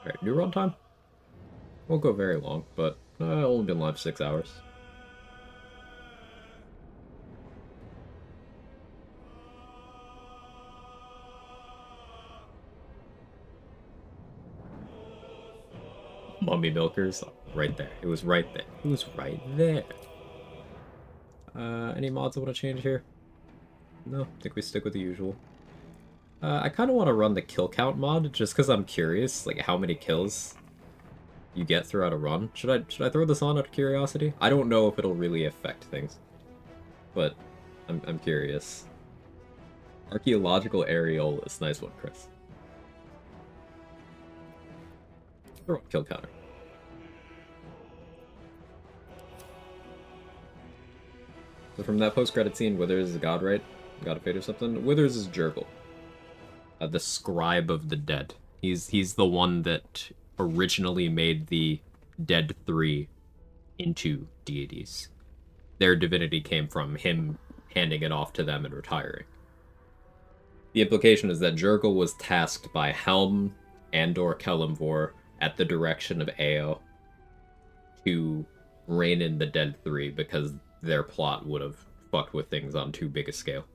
Alright, new run time? Won't go very long, but only been live 6 hours. Mummy Milkers, right there. It was right there. It was right there. Any mods I want to change here? No, I think we stick with the usual. I kind of want to run the kill count mod, just because I'm curious, like, how many kills you get throughout a run. Should I throw this on out of curiosity? I don't know if it'll really affect things, but I'm curious. Archaeological areolus, nice one, Chris. Throw on kill counter. So from that post-credit scene, Withers is a god, right? God of Fate or something? Withers is Jurgle. The scribe of the dead. He's the one that originally made the Dead Three into deities. Their divinity came from him handing it off to them and retiring. The implication is that Jurgle was tasked by Helm and/or Kelemvor at the direction of Ao to rein in the Dead Three because their plot would have fucked with things on too big a scale.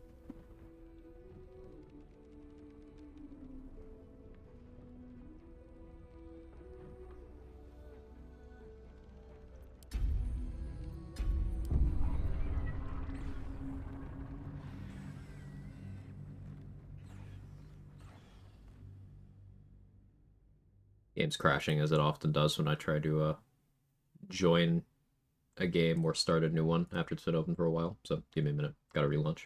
Game's crashing as it often does when I try to join a game or start a new one after it's been open for a while. So give me a minute. Gotta relaunch.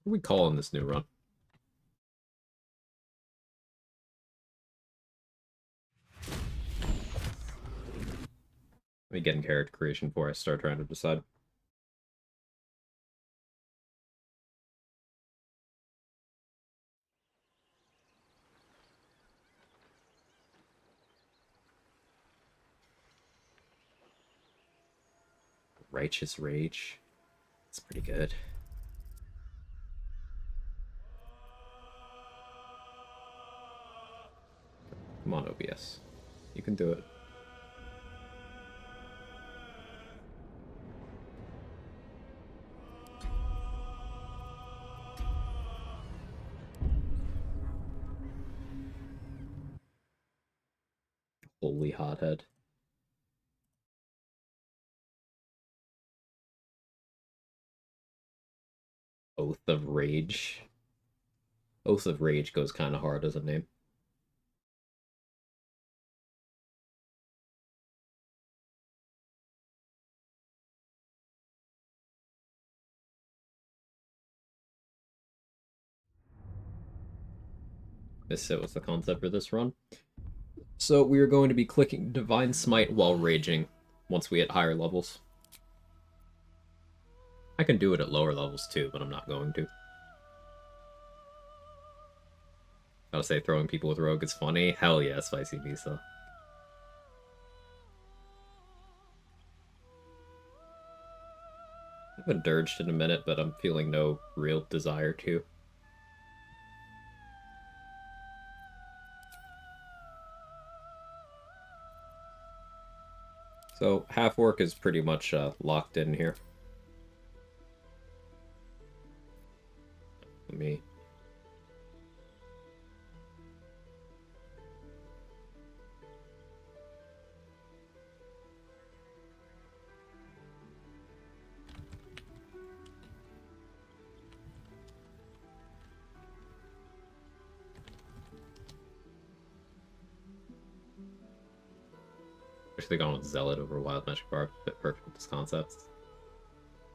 What are we calling this new run? Let me get in character creation before I start trying to decide. Righteous Rage. It's pretty good. Come on, OBS. You can do it. Holy hothead. Oath of Rage. Oath of Rage goes kind of hard as a name. This was the concept for this run. So we are going to be clicking Divine Smite while raging once we hit higher levels. I can do it at lower levels too, but I'm not going to. Gotta say, throwing people with Rogue is funny. Hell yeah, Spicy Misa. I haven't dirged in a minute, but I'm feeling no real desire to. So half work is pretty much locked in here. Let me. Actually gone with Zealot over Wild Magic Bar, bit perfect with this concept.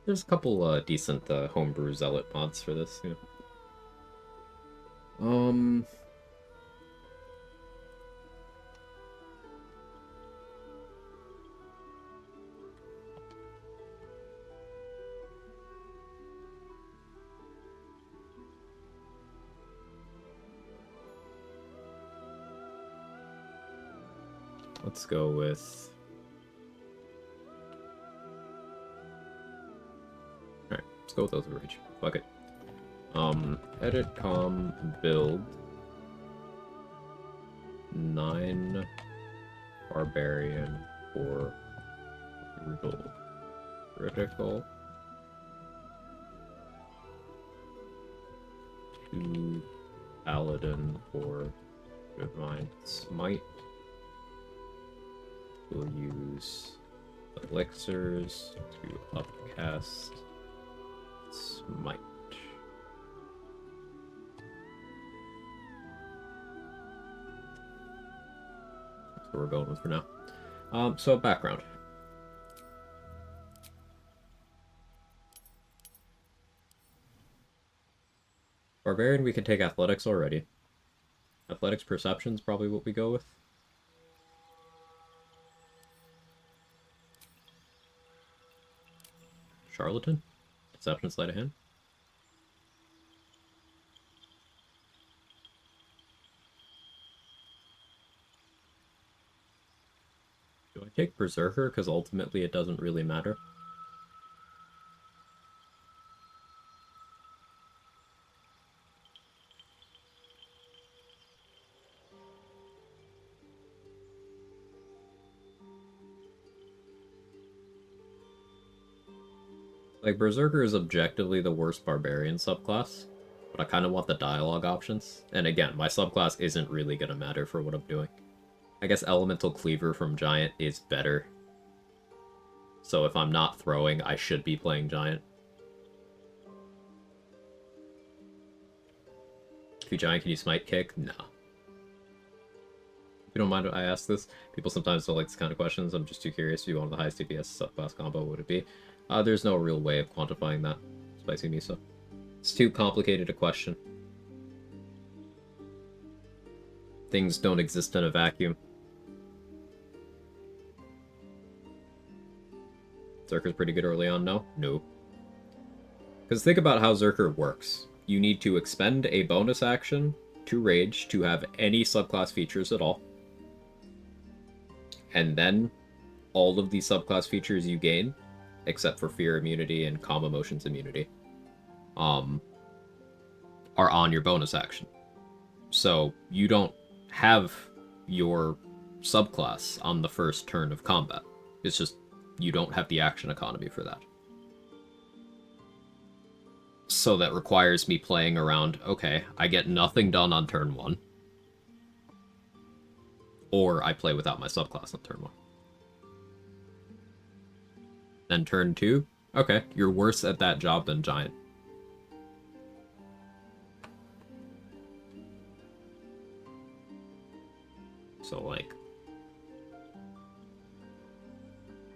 There's a couple decent homebrew zealot mods for this. Yeah. Um, let's go with. All right, let's go with Overreach. Fuck it. Edit com build 9 barbarian for brutal critical 2 paladin for divine smite. We'll use elixirs to upcast smite. That's what we're going with for now. So background. Barbarian, we can take athletics already. Athletics perception's probably what we go with. Charlatan? Deception, sleight of hand? Do I take Berserker? Because ultimately it doesn't really matter. Like, Berserker is objectively the worst Barbarian subclass, but I kind of want the dialogue options. And again, my subclass isn't really going to matter for what I'm doing. I guess Elemental Cleaver from Giant is better. So if I'm not throwing, I should be playing Giant. If you Giant, can you Smite Kick? No. If you don't mind I ask this, people sometimes don't like this kind of questions. I'm just too curious if you want the highest DPS subclass combo, what would it be? There's no real way of quantifying that, Spicy Miso. It's too complicated a question. Things don't exist in a vacuum. Zerker's pretty good early on, no? No. Because think about how Zerker works. You need to expend a bonus action to Rage to have any subclass features at all. And then all of the subclass features you gain, except for Fear Immunity and Calm Emotions Immunity, are on your bonus action. So you don't have your subclass on the first turn of combat. It's just you don't have the action economy for that. So that requires me playing around, okay, I get nothing done on turn 1. Or I play without my subclass on turn 1. Then turn 2, okay, you're worse at that job than Giant. So, like...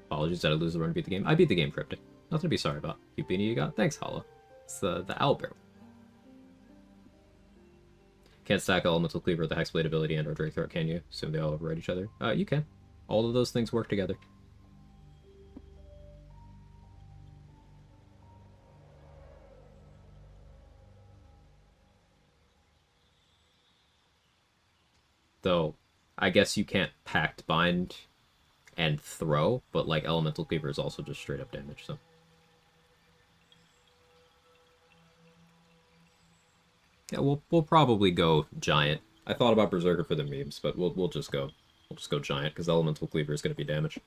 Apologies that I lose the run to beat the game. I beat the game Cryptic. Nothing to be sorry about. You beanie you got? Thanks, Hollow. It's the owlbear. Can't stack Elemental Cleaver with the Hexblade ability and or Drake Throat, can you? Assume they all override each other. You can. All of those things work together. Though, I guess you can't Pact Bind and throw, but like Elemental Cleaver is also just straight up damage, so. Yeah, we'll probably go Giant. I thought about Berserker for the memes, but we'll just go Giant, because Elemental Cleaver is going to be damage.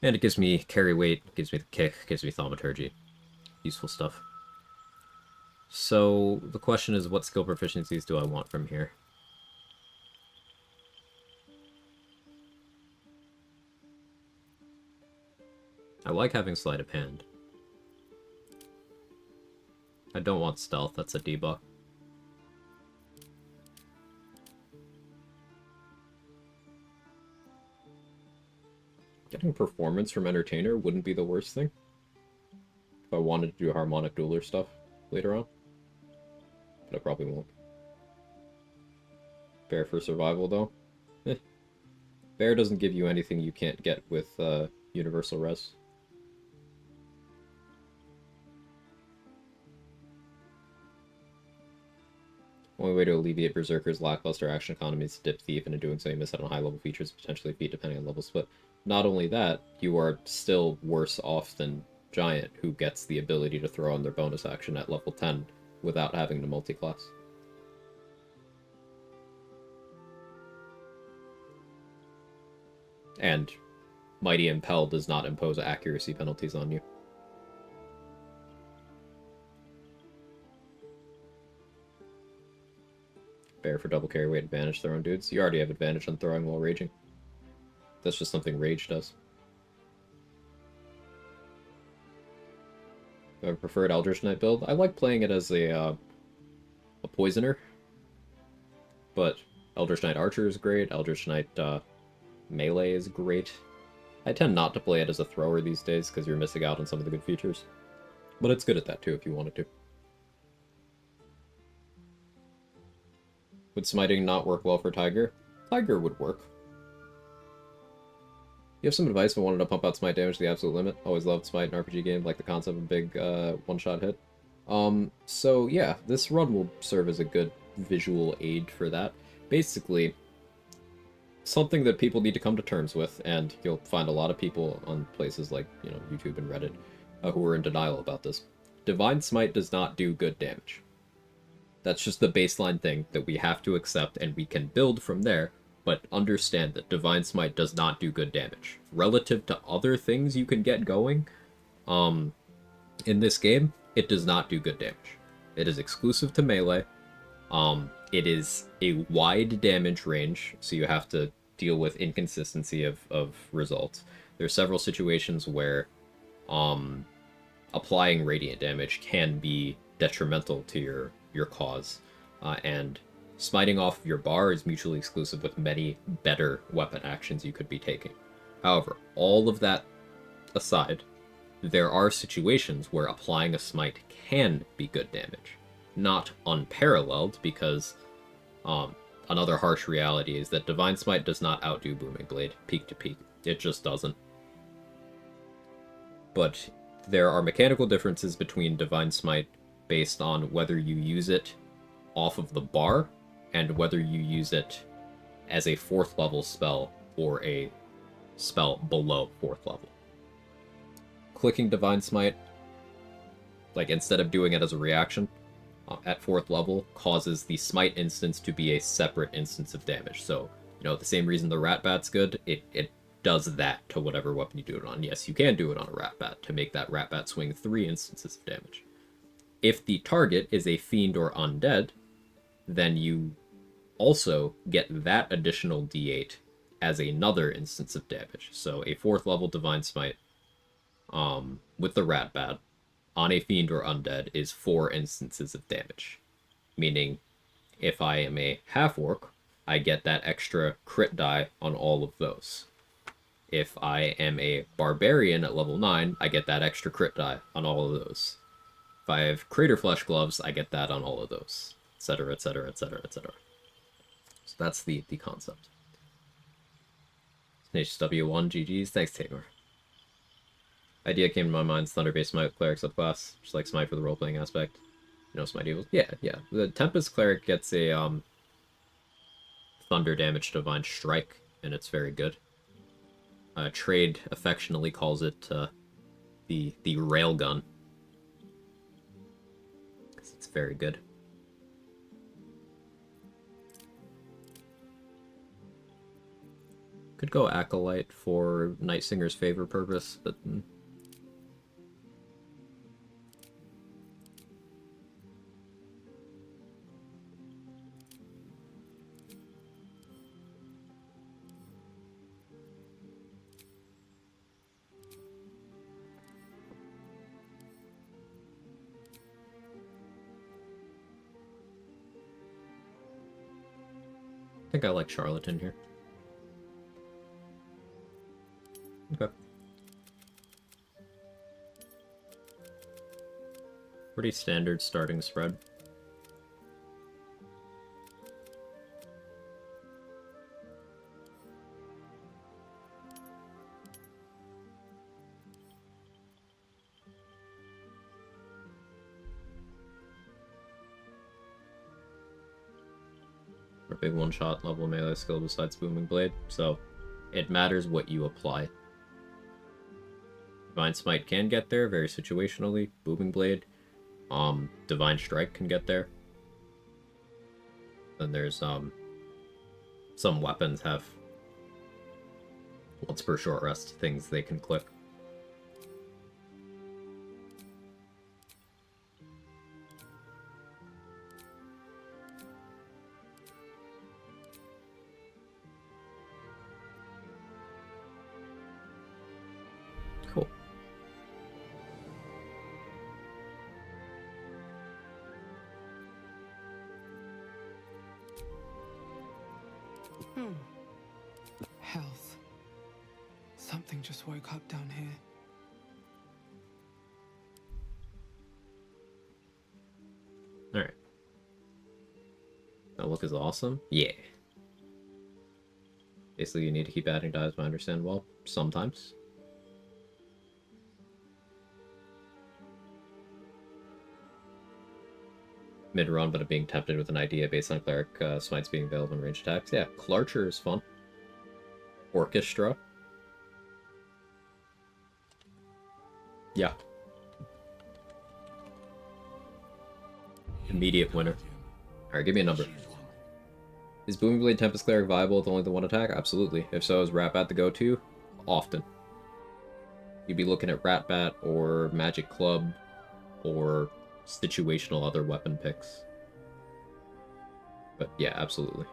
And it gives me carry weight, gives me the kick, gives me Thaumaturgy. Useful stuff. So, the question is, what skill proficiencies do I want from here? I like having Sleight of Hand. I don't want Stealth, that's a debuff. Getting Performance from Entertainer wouldn't be the worst thing. if I wanted to do harmonic dueler stuff later on. But I probably won't. Bear for survival, though. Eh. Bear doesn't give you anything you can't get with Universal Res. Only way to alleviate Berserker's lackluster action economy is to dip Thief, and in doing so you miss out on high-level features, potentially feat depending on level split. Not only that, you are still worse off than Giant, who gets the ability to throw on their bonus action at level 10 without having to multi-class. And Mighty Impel does not impose accuracy penalties on you. Bear for double carry weight advantage throwing dudes. You already have advantage on throwing while raging. That's just something Rage does. I have a preferred Eldritch Knight build. I like playing it as a poisoner, but Eldritch Knight Archer is great. Eldritch Knight Melee is great. I tend not to play it as a thrower these days because you're missing out on some of the good features. But it's good at that too if you wanted to. Would smiting not work well for Tiger? Tiger would work. You have some advice if I wanted to pump out smite damage to the absolute limit? Always loved smite in RPG game, like the concept of a big one-shot hit. So yeah, this run will serve as a good visual aid for that. Basically, something that people need to come to terms with, and you'll find a lot of people on places like, you know, YouTube and Reddit who are in denial about this. Divine Smite does not do good damage. That's just the baseline thing that we have to accept, and we can build from there, but understand that Divine Smite does not do good damage. Relative to other things you can get going, in this game, it does not do good damage. It is exclusive to melee. It is a wide damage range, so you have to deal with inconsistency of results. There are several situations where applying radiant damage can be detrimental to your cause, and smiting off of your bar is mutually exclusive with many better weapon actions you could be taking. However, all of that aside, there are situations where applying a smite can be good damage. Not unparalleled, because another harsh reality is that Divine Smite does not outdo Booming Blade, peak to peak. It just doesn't. But there are mechanical differences between Divine Smite based on whether you use it off of the bar and whether you use it as a 4th level spell or a spell below 4th level. Clicking Divine Smite, like instead of doing it as a reaction, at 4th level, causes the Smite instance to be a separate instance of damage. So, you know, the same reason the Rat Bat's good, it does that to whatever weapon you do it on. Yes, you can do it on a Rat Bat to make that Rat Bat swing 3 instances of damage. If the target is a Fiend or Undead, then you also get that additional D8 as another instance of damage. So a 4th level Divine Smite with the Rat Bat on a Fiend or Undead is 4 instances of damage. Meaning, if I am a half-orc, I get that extra crit die on all of those. If I am a barbarian at level 9, I get that extra crit die on all of those. If I have Crater Flesh Gloves, I get that on all of those, etc., etc., etc., etc. So that's the concept. HW1 GG's. Thanks, Tamer. Idea came to my mind, Thunder-based Smite Cleric subclass, just like Smite for the role-playing aspect. You know, Smite Evils. Yeah. The Tempest Cleric gets a Thunder damage Divine Strike, and it's very good. Trade affectionately calls it the Railgun, because it's very good. Could go Acolyte for Night Singer's favor purpose, but... I think I like Charlatan here. Okay. Pretty standard starting spread. A big one-shot level melee skill besides Booming Blade, so it matters what you apply. Divine Smite can get there, very situationally. Booming Blade. Divine Strike can get there. Then there's, some weapons have once per short rest things they can click. Cool. Health. Something just woke up down here. Alright. That look is awesome. Yeah. Basically, you need to keep adding dives, if I understand well. Sometimes. Mid-run, but being tempted with an idea based on Cleric Smites being available in range attacks. Yeah, Clarcher is fun. Orchestra. Yeah. Immediate winner. Alright, give me a number. Is Booming Blade Tempest Cleric viable with only the one attack? Absolutely. If so, is Rat Bat the go-to? Often. You'd be looking at Rat Bat or Magic Club or situational other weapon picks. But yeah, absolutely.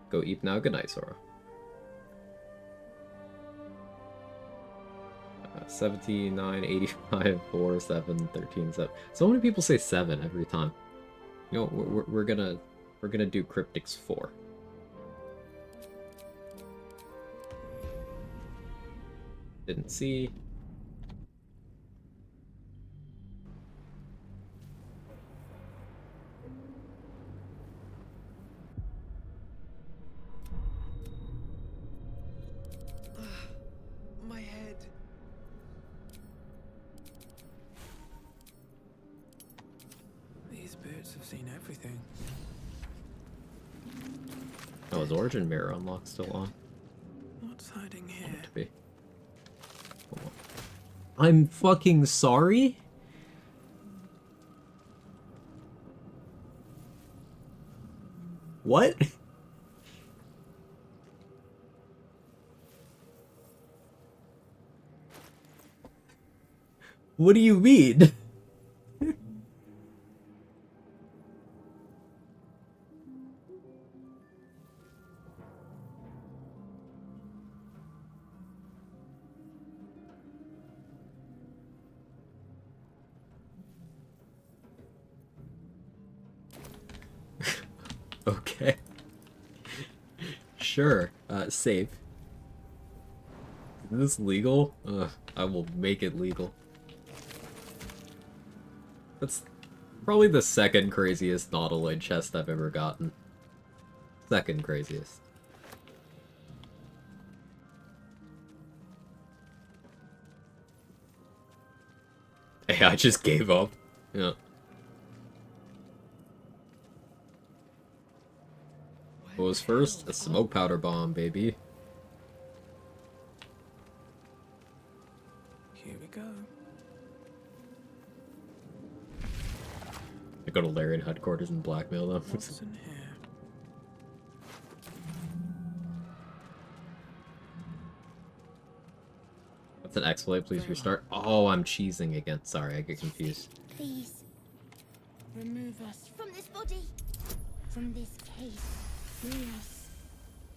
Go eat now. Good night, Sora. 79, 85, 4, 7, 13, 7. So many people say 7 every time. You know, we're gonna do Cryptics 4. Didn't see. My head. These birds have seen everything. Oh, is Origin Mirror unlocked still on? What's hiding here? Want it to be. I'm fucking sorry? What? What do you mean? Okay. Sure. Save. Is this legal? I will make it legal. That's probably the second craziest Nautiloid chest I've ever gotten. Second craziest. Hey, I just gave up. Yeah. What was first? A smoke powder bomb, baby. Here we go. I go to Larian headquarters and blackmail them. What's in here? That's an exploit. Please restart. Oh, I'm cheesing again. Sorry, I get confused. Please, remove us from this body, from this case. Free us,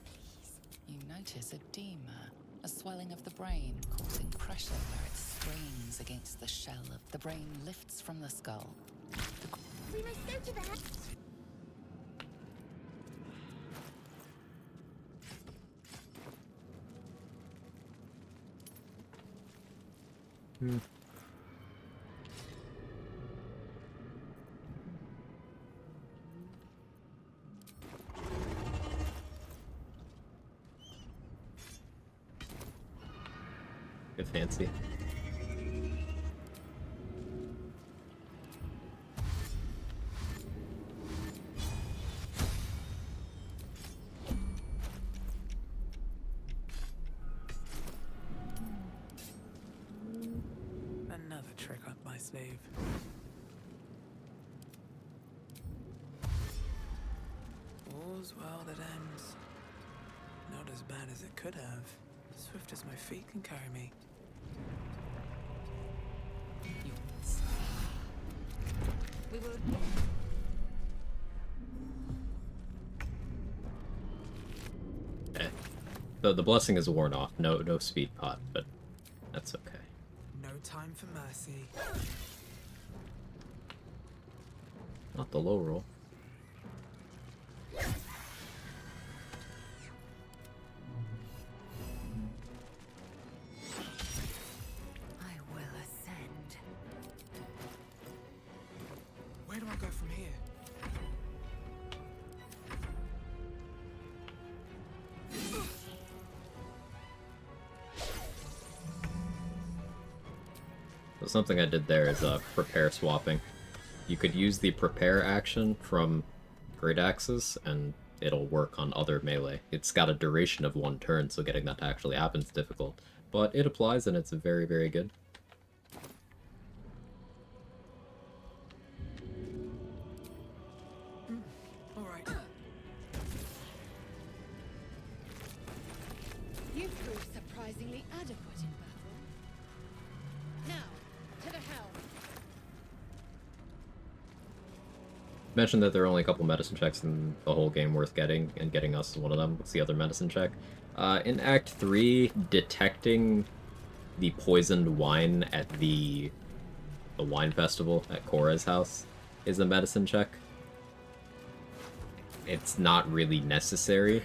please. You notice edema, a swelling of the brain, causing pressure where it strains against the shell of the brain lifts from the skull. We must go to the house. Get fancy. Another trick up my sleeve. All's well that ends. Not as bad as it could have. Swift as my feet can carry me. We will. Okay. The blessing is worn off. No speed pot, but that's okay. No time for mercy. Not the low roll. I will ascend. Where do I go from here? So something I did there is prepare swapping. You could use the prepare action from Great Axes, and it'll work on other melee. It's got a duration of 1 turn, so getting that to actually happen is difficult. But it applies, and it's very, very good. All right. You proved surprisingly adequate in battle. Now, to the helm. Mentioned that there are only a couple medicine checks in the whole game worth getting, and getting us is one of them. What's the other medicine check? In Act 3, detecting the poisoned wine at the wine festival at Cora's house is a medicine check. It's not really necessary,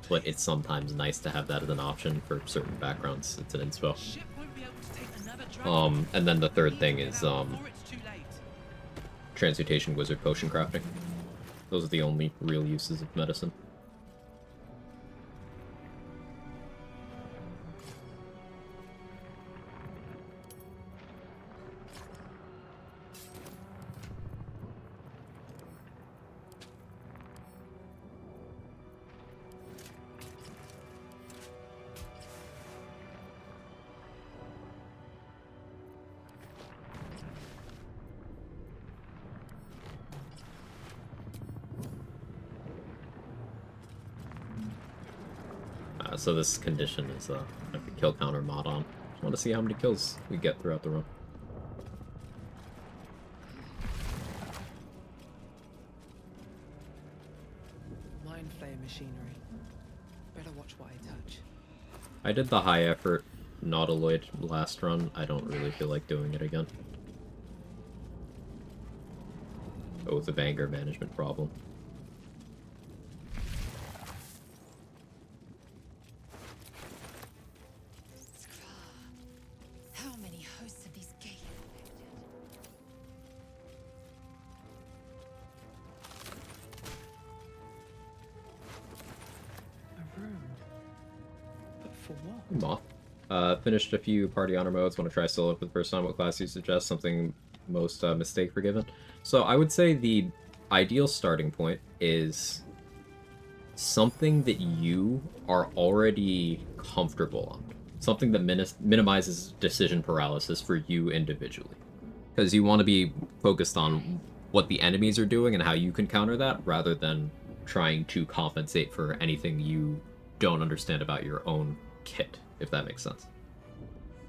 but it's sometimes nice to have that as an option for certain backgrounds. It's an inspo. And then the third thing is Transmutation Wizard Potion Crafting. Those are the only real uses of medicine. So this condition is like a kill counter mod on. Just want to see how many kills we get throughout the run. Mind flare machinery. Better watch what I touch. I did the high effort Nautiloid last run. I don't really feel like doing it again. Oath of Anger management problem. How many hosts of these gay A room. But for what? Moth. Finished a few party honor modes. Want to try solo for the first time. What class you suggest? Something most mistake forgiven. So I would say the ideal starting point is something that you are already comfortable on. Something that minimizes decision paralysis for you individually. Because you want to be focused on what the enemies are doing and how you can counter that, rather than trying to compensate for anything you don't understand about your own kit, if that makes sense.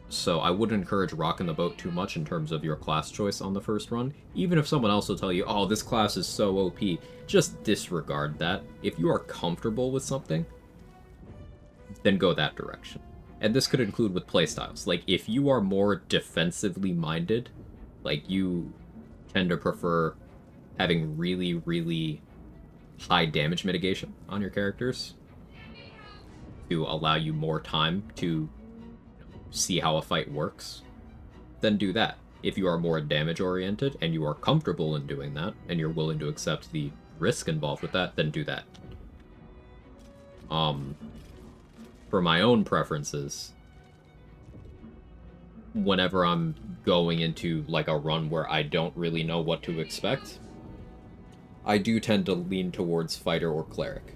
So I wouldn't encourage rocking the boat too much in terms of your class choice on the first run. Even if someone else will tell you, oh, this class is so OP, just disregard that. If you are comfortable with something, then go that direction. And this could include with playstyles. Like, if you are more defensively minded, like you tend to prefer having really, really high damage mitigation on your characters to allow you more time to see how a fight works, then do that. If you are more damage oriented and you are comfortable in doing that and you're willing to accept the risk involved with that, then do that. For my own preferences, whenever I'm going into like a run where I don't really know what to expect, I do tend to lean towards fighter or cleric.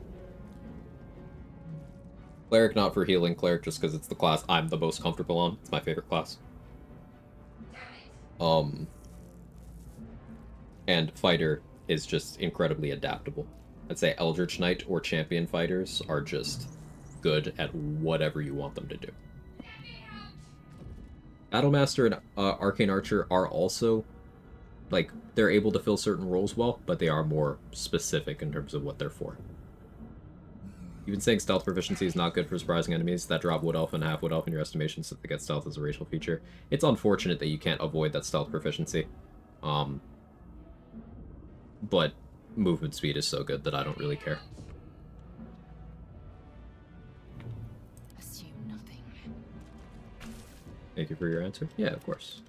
Cleric not for healing, cleric just because it's the class I'm the most comfortable on. It's my favorite class. And fighter is just incredibly adaptable. I'd say Eldritch Knight or champion fighters are just good at whatever you want them to do. Battlemaster and Arcane Archer are also, like, they're able to fill certain roles well, but they are more specific in terms of what they're for. You've been saying stealth proficiency is not good for surprising enemies. That drop Wood Elf and Half Wood Elf in your estimation since they get stealth as a racial feature. It's unfortunate that you can't avoid that stealth proficiency. But movement speed is so good that I don't really care. Assume nothing. Thank you for your answer. Yeah, of course.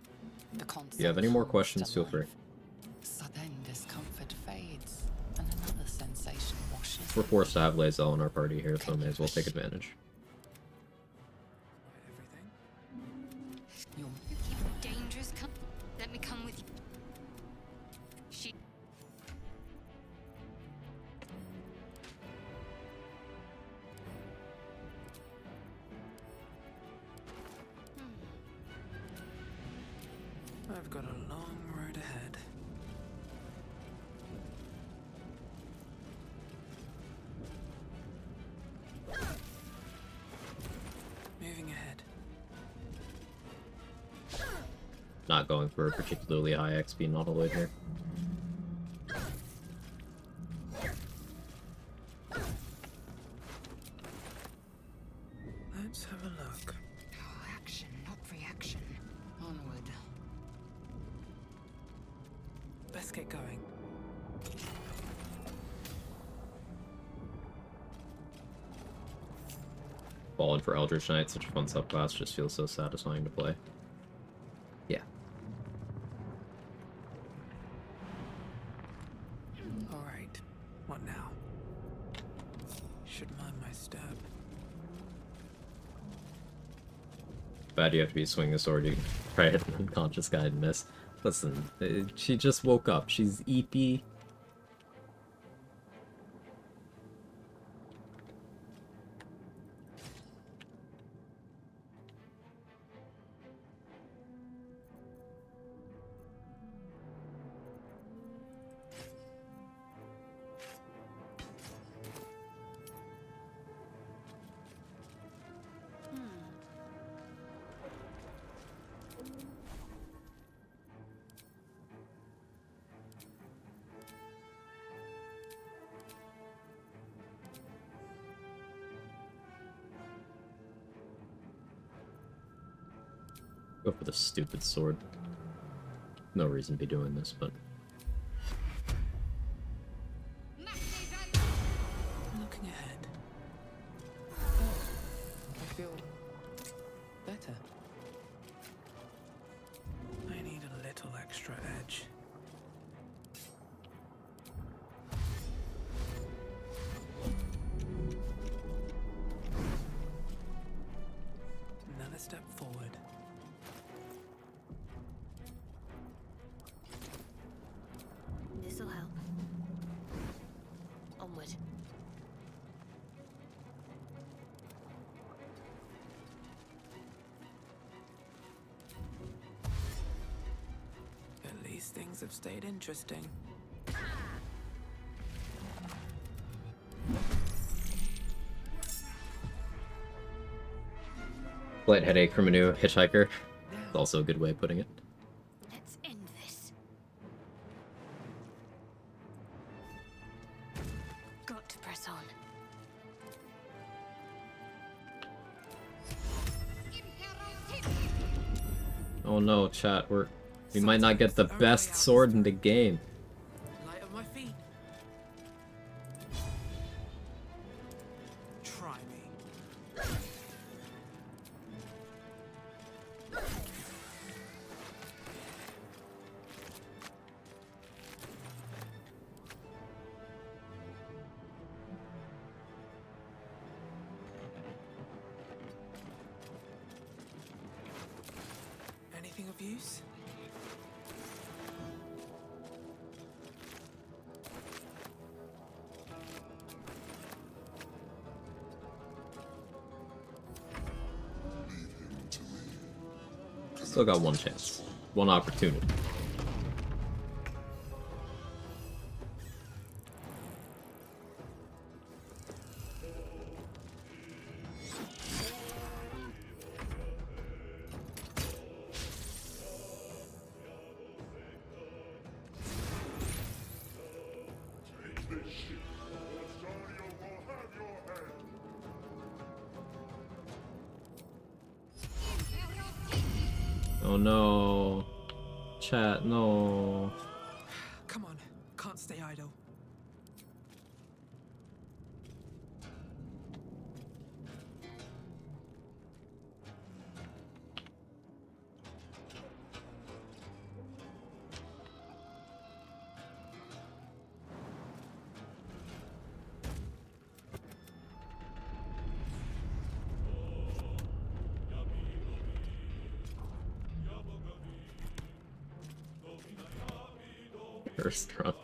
The If you have any more questions, feel free. So then discomfort fades, and another sensation washes. We're forced to have Lae'zel in our party here, so I may as well take advantage. Your Dangerous. Let me come with you. She. I've got a long road ahead. Moving ahead. Not going for a particularly high XP Nautiloid here. Let's have a look. Oh, action, not reaction. Onward. Let's get going. Falling for Eldritch Knight, such a fun subclass, just feels so satisfying to play. Yeah. Alright, what now? Should mind my step. Bad you have to be swinging a sword, you can try it an unconscious guy and miss. Listen, she just woke up. She's EP. Go for the stupid sword. No reason to be doing this, but... Looking ahead. Oh, I feel better. I need a little extra edge. Another step forward. This'll help. Onward. At least things have stayed interesting. Slight headache from a new hitchhiker. It's also a good way of putting it. Let's end this. Got to press on. Oh no, chat, we might not get the best sword in the game. Light on my feet. Try me. of use? Still got one chance. One opportunity. Oh no. Chat, no. Come on, can't stay idle. First run.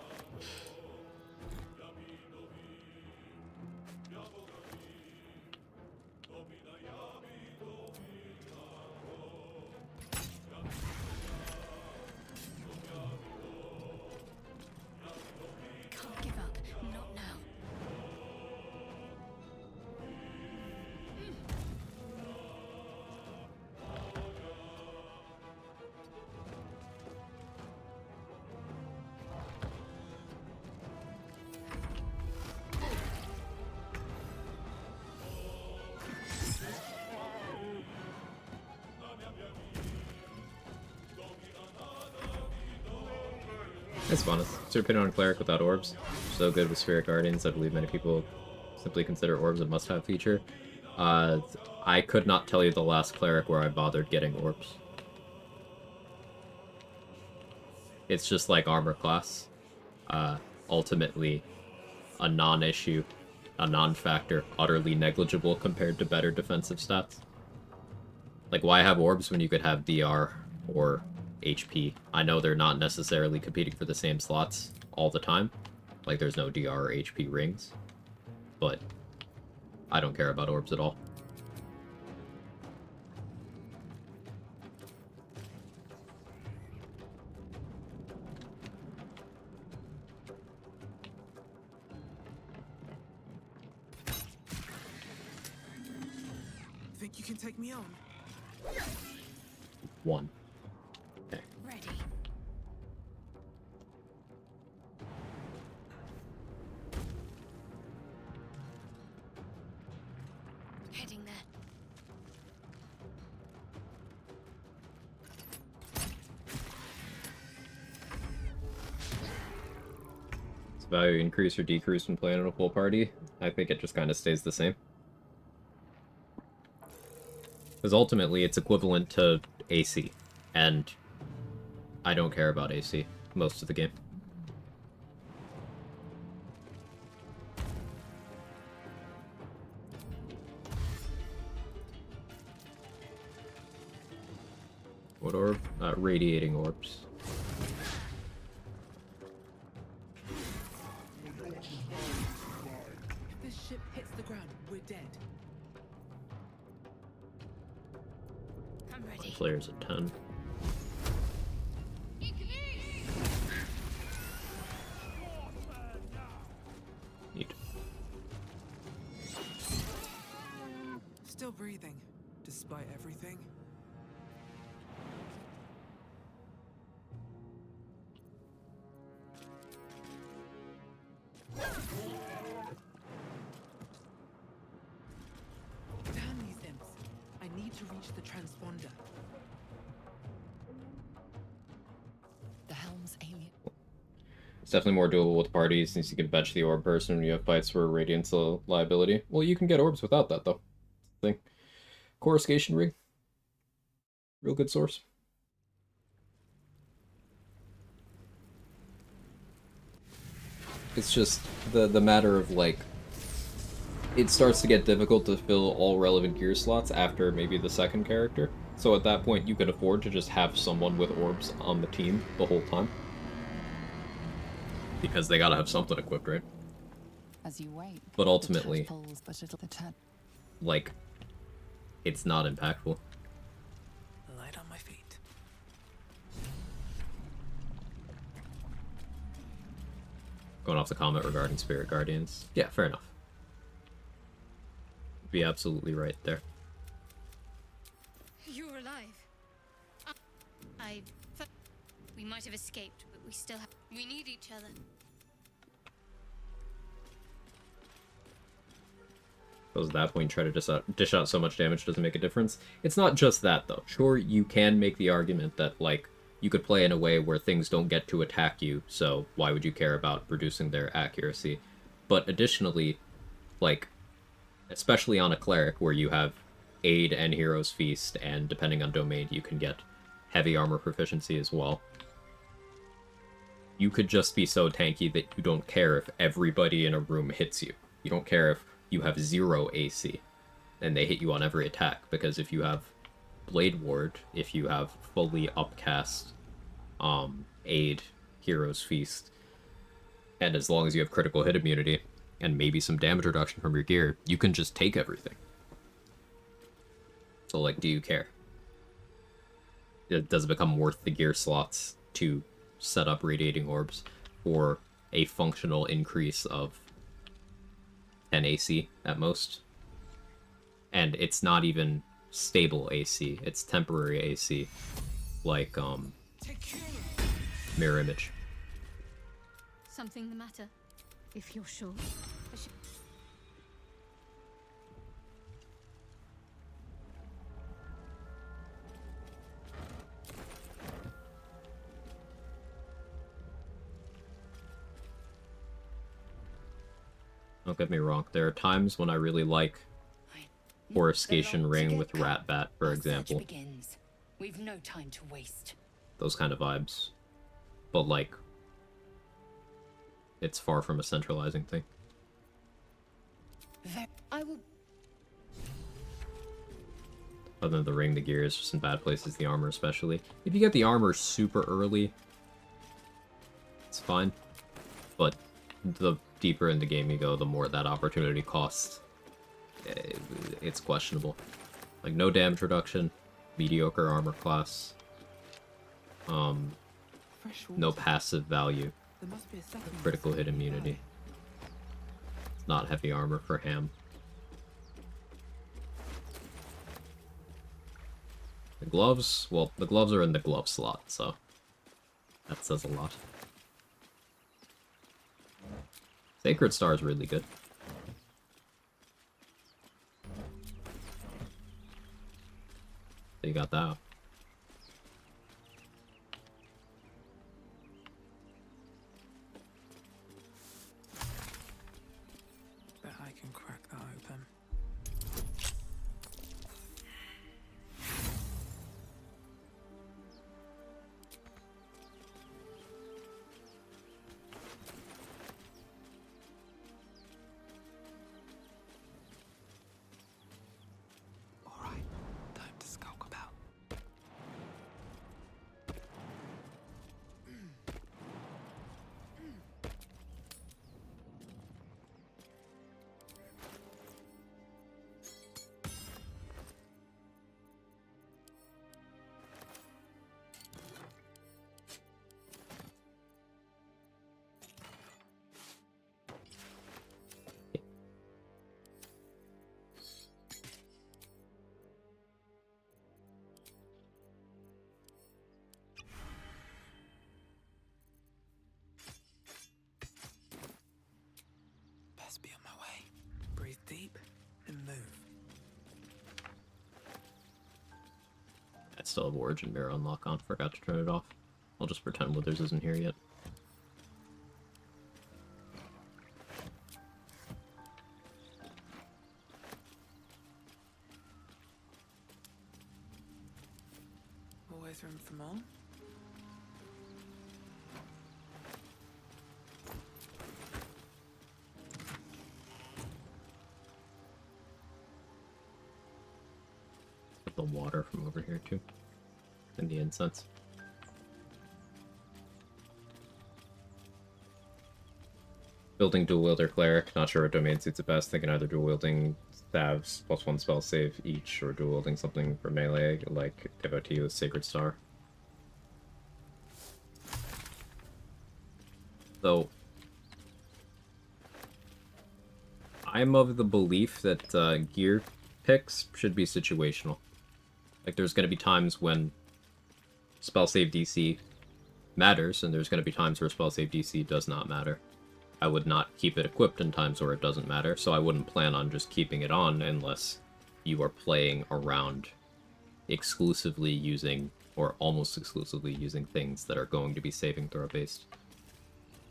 Can't give up. Not now. It's fun. It's your opinion on Cleric without orbs. So good with Spirit Guardians, I believe many people simply consider orbs a must-have feature. I could not tell you the last Cleric where I bothered getting orbs. It's just like armor class. Ultimately, a non-issue, a non-factor, utterly negligible compared to better defensive stats. Like, why have orbs when you could have DR or HP? I know they're not necessarily competing for the same slots all the time. Like, there's no DR or HP rings. But I don't care about orbs at all. Think you can take me on? One. Okay. Ready. Heading there. Does value increase or decrease when playing in a full party? I think it just kind of stays the same. Because ultimately, it's equivalent to AC, and I don't care about AC most of the game. What orb? Radiating orbs. If this ship hits the ground, we're dead. I'm ready. Flares at 10. Neat. Still breathing, despite everything. Damn these imps. I need to reach the transponder. The helm's alien. It's definitely more doable with parties since you can bench the orb person when you have fights where Radiant's a liability. Well, you can get orbs without that, though. Thing. Coruscation ring. Real good source. It's just the matter of, like, it starts to get difficult to fill all relevant gear slots after maybe the second character. So at that point, you could afford to just have someone with orbs on the team the whole time. Because they gotta have something equipped, right? As you wait, But the ultimately, tadpoles, but it'll the tad. like, it's not impactful. Light on my feet. Going off the comment regarding Spirit Guardians. Yeah, fair enough. Be absolutely right there. You're alive. I. We might have escaped, but we still have. We need each other. Because at that point, try to dish out so much damage doesn't make a difference. It's not just that, though. Sure, you can make the argument that, like, you could play in a way where things don't get to attack you, so why would you care about reducing their accuracy? But additionally, like, especially on a cleric where you have aid and hero's feast, and depending on domain, you can get heavy armor proficiency as well. You could just be so tanky that you don't care if everybody in a room hits you. You don't care if you have 0 AC and they hit you on every attack, because if you have Blade Ward, if you have fully upcast aid, hero's feast, and as long as you have critical hit immunity and maybe some damage reduction from your gear, you can just take everything. So, like, do you care? Does it become worth the gear slots to set up radiating orbs for a functional increase of 10 AC at most? And it's not even stable AC, it's temporary AC, like mirror image. Something the matter? If you're sure. Don't get me wrong, there are times when I really like Coruscation Ring with Ratbat, for example. Begins. We've no time to waste. Those kind of vibes. But, like, it's far from a centralizing thing. I will. Other than the ring, the gear is just in bad places, the armor especially. If you get the armor super early, it's fine. But the deeper in the game you go, the more that opportunity costs. It's questionable. Like, no damage reduction, mediocre armor class, no passive value, There must be a second. critical hit immunity. It's not heavy armor for Ham. The gloves, well, the gloves are in the glove slot, so that says a lot. Sacred Star is really good. So you got that. Bet I can crack that open. Alright, time to skulk about. Best be on my way. Breathe deep and move. I still have Origin Mirror unlock on, forgot to turn it off. I'll just pretend Withers isn't here yet. Always room for more. The some water from over here too. And the incense. Building dual wielder cleric, not sure what domain suits it best. Thinking either dual wielding staves +1 spell save each, or dual wielding something for melee like devotee with sacred star. So I'm of the belief that gear picks should be situational. Like, there's going to be times when spell save DC matters, and there's going to be times where spell save DC does not matter. I would not keep it equipped in times where it doesn't matter, so I wouldn't plan on just keeping it on unless you are playing around exclusively using, or almost exclusively using, things that are going to be saving throw based.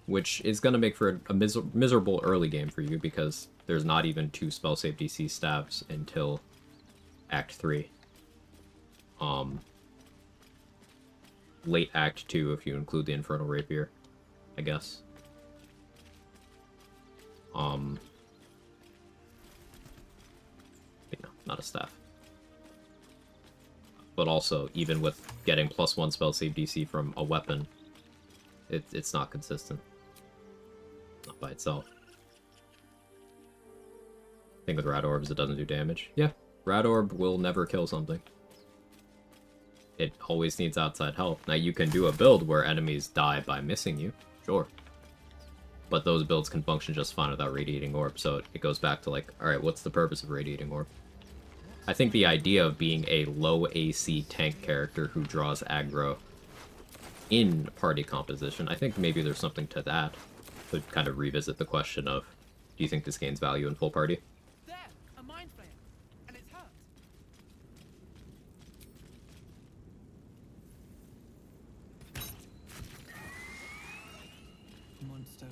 Which is going to make for a miserable early game for you, because there's not even 2 spell save DC staves until Act 3. Late Act 2 if you include the Infernal Rapier, I guess. Yeah, not a staff. But also, even with getting +1 spell save DC from a weapon, it's not consistent. Not by itself. I think with Rad Orbs it doesn't do damage. Yeah, Rad Orb will never kill something. It always needs outside help. Now, you can do a build where enemies die by missing you, sure. But those builds can function just fine without Radiating Orb, so it goes back to, like, alright, what's the purpose of Radiating Orb? I think the idea of being a low AC tank character who draws aggro in party composition, I think maybe there's something to that. To kind of revisit the question of, do you think this gains value in full party? There, a mind flare, and it's hurt. Monster.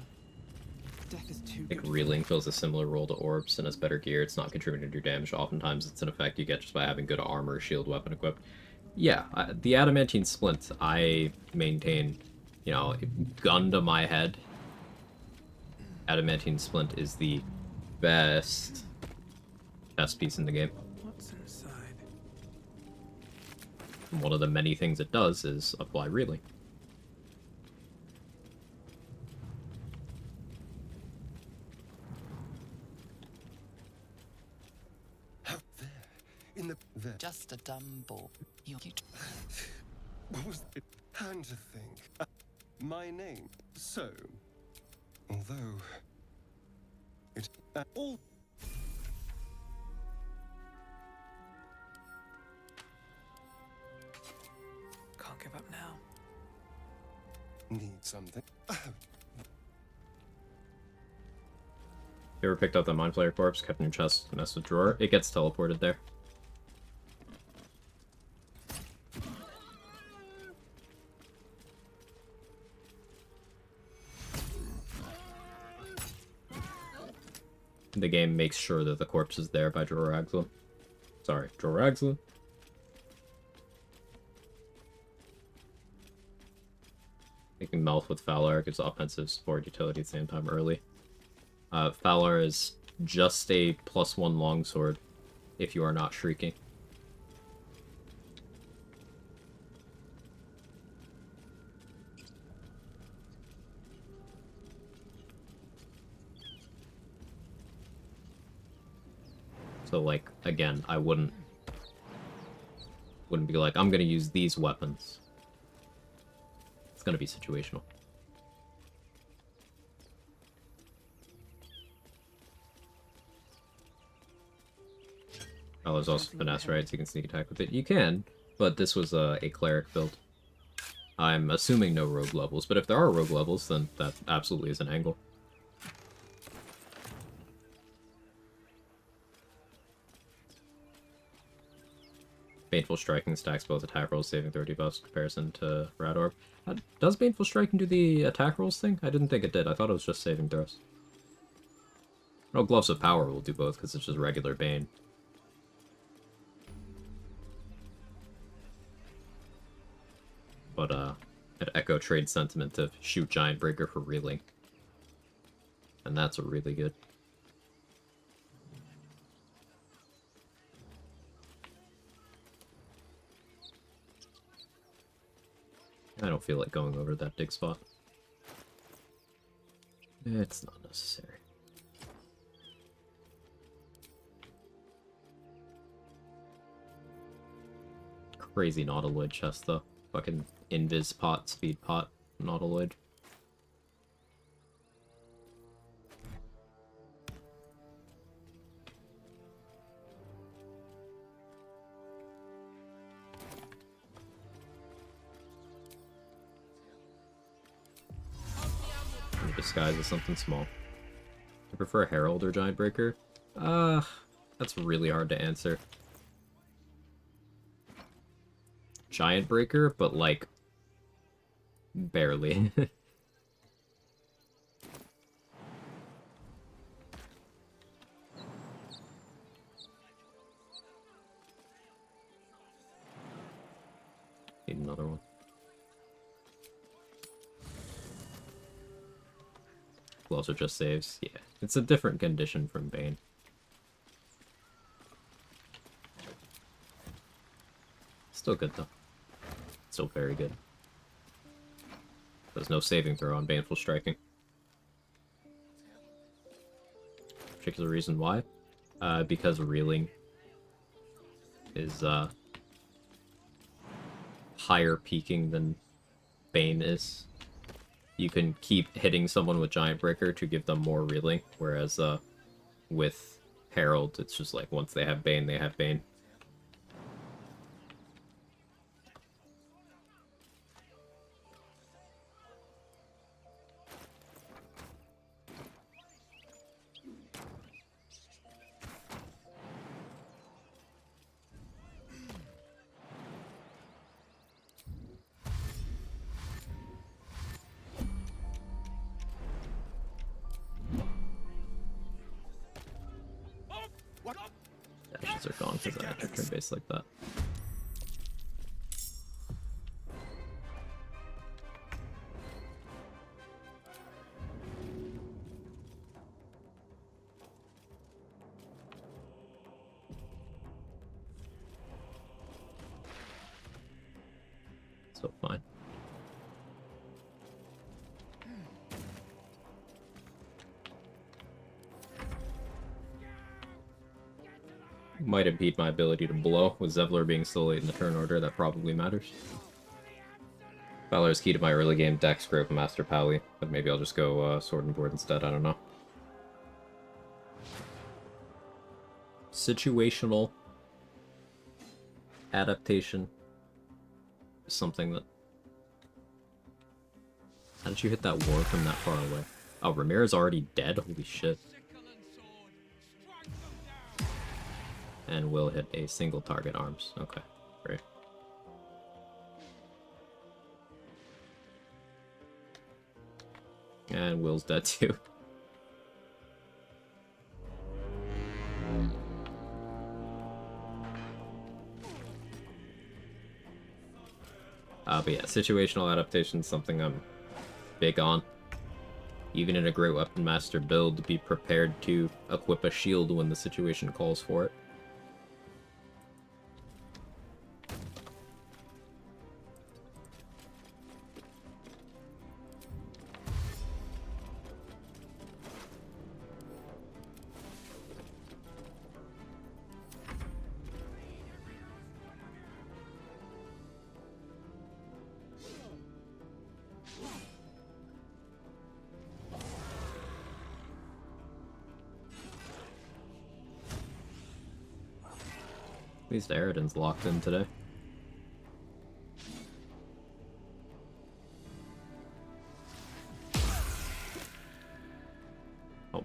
Death is too Like, good. Reeling fills a similar role to Orbs and has better gear. It's not contributing to your damage. Oftentimes, it's an effect you get just by having good armor, shield, weapon equipped. Yeah, the Adamantine Splint, I maintain, you know, gun to my head, Adamantine Splint is the best piece in the game. What's inside? And one of the many things it does is apply Reeling. Out there, in the there. Just a dumb ball. You What was it? Hand to think. My name. So, although it all Can't give up now. need something. You ever picked up the Mind Flayer Corpse, kept in your chest, messed with drawer? It gets teleported there. The game makes sure that the corpse is there by Drawer Axel. Sorry, Drawer Axel. Making Mouth with Falar gives offensive support utility at the same time early. Falar is just a +1 longsword if you are not shrieking. So, like, again, I wouldn't be like, I'm gonna use these weapons. It's gonna be situational. Oh, there's also finesse, right? So you can sneak attack with it. You can, but this was a cleric build. I'm assuming no rogue levels, but if there are rogue levels, then that absolutely is an angle. Baneful Striking stacks both attack rolls, saving 30 buffs in comparison to Rad Orb. Does Baneful Striking do the attack rolls thing? I didn't think it did. I thought it was just saving throws. No, Gloves of Power will do both because it's just regular Bane. But I'd echo trade sentiment of shoot Giant Breaker for Reeling. And that's a really good. I don't feel like going over that dig spot. It's not necessary. Crazy Nautiloid chest, though. Fucking invis pot, speed pot, Nautiloid. Disguise as something small. I prefer Herald or Giant Breaker. That's really hard to answer. Giant Breaker, but like barely. Need another one. Gloves are just saves. Yeah, it's a different condition from Bane. Still good though. Still very good. There's no saving throw on Baneful Striking. Particular reason why? Because Reeling is higher peaking than Bane is. You can keep hitting someone with Giant Breaker to give them more Reeling, whereas with Herald, it's just like once they have Bane, they have Bane. Dashes are gone because I have to turn base like that. So fine. Might impede my ability to blow. With Zevlor being so late in the turn order, that probably matters. Valor is key to my early game deck, screw up Master Pally, but maybe I'll just go Sword and Board instead, I don't know. Situational adaptation is something that... How did you hit that war from that far away? Oh, Ramirez already dead? Holy shit. And will hit a single target arms. Okay, great. And Will's dead too. But yeah, situational adaptation is something I'm big on. Even in a Great Weapon Master build, be prepared to equip a shield when the situation calls for it. At least Eridan's locked in today. Oh.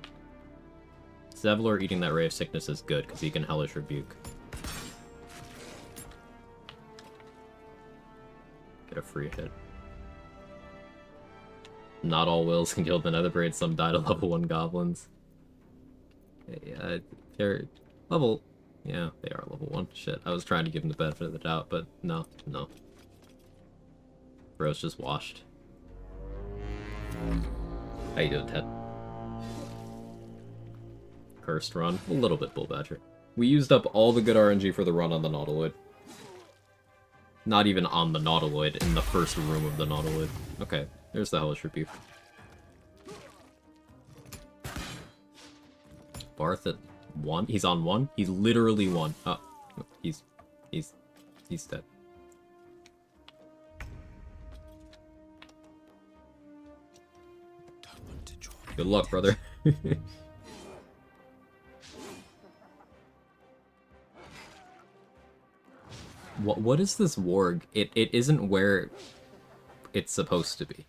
Zevlor eating that Ray of Sickness is good, because he can Hellish Rebuke. Get a free hit. Not all wills can kill the Netherbraid, some die to level 1 goblins. Yeah, they're level... Yeah, they are level 1. Shit, I was trying to give him the benefit of the doubt, but no. Bro's just washed. How you doing, Ted? Cursed run. A little bit Bull Badger. We used up all the good RNG for the run on the Nautiloid. Not even on the Nautiloid, in the first room of the Nautiloid. Okay, there's the Hellish Rebuke. Barth at 1? He's on 1? He's literally 1. Oh, he's dead. Good luck, brother. What is this warg? It isn't where it's supposed to be.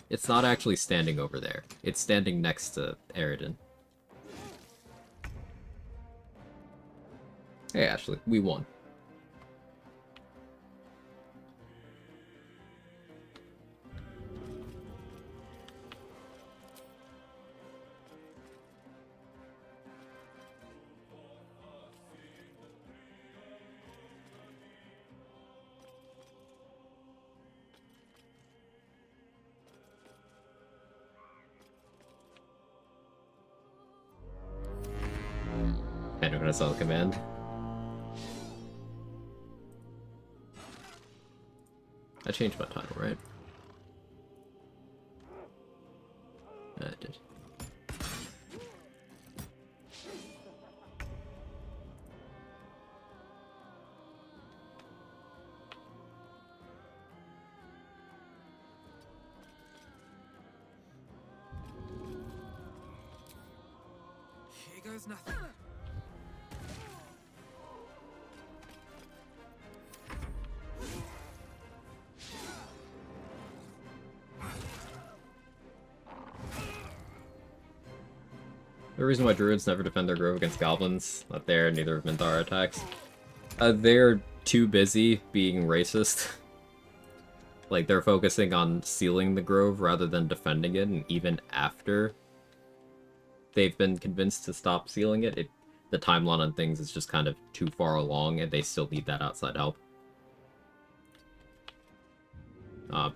It's not actually standing over there. It's standing next to Aridin. Hey, Ashley, we won. And when I saw the command. I changed my title, right? I did. Here goes nothing. The reason why druids never defend their grove against goblins, not there, neither of Minthara attacks. They're too busy being racist. Like, they're focusing on sealing the grove rather than defending it, and even after they've been convinced to stop sealing it, the timeline on things is just kind of too far along, and they still need that outside help.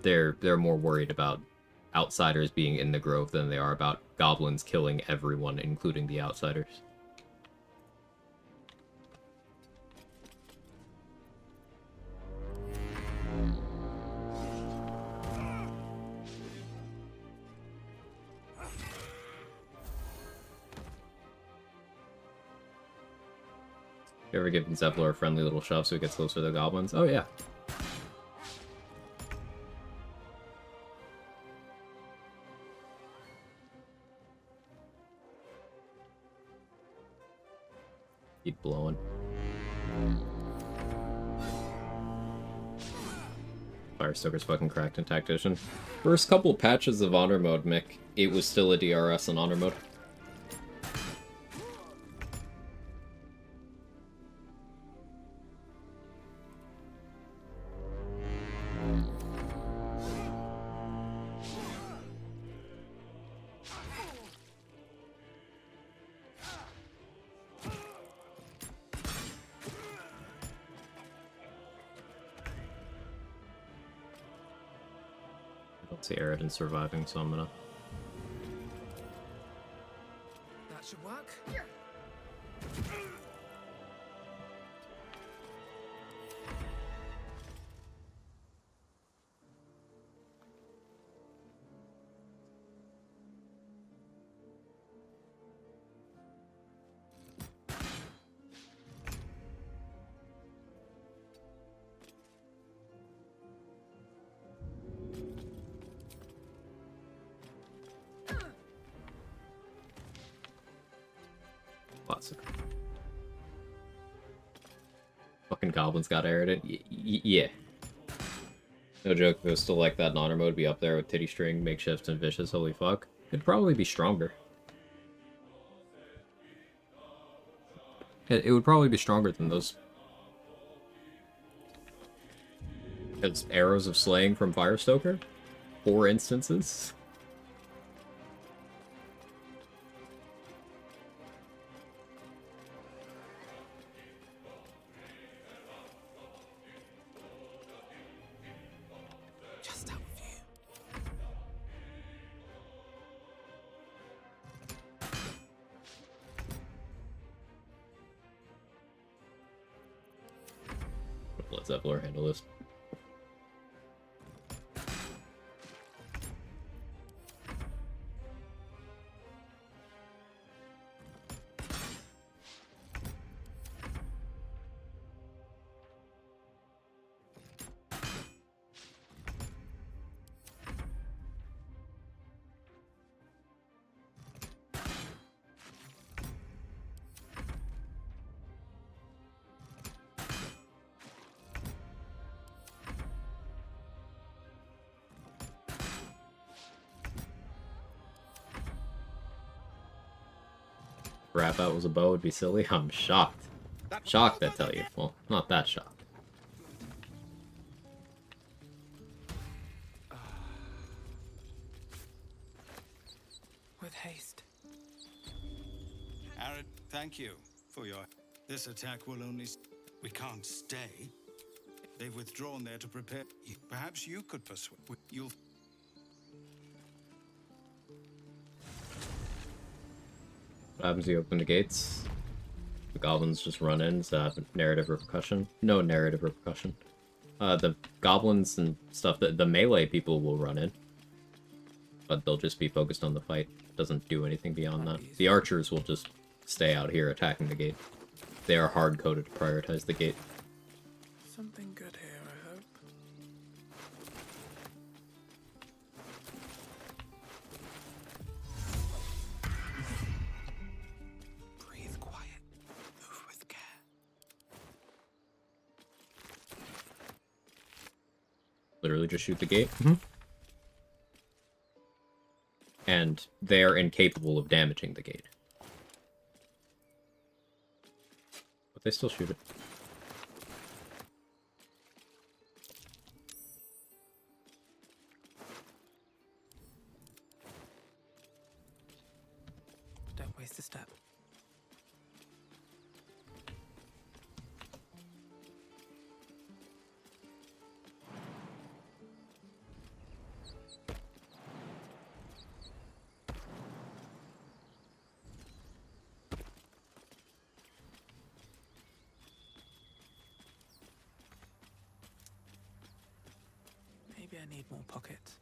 They're more worried about outsiders being in the grove than they are about goblins killing everyone, including the outsiders. You ever give Zevlor a friendly little shove so he gets closer to the goblins? Oh yeah. Keep blowing. Firestoker's fucking cracked in Tactician. First couple patches of Honor Mode, Mick, it was still a DRS in Honor Mode. I don't see Aridin surviving, so I'm gonna... That should work. Classic. Fucking goblins got Aridin. Yeah. No joke, if it was still like that in Honor Mode, be up there with Titty String, Makeshift, and Vicious, holy fuck. It'd probably be stronger. It would probably be stronger than those. It's Arrows of Slaying from Firestoker? 4 instances? Just out with you. Let Zevlor handle this. Rap out was a bow would be silly. I'm shocked. Shocked, I tell you. Well, not that shocked. With haste. Aaron, thank you for your... This attack will only... We can't stay. They've withdrawn there to prepare... Perhaps you could persuade... You'll... What happens if you open the gates? The goblins just run in. Does that have narrative repercussion? No narrative repercussion. The goblins and stuff, the melee people will run in. But they'll just be focused on the fight. Doesn't do anything beyond that. The archers will just stay out here attacking the gate. They are hard-coded to prioritize the gate. Something good here, I hope. Breathe quiet. Move with care. Literally just shoot the gate. And they are incapable of damaging the gate. But they still shoot it. Don't waste a step. Maybe I need more pockets.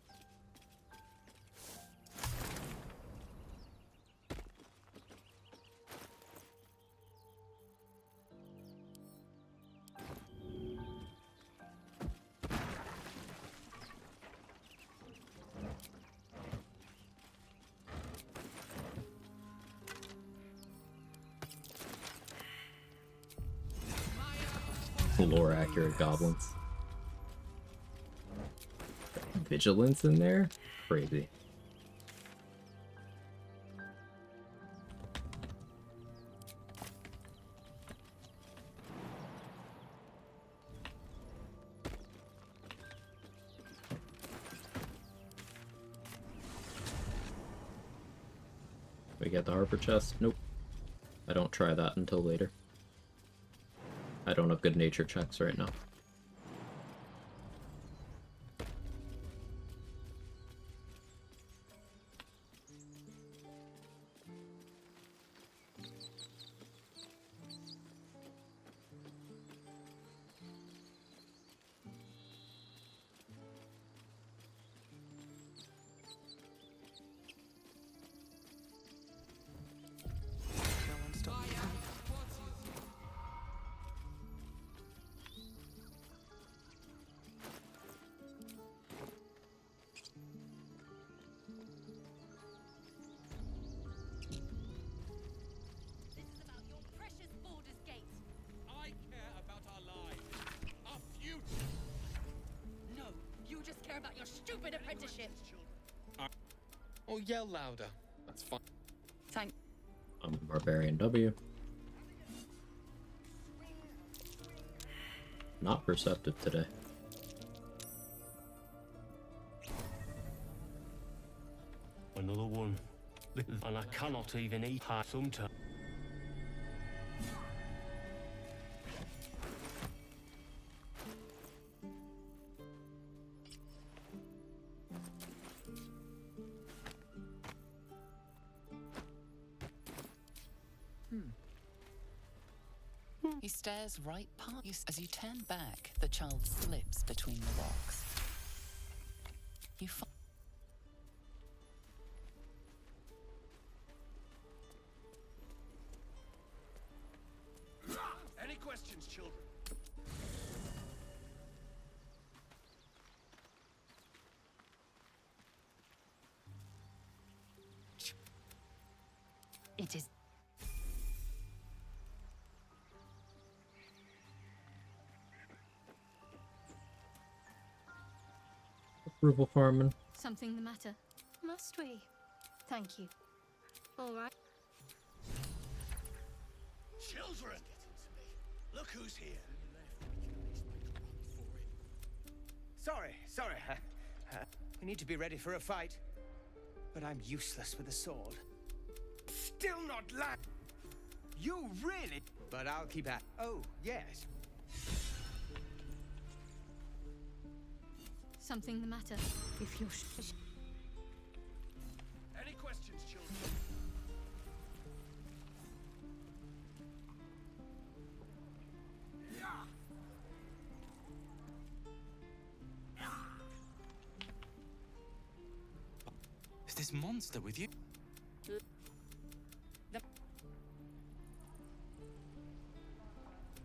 Lore accurate goblins. Vigilance in there? Crazy. We get the Harper chest? Nope. I don't try that until later. I don't have good nature checks right now. No one stop me. This is about your precious Baldur's Gate. I care about our lives, our future. No, you just care about your stupid apprenticeship. Or yell louder. That's fine. Thank. I'm Barbarian W. Not perceptive today. Another one. And I cannot even eat her sometimes. He stares right past you. As you turn back, the child slips between the rocks. You find Any questions, children? It is. Approval farming. Something the matter? Must we? Thank you. All right. Children! Look who's here. Sorry. We need to be ready for a fight. But I'm useless with a sword. Still not land. You really? But I'll keep at. Oh, yes. Something the matter? If you're Any questions, children? Is this monster with you?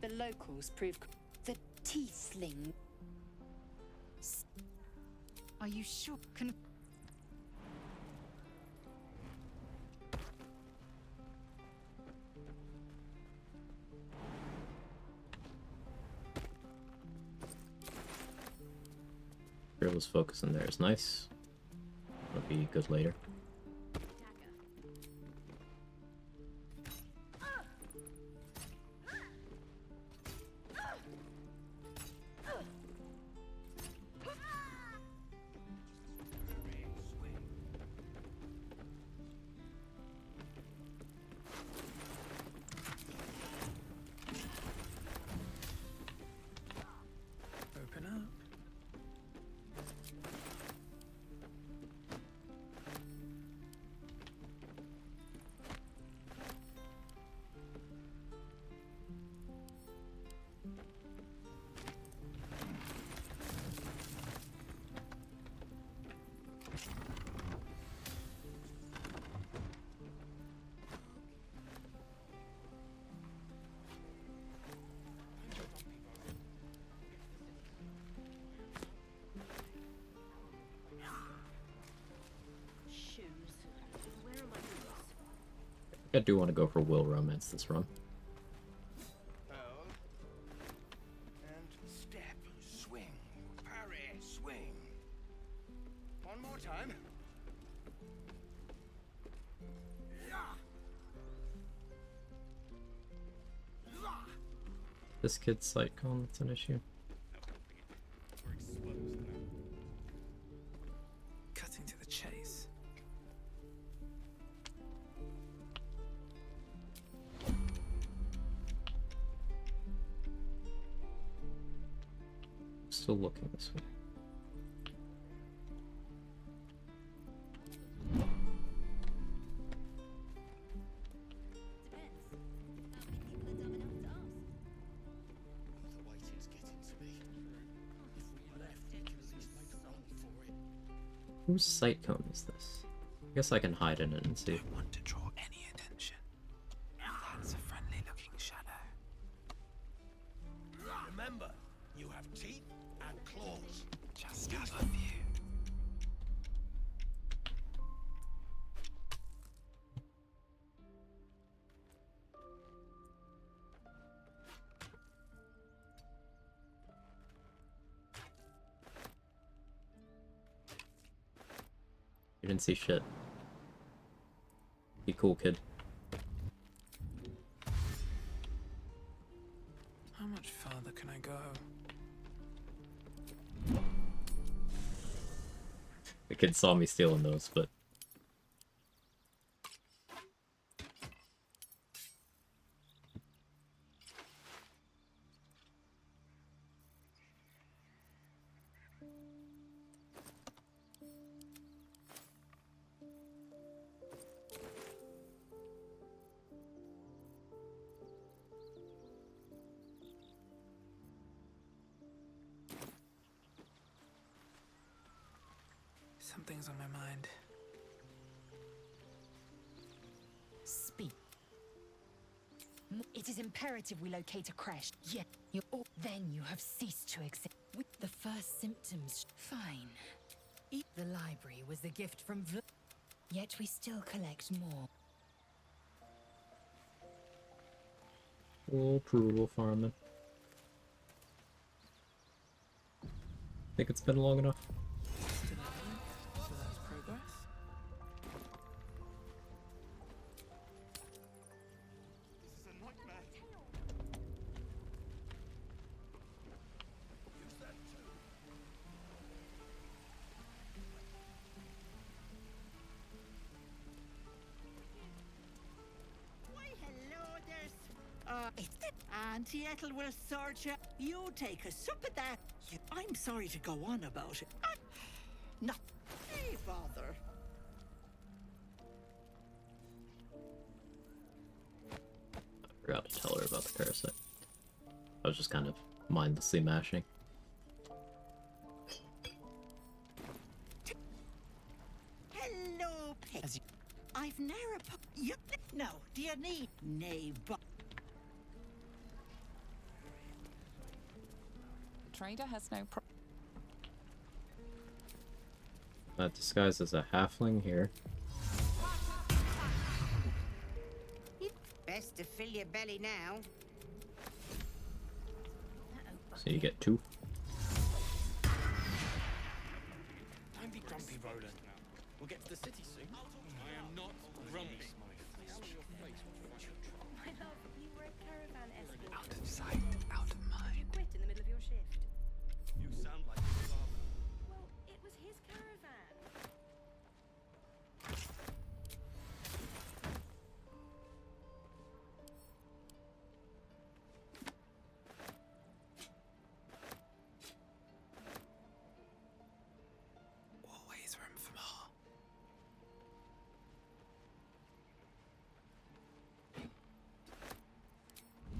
The locals prove the tiefling. Are you sure? Can Fearless focus in there is nice. That'll be good later. Open up. I do want to go for Will Romance this run. Hold. And step, swing, parry, swing. One more time. This kid's sight con, that's an issue. Cutting to the chase. Still looking this way. The waiting's getting to me. If we left, we can at least make a run for it. Whose sight cone is this? I guess I can hide in it and see. Don't want to draw any attention. That's a friendly looking shadow. Remember, you have teeth and claws. Just above you. You didn't see shit. Be cool, kid. How much farther can I go? The kid saw me stealing those, but Something's on my mind. Speak. It is imperative we locate a crash. Yet, then you have ceased to exist. With the first symptoms. Fine. The library was the gift from Yet we still collect more. oh, brutal farming. Think it's been long enough. So that's progress. This is a nightmare. Nettle will sort you. You take a sup at that. I'm sorry to go on about it. Not hey, bother. I forgot to tell her about the parasite. I was just kind of mindlessly mashing. Hello, Pet. I've never you. No, do you need neighbor? Trader has no Disguised as a halfling here. Best to fill your belly now. So you get 2. Don't be grumpy, Roland. We'll get to the city soon. I am not grumpy. My love, you were a caravan escort. Out of sight, out of mind. Quit in the middle of your shift. You sound like your father. Well, it was his caravan. Always room for more.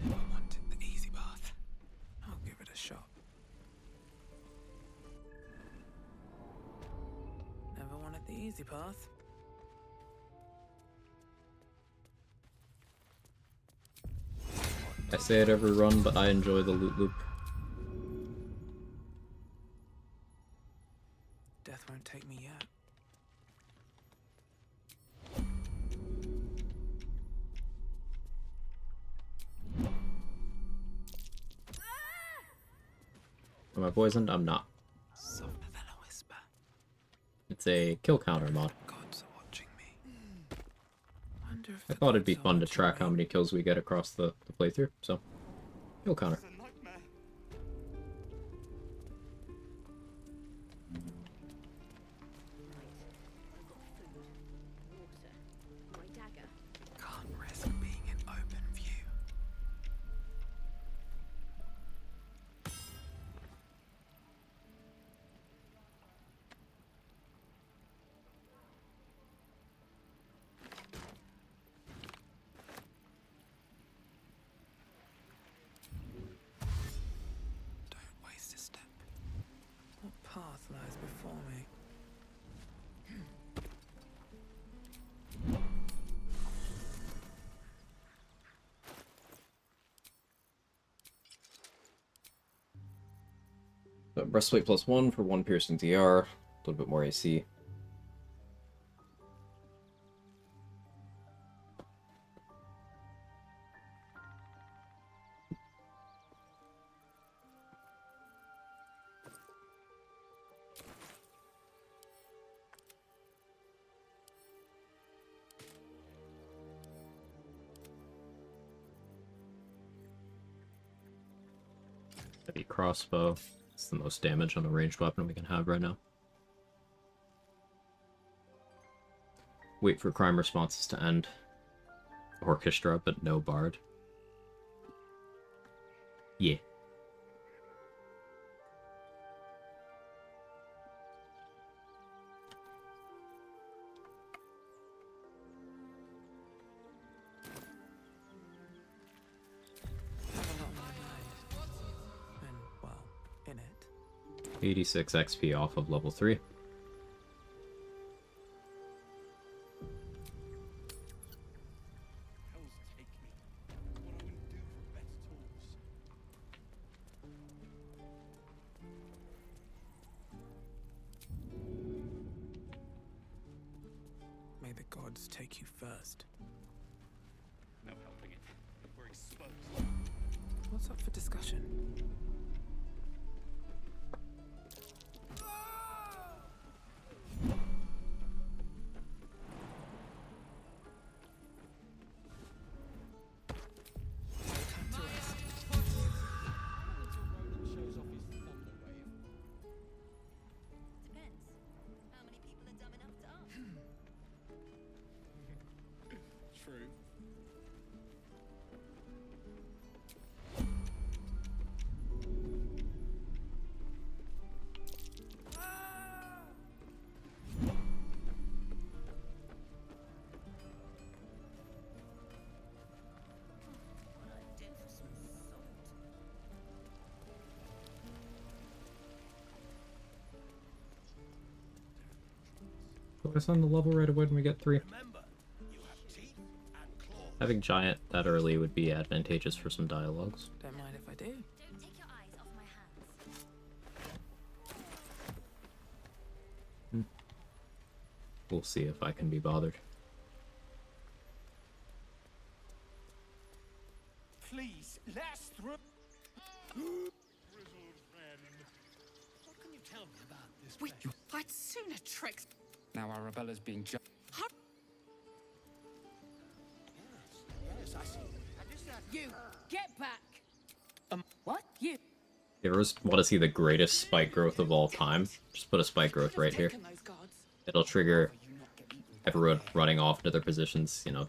Never wanted the easy path. I'll give it a shot. Never wanted the easy path. I say it every run, but I enjoy the loot loop. Death won't take me yet. Am I poisoned? I'm not. Softer than a whisper. It's a kill counter mod. Gods are watching me. Wonder if I the thought it'd be gods are fun to watching track me. how many kills we get across the playthrough, so kill counter. It's a nightmare. My dagger. Can't risk being in open view. Don't waste a step. What path lies before me? Breastplate +1 for 1 piercing DR, a little bit more AC. Heavy crossbow. It's the most damage on a ranged weapon we can have right now. Wait for crime responses to end. Orchestra, but no bard. Yeah. Have a lot on my mind. And, well, in it. 86 XP off of level 3. Hells take me. What I wouldn't do for better tools. May the gods take you first. No helping it. We're exposed. What's up for discussion? Time to rest. Roland shows off his thunder wave. Depends. How many people are dumb enough to ask? True. Focus on the level right away when we get 3. Having giant that early would be advantageous for some dialogues. Don't mind if I do. Don't take your eyes off my hands. We'll see if I can be bothered. Please, last through. What can you tell me about this place? I'd sooner tricks. Now Arabella's being judged. Yes, I see. You get back. What? You? You ever want to see the greatest spike growth of all time? Just put a spike growth right here. It'll trigger everyone running off to their positions, you know,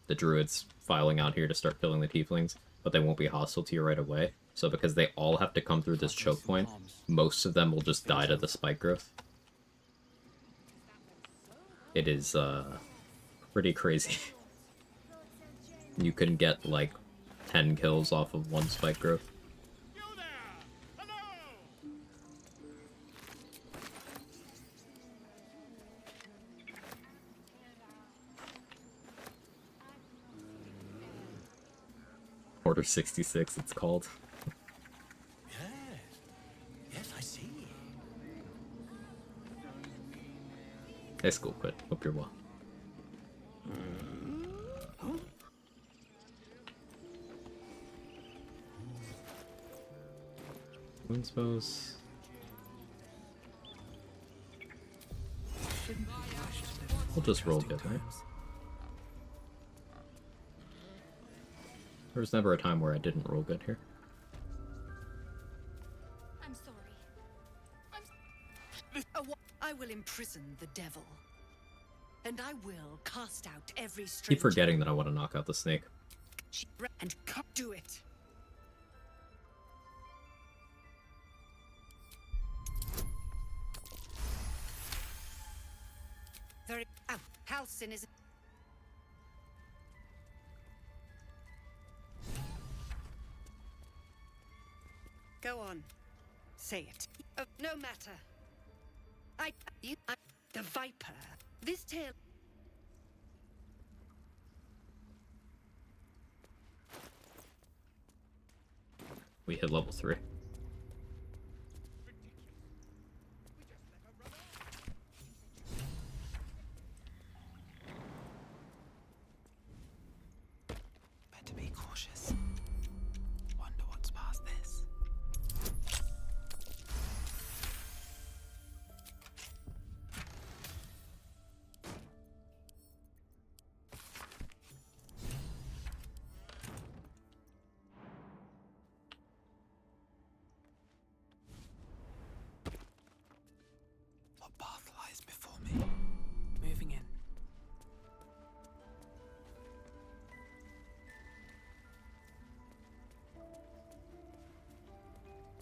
the druids filing out here to start killing the tieflings, but they won't be hostile to you right away. So because they all have to come through this choke point, most of them will just die to the spike growth. It is, pretty crazy. You can get, like, 10 kills off of one spike growth. Order 66, it's called. Yes, I see. Hey, school quit. Hope you're well. Moonspells. We'll just roll good, right? There was never a time where I didn't roll good here. I'm sorry. I will imprison the devil, and I will cast out every stranger. Keep forgetting that I want to knock out the snake. And do it. Very. Oh, Halcyon is. Go on. Say it. Oh, no matter. The Viper. This tale. We hit level 3. Better be cautious. Wonder what's past this. What path lies before me? Moving in.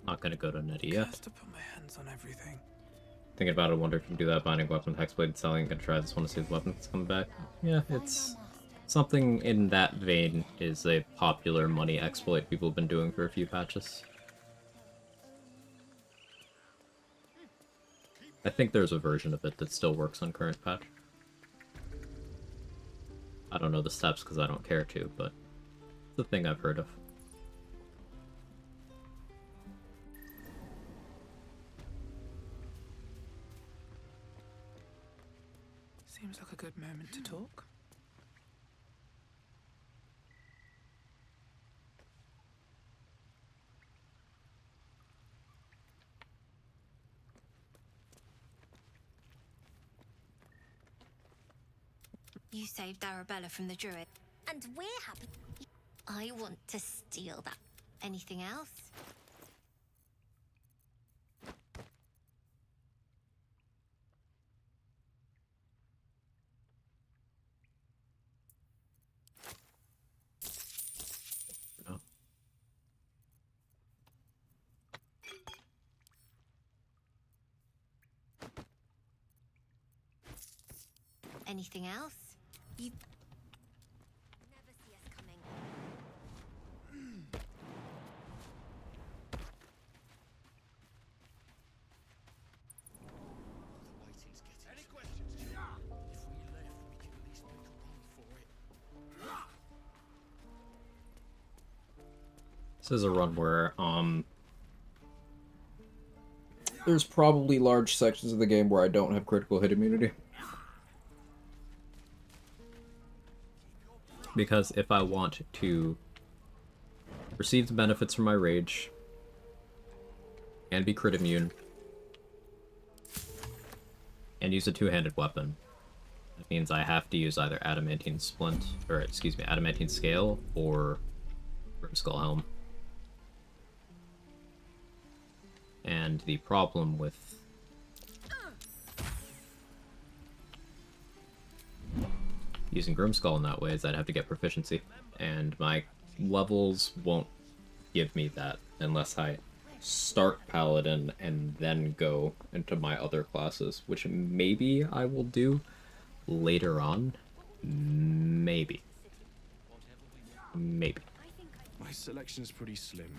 Not gonna go to Nettie yet. To put my hands on everything. Thinking about it, I wonder if you can do that, binding weapon, hexblade, selling. Gonna try this one to see if the weapon's coming back. Yeah, it's something in that vein is a popular money exploit people have been doing for a few patches. I think there's a version of it that still works on current patch. I don't know the steps because I don't care to, but it's a thing I've heard of. Seems like a good moment to talk. You saved Arabella from the druid. And we're happy. I want to steal that. Anything else? No. Anything else? You never see us coming. Any questions? This is a run where, there's probably large sections of the game where I don't have critical hit immunity. Because if I want to receive the benefits from my rage, and be crit immune, and use a two-handed weapon, that means I have to use either Adamantine Splint, or excuse me, Adamantine Scale, or Skull Helm. And the problem with using Grimskull in that way is I'd have to get proficiency, and my levels won't give me that unless I start Paladin and then go into my other classes, which maybe I will do later on. Maybe. Maybe. My selection is pretty slim.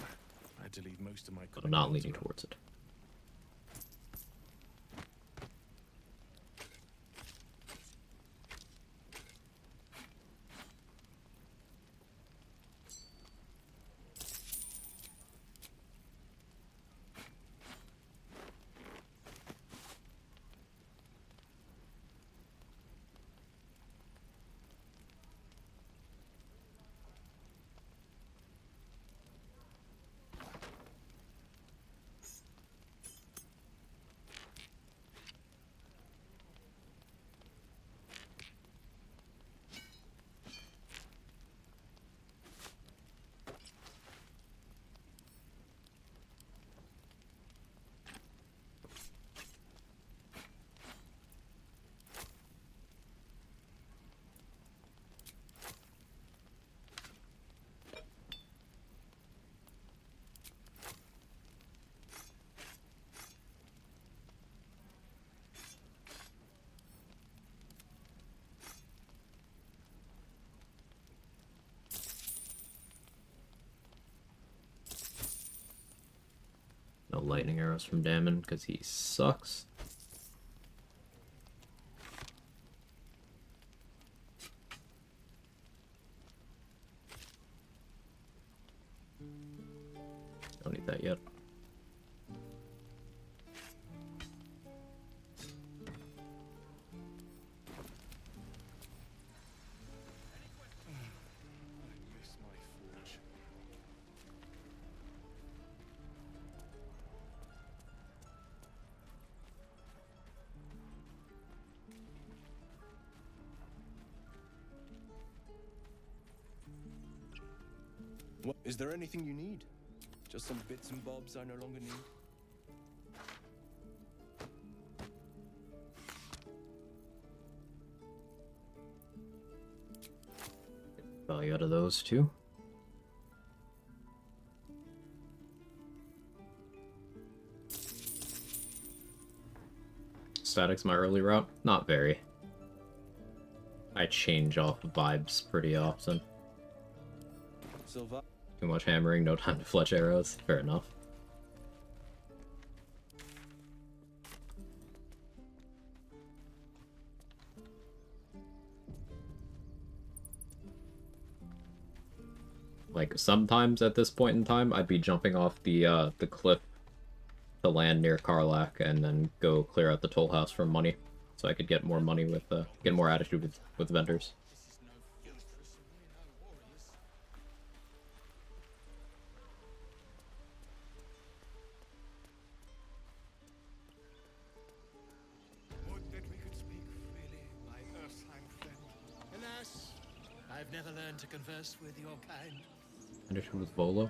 I had to leave most of my. But I'm not leaning towards it. No lightning arrows from Damon, because he sucks. Don't need that yet. What, is there anything you need? Just some bits and bobs I no longer need? Value out of those too. Static's my early route? Not very. I change off vibes pretty often. Too much hammering, no time to fletch arrows. Fair enough. Like, sometimes at this point in time, I'd be jumping off the cliff to land near Karlach and then go clear out the toll house for money. So I could get more money with, get more attitude with vendors. Alas, I've never learned to converse with your kind. Attitude with Volo?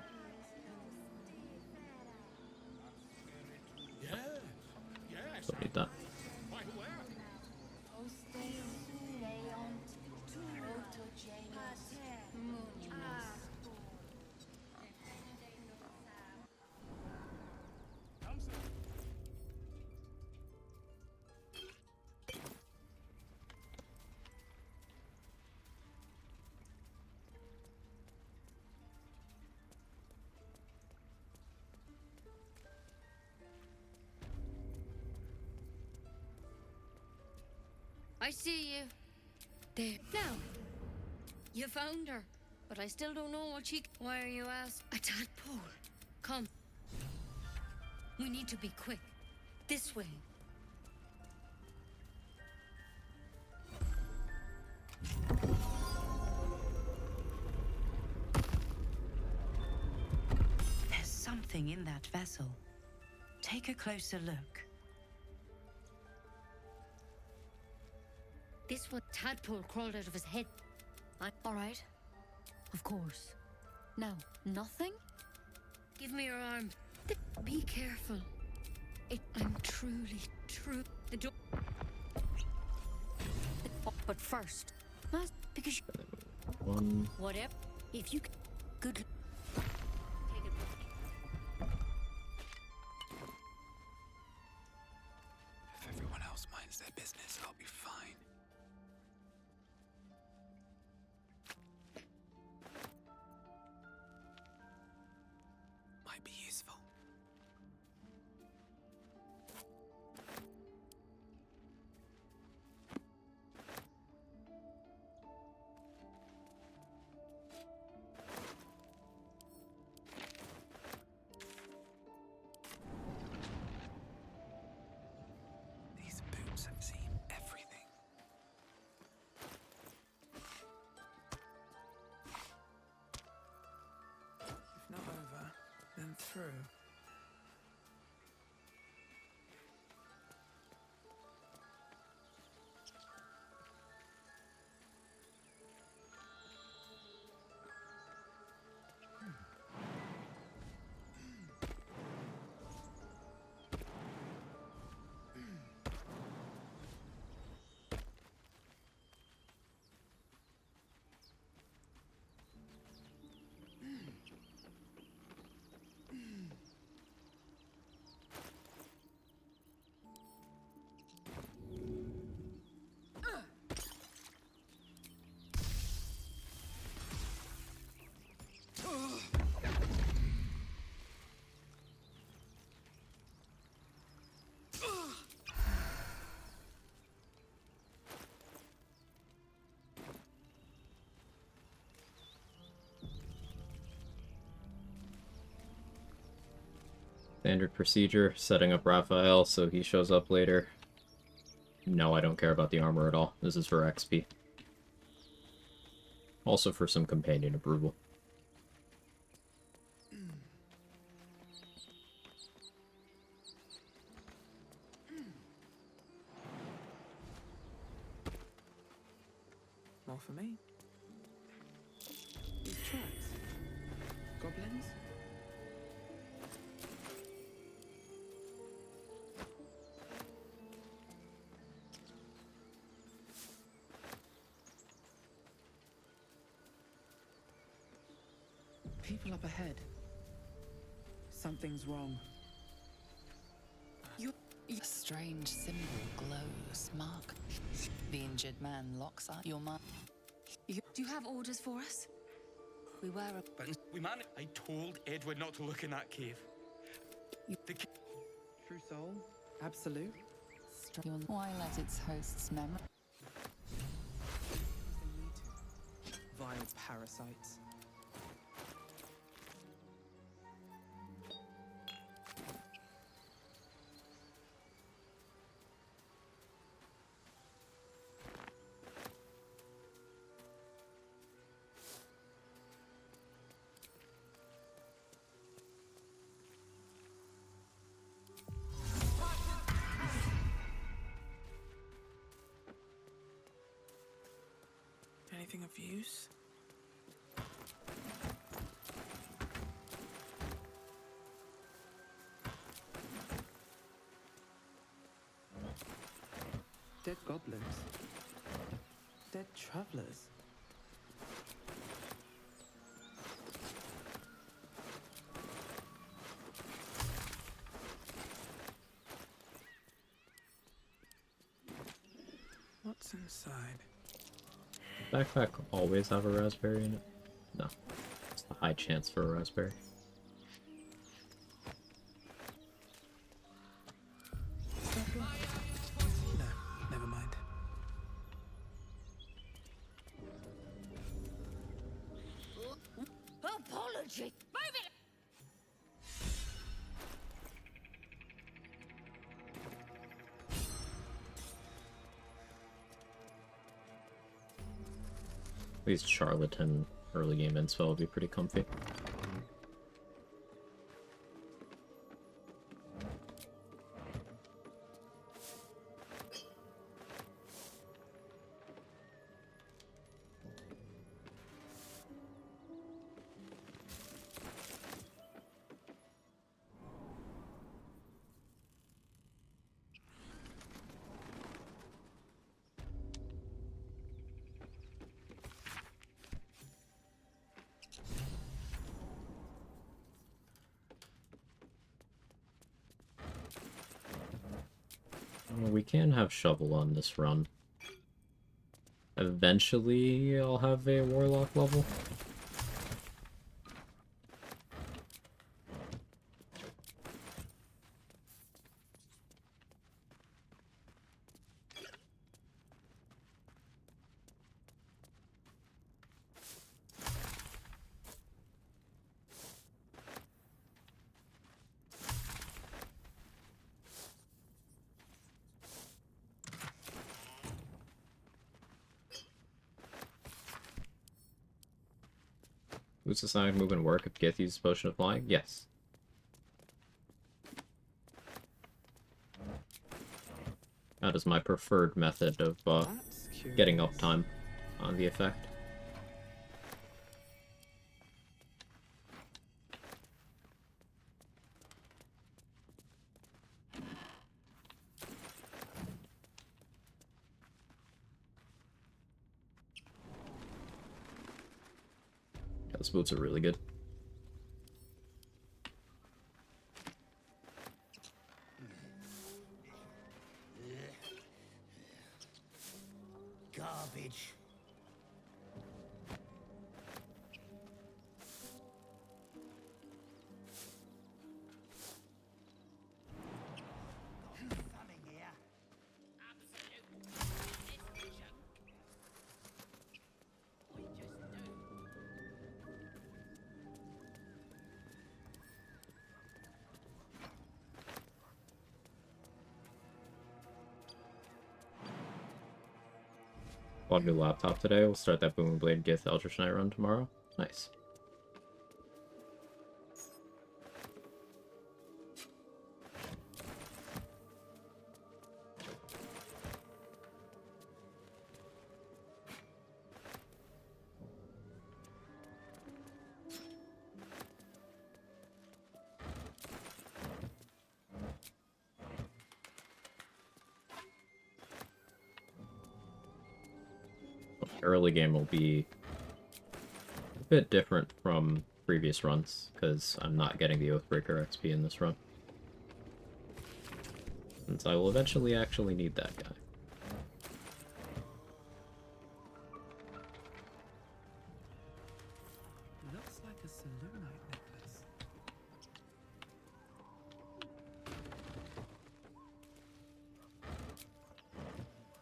Yes, yes. Don't need that. Quite aware. I see you. There. Now, you found her. but I still don't know what she. Why are you asked? A tadpole. Come. We need to be quick. This way. There's something in that vessel. Take a closer look. This one tadpole crawled out of his head. All right. Of course. Now, nothing? Give me your arm. Be careful. I'm truly true. The door. But first, because you. One. Whatever. If you. Good. Take it. If everyone else minds their business, I'll be fine. Might be useful. These boots have seen everything. If not over, then through. Standard procedure, setting up Raphael so he shows up later. No, I don't care about the armor at all. This is for XP. Also for some companion approval. More for me. These tracks. Goblins? People up ahead. Something's wrong. A strange symbol glows, mark. The injured man locks up your mind. Do you have orders for us? We were a... But we managed. I told Edward not to look in that cave. True soul? Absolute? Why let its host's memory... Vile parasites. Anything of use? Dead goblins. Dead travelers. What's inside? Backpack always have a raspberry in it? No. It's a high chance for a raspberry. No, never mind. least Charlatan early game inspo would be pretty comfy. We can have Shovel on this run. Eventually, I'll have a Warlock level. Boosts the sonic movement work if Gith uses Potion of Flying? Yes. That is my preferred method of getting uptime on the effect. Those boots are really good. Garbage. Bought a new laptop today. We'll start that Boom and Blade Gith Eldritch Knight run tomorrow. Nice. Early game will be a bit different from previous runs, because I'm not getting the Oathbreaker XP in this run. Since I will eventually actually need that guy. Looks like a Selûnite necklace.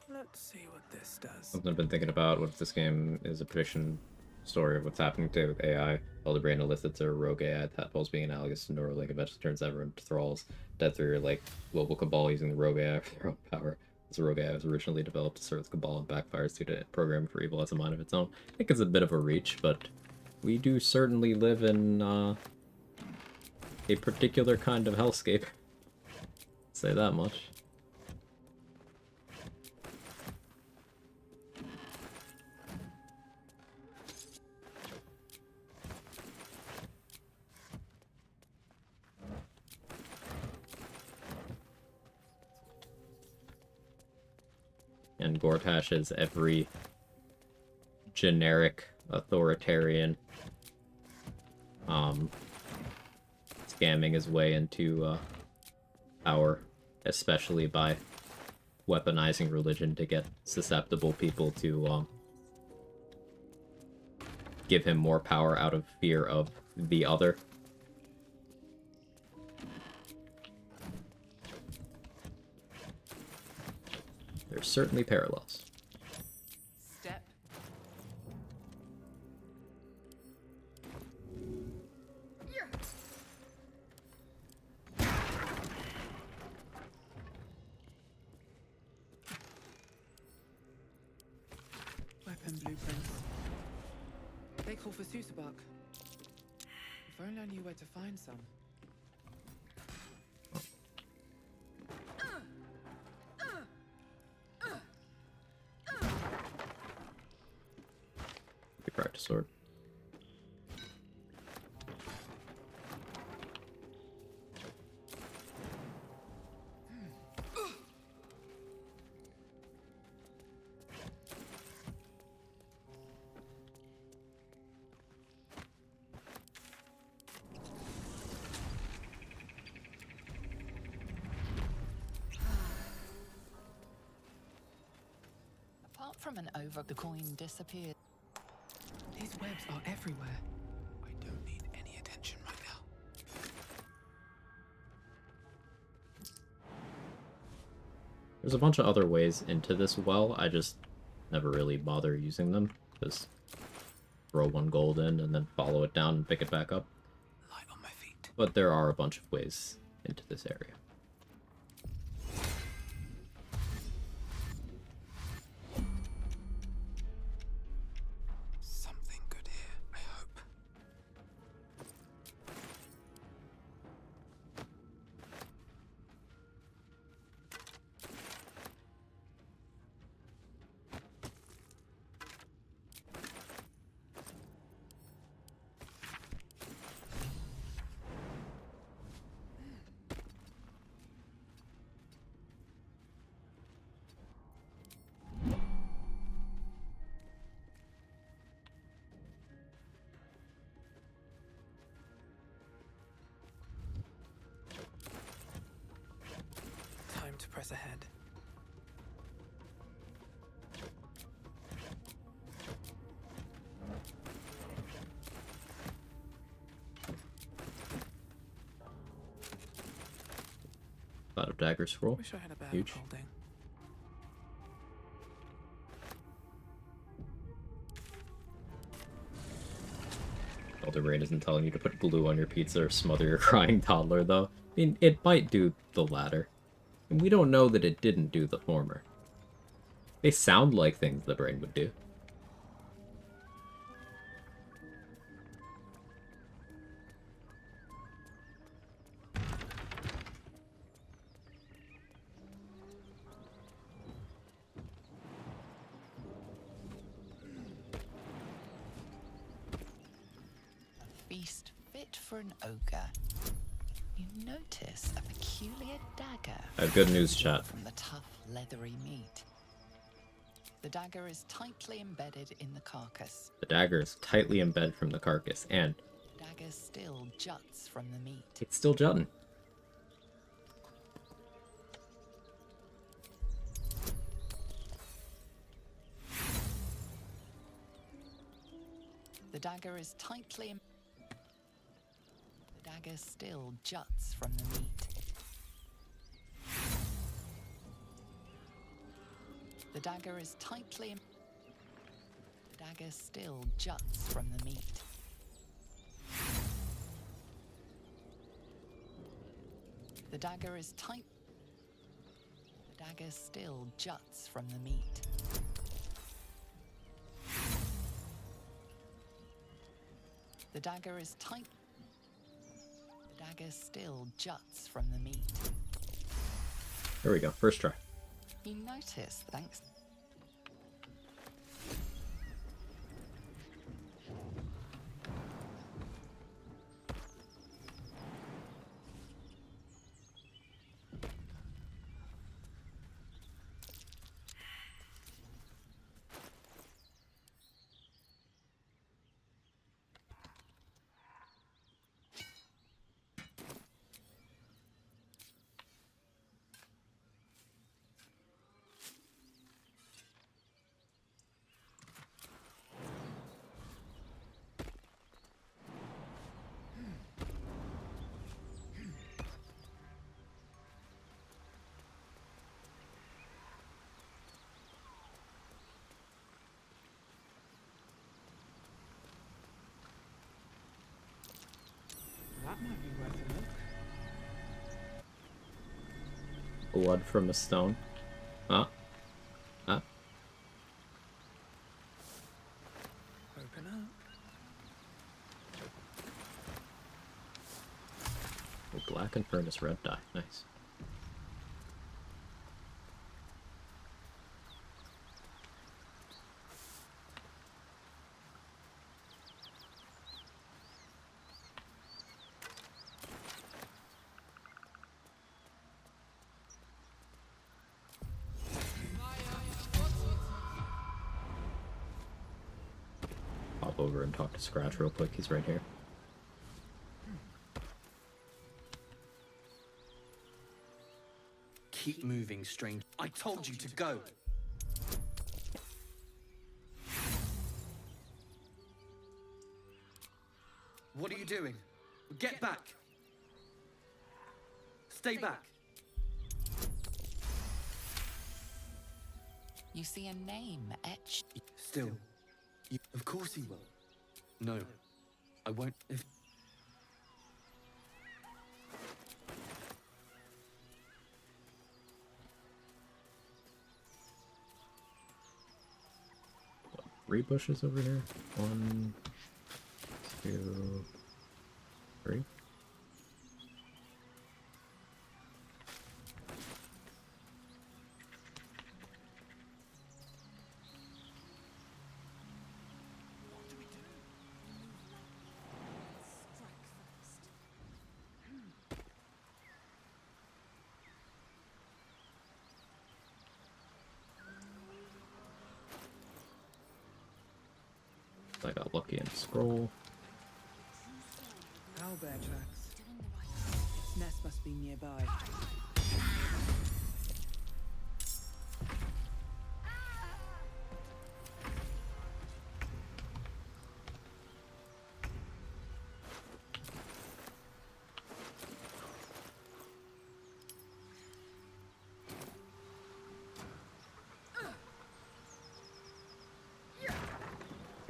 Let's see what this does. Something I've been thinking about, what if this game is a prediction story of what's happening to with AI. While the brain elicits a rogue AI, tadpoles being analogous to Neuralink eventually turns everyone into thralls. Dead through like global cabal using the rogue AI for their own power. This rogue AI was originally developed to serve the cabal and backfires due to programming for evil as a mind of its own. I think it's a bit of a reach, but we do certainly live in a particular kind of hellscape. Say that much. And Gortash is every generic authoritarian scamming his way into power, especially by weaponizing religion to get susceptible people to give him more power out of fear of the other. There's certainly parallels. Step. Weapon blueprints. They call for Susabuk. If only I knew where to find some. You practice sword. Apart from an over, the coin disappeared. These webs are everywhere. I don't need any attention right now. There's a bunch of other ways into this well. I just never really bother using them. Just throw 1 gold in and then follow it down and pick it back up. Light on my feet. But there are a bunch of ways into this area. Something good here, I hope. Time to press ahead. Cloud of Dagger scroll. Wish I had a bag Huge. of holding. Elder Brain isn't telling you to put glue on your pizza or smother your crying toddler, though. I mean, it might do the latter. And we don't know that it didn't do the former. They sound like things the brain would do. A feast fit for an ogre. You notice a peculiar dagger. I have good news, chat. From the tough, leathery meat. The dagger is tightly embedded in the carcass. The dagger is tightly embedded from the carcass, and The dagger still juts from the meat. it's still jutting. The dagger is tightly. The dagger still juts from the meat. The dagger is tightly. The dagger still juts from the meat. The dagger is tight. The dagger still juts from the meat. The dagger is tight. The dagger still juts from the meat. There we go, first try. You notice, thanks. That might be worth a look. Blood from a stone. Huh? Huh? Open up. Blackened furnace, red dye. Nice. Pop over and talk to Scratch real quick. He's right here. Keep moving, strange. I told you to go. What are you doing? Get back. Stay back. You see a name etched. Still. Of course he will. No. I won't. If... Three bushes over here. 1, 2, 3. I got lucky and scroll. Owlbear tracks. Its nest must be nearby.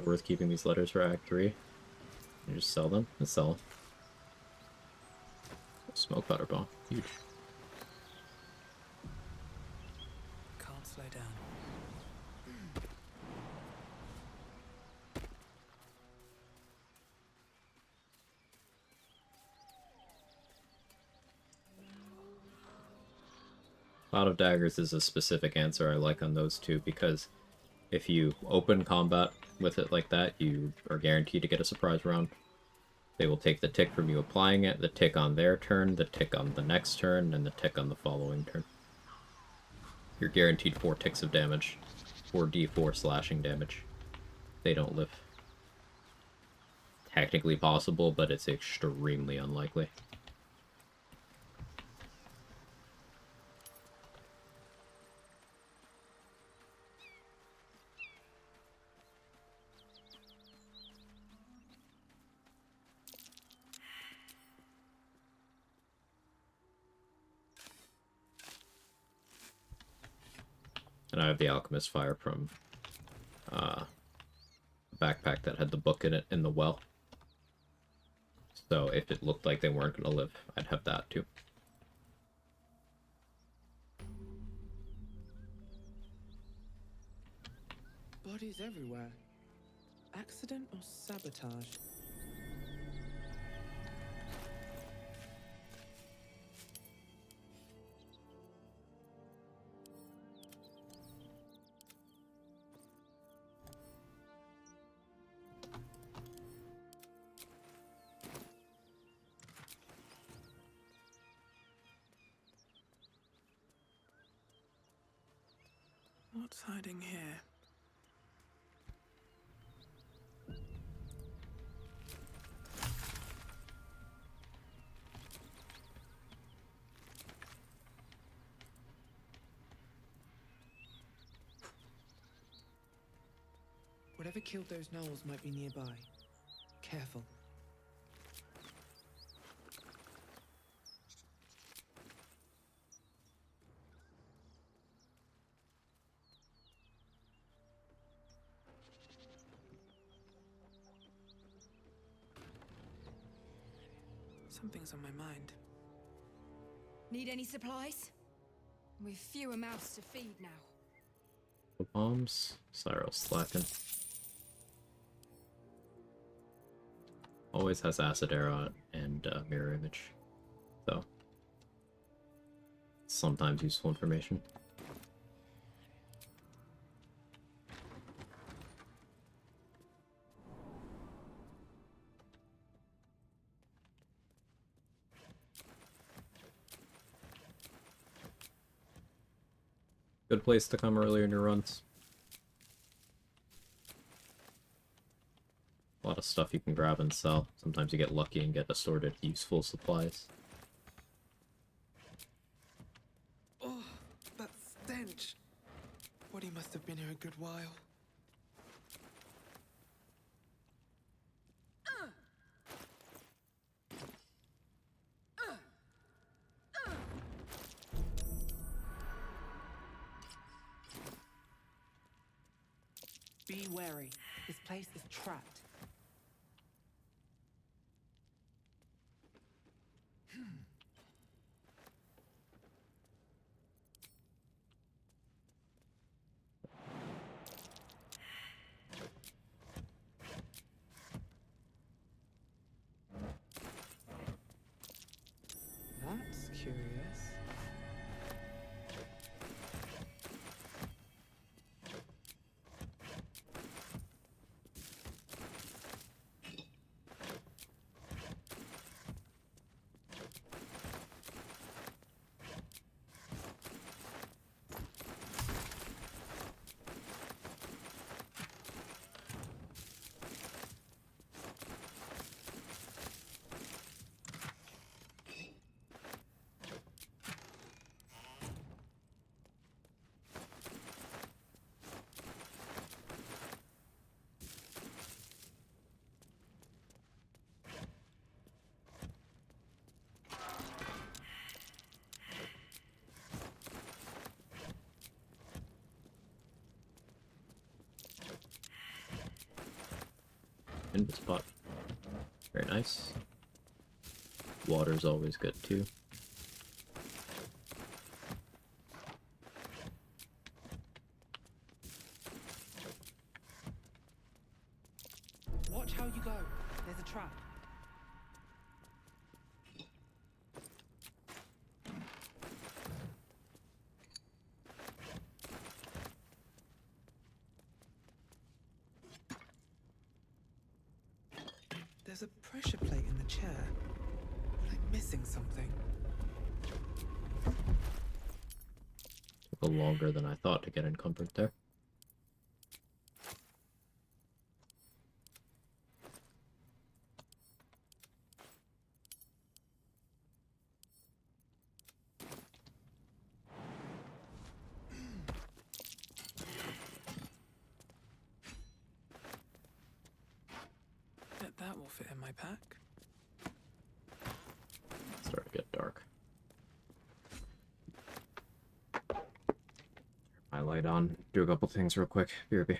Worth keeping these letters for Act 3. You just sell them? Let's sell them. Smoke powder bomb. Huge. Can't slow down. Cloud of Daggers is a specific answer I like on those two because if you open combat with it like that, you are guaranteed to get a surprise round. They will take the tick from you applying it, the tick on their turn, the tick on the next turn, and the tick on the following turn. You're guaranteed 4 ticks of damage. 4d4 slashing damage. They don't live. Technically possible, but it's extremely unlikely. And I have the Alchemist Fire from a backpack that had the book in it in the well. So if it looked like they weren't going to live, I'd have that too. Bodies everywhere. Accident or sabotage? What's hiding here? Whatever killed those gnolls might be nearby. Careful. Something's on my mind. Need any supplies? We've fewer mouths to feed now. Bombs. Cyril slacking. Always has acid arrow and mirror image. though. Sometimes useful information. Good place to come earlier in your runs. A lot of stuff you can grab and sell. Sometimes you get lucky and get assorted useful supplies. Oh, that stench! Woody must have been here a good while. Be wary. This place is trapped. That's curious. In the spot. Very nice. Water's always good too. Watch how you go. There's a trap. There's a pressure plate in the chair, but I'm missing something. Took a longer than I thought to get encumbered there. Bet that will fit in my pack. Starting to get dark. My light on. Do a couple things real quick. BRB.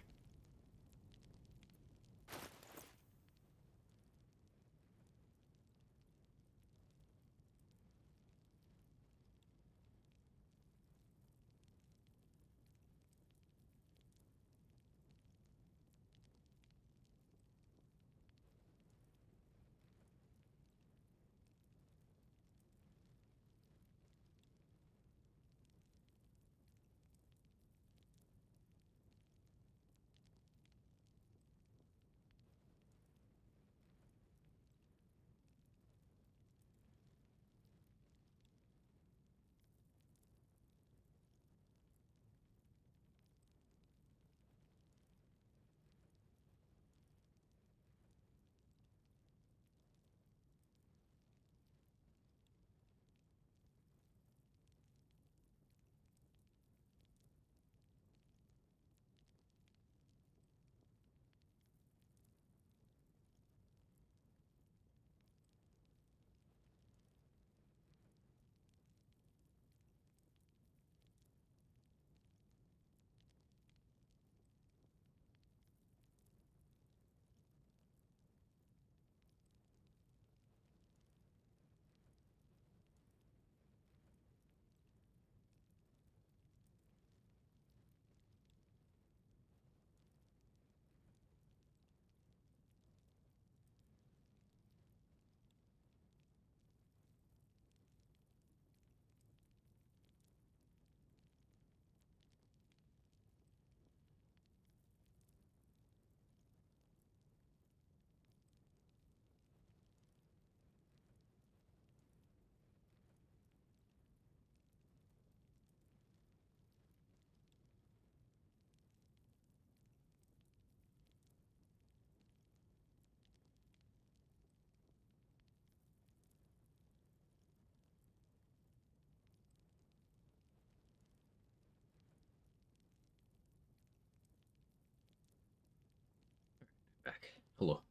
Hello.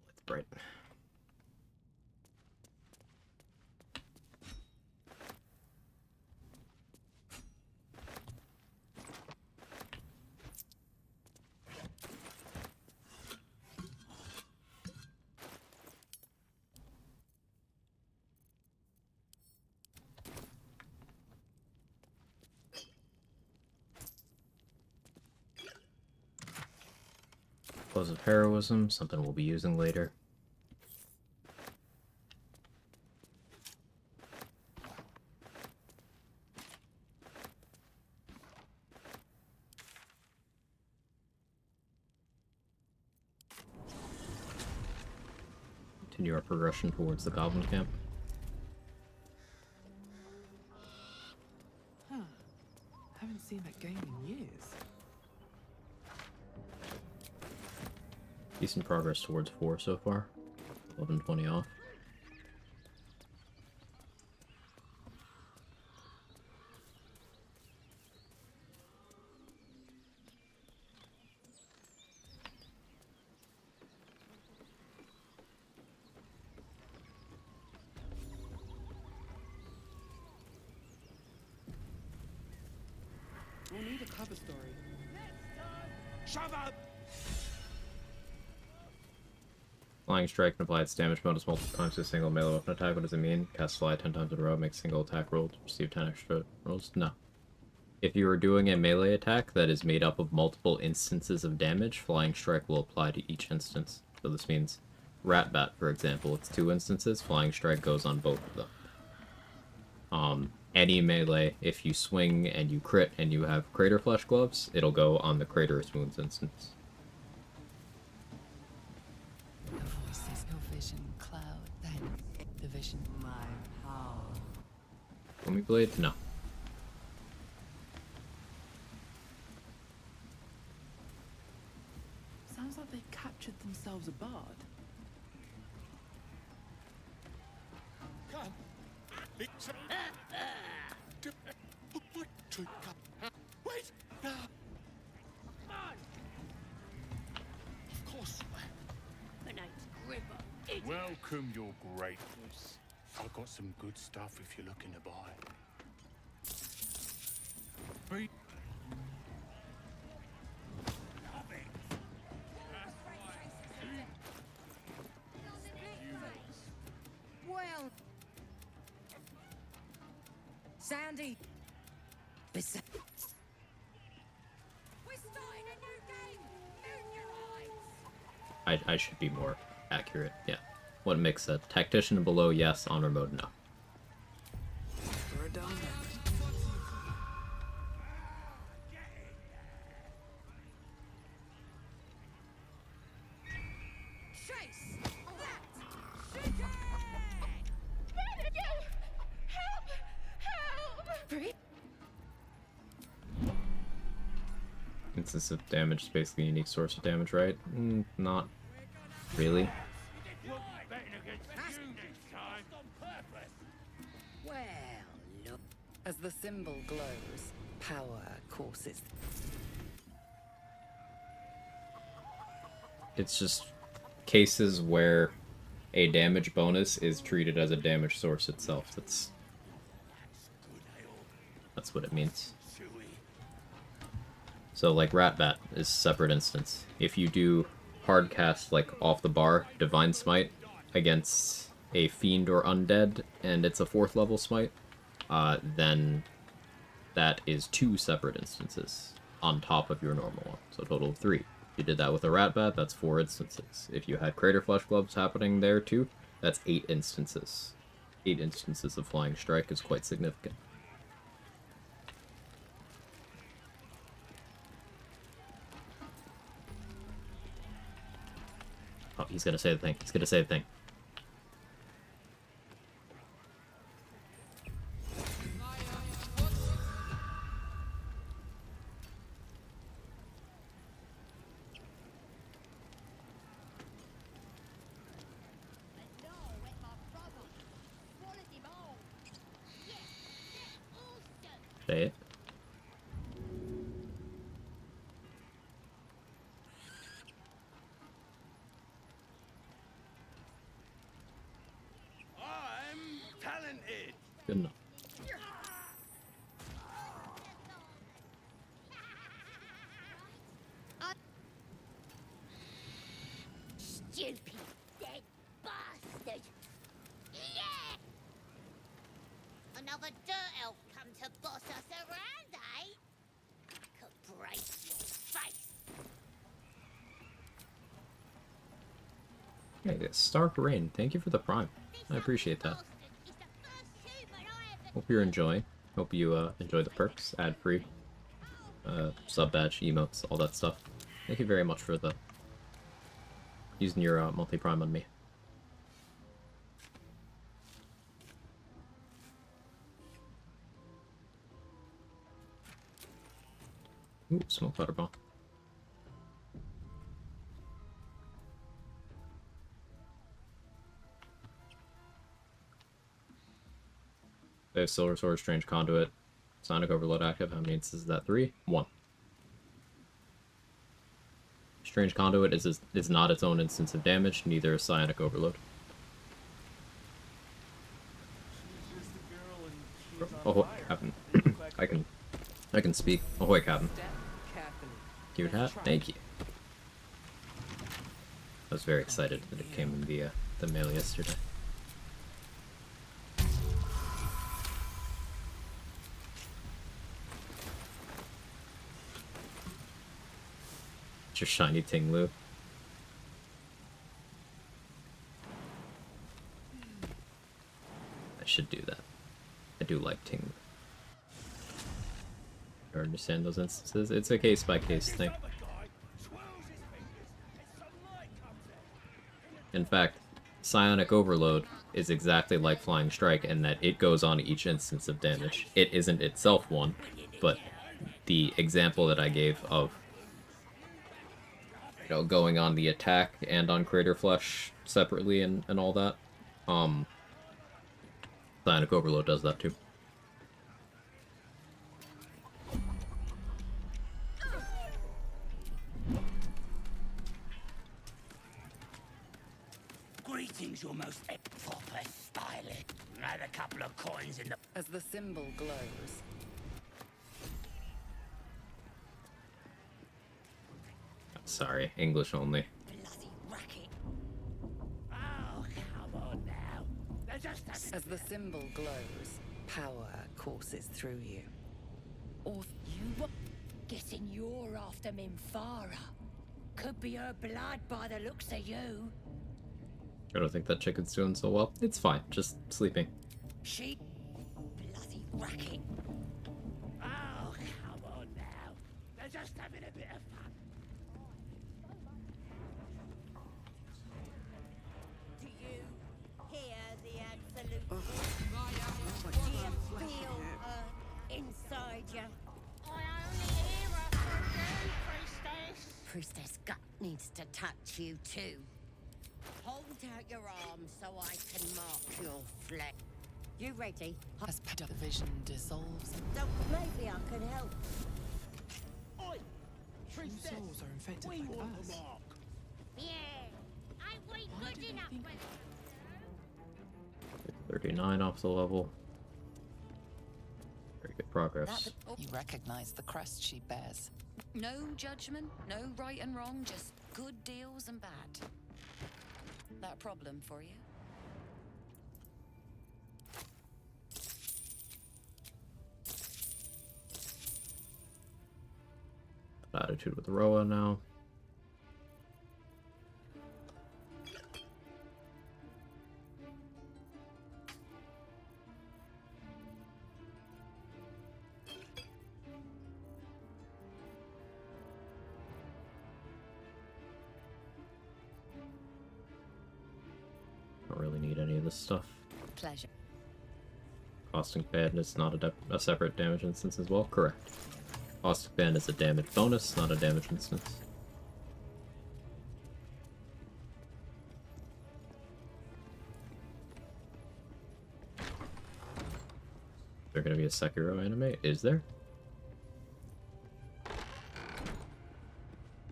It's bright. Close of Heroism, something we'll be using later. Continue our progression towards the Goblin Camp. Huh. Haven't seen that game in years. Decent progress towards 4 so far. 1120 off. We'll need a cover story. Shove up! Flying Strike can apply its damage bonus multiple times to a single melee weapon attack. What does it mean? Cast Fly 10 times in a row, make single attack roll, receive 10 extra rolls? No. If you are doing a melee attack that is made up of multiple instances of damage, Flying Strike will apply to each instance. So this means Rat Bat, for example, it's 2 instances, Flying Strike goes on both of them. Any melee, if you swing and you crit and you have Crater Flesh Gloves, it'll go on the Craterous Wounds instance. The voices, no vision, cloud, then the vision. My power. Foamy Blade? No. Sounds like they've captured themselves a bard. Come. Wait! Of course. Welcome, your greatness. I've got some good stuff if you're looking to buy. Be Well, Sandy. We're starting a new game. Open your eyes. I should be more accurate, yeah. What makes a Tactician and below, yes. Honor mode, no. We're done. Chase! That! Shoot it! Help! Help! Instance of damage is basically a unique source of damage, right? Not really. Well, look. As the symbol glows, power courses. It's just cases where a damage bonus is treated as a damage source itself. That's what it means. So like Rat Bat is separate instance. If you do hard cast like off the bar Divine Smite against a fiend or undead and it's a 4th level smite, then that is 2 separate instances on top of your normal one. So a total of 3. If you did that with a Rat Bat, that's 4 instances. If you had Crater Flesh Gloves happening there too, that's 8 instances. 8 instances of Flying Strike is quite significant. Oh, he's gonna say the thing. He's gonna say the thing. Say it. Stupid dead bastard! Yeah! Another dirt elf come to boss us around, eh? Could break your face! Hey, Stark Rain, thank you for the prime. I appreciate that. Hope you're enjoying. Hope you enjoy the perks, ad-free, sub badge, emotes, all that stuff. Thank you very much for the using your monthly prime on me. Ooh, smoke powder bomb. They have Silver Sword, Strange Conduit, Sonic Overload active. How many instances is that? 3? 1. Strange Conduit is not its own instance of damage, neither is Psionic Overload. Oh, Captain. I can speak. Ahoy, Captain. Cute hat? Thank you. I was very excited that it came in the mail yesterday. It's your shiny Tinglu. I should do that. I do like Tinglu. I understand those instances. It's a case-by-case thing. In fact, Psionic Overload is exactly like Flying Strike in that it goes on each instance of damage. It isn't itself one, but the example that I gave of going on the attack and on Crater Flesh separately and all that, Psionic Overload does that too. Greetings, your most proper stylish. Add a couple of coins in the... As the symbol glows, Sorry, English only. Bloody racket. Oh, come on now. They're just as the symbol glows, power courses through you. Or you were guessing you're after Minfara. Could be her blood by the looks of you. I don't think that chicken's doing so well. It's fine, just sleeping. She... bloody racket. Oh, come on now. They're just having a bit of fun. Do you hear the absolute Do you feel her inside you? I only hear her from you, Priestess. Priestess Gut needs to touch you too. Hold out your arm so I can mark your flesh. You ready? As the vision dissolves, So maybe I can help. Oi! Priestess, souls are infected we by want curse. the mark. Yeah. Ain't we good enough for 39 off the level. Very good progress. you recognize the crest she bears. No judgment, no right and wrong, just good deals and bad. That a problem for you? Attitude with Roa now. Don't really need any of this stuff. Pleasure. Caustic Band is not a separate damage instance as well? Correct. Caustic Band is a damage bonus, not a damage instance. Is there gonna be a Sekiro anime? Is there? I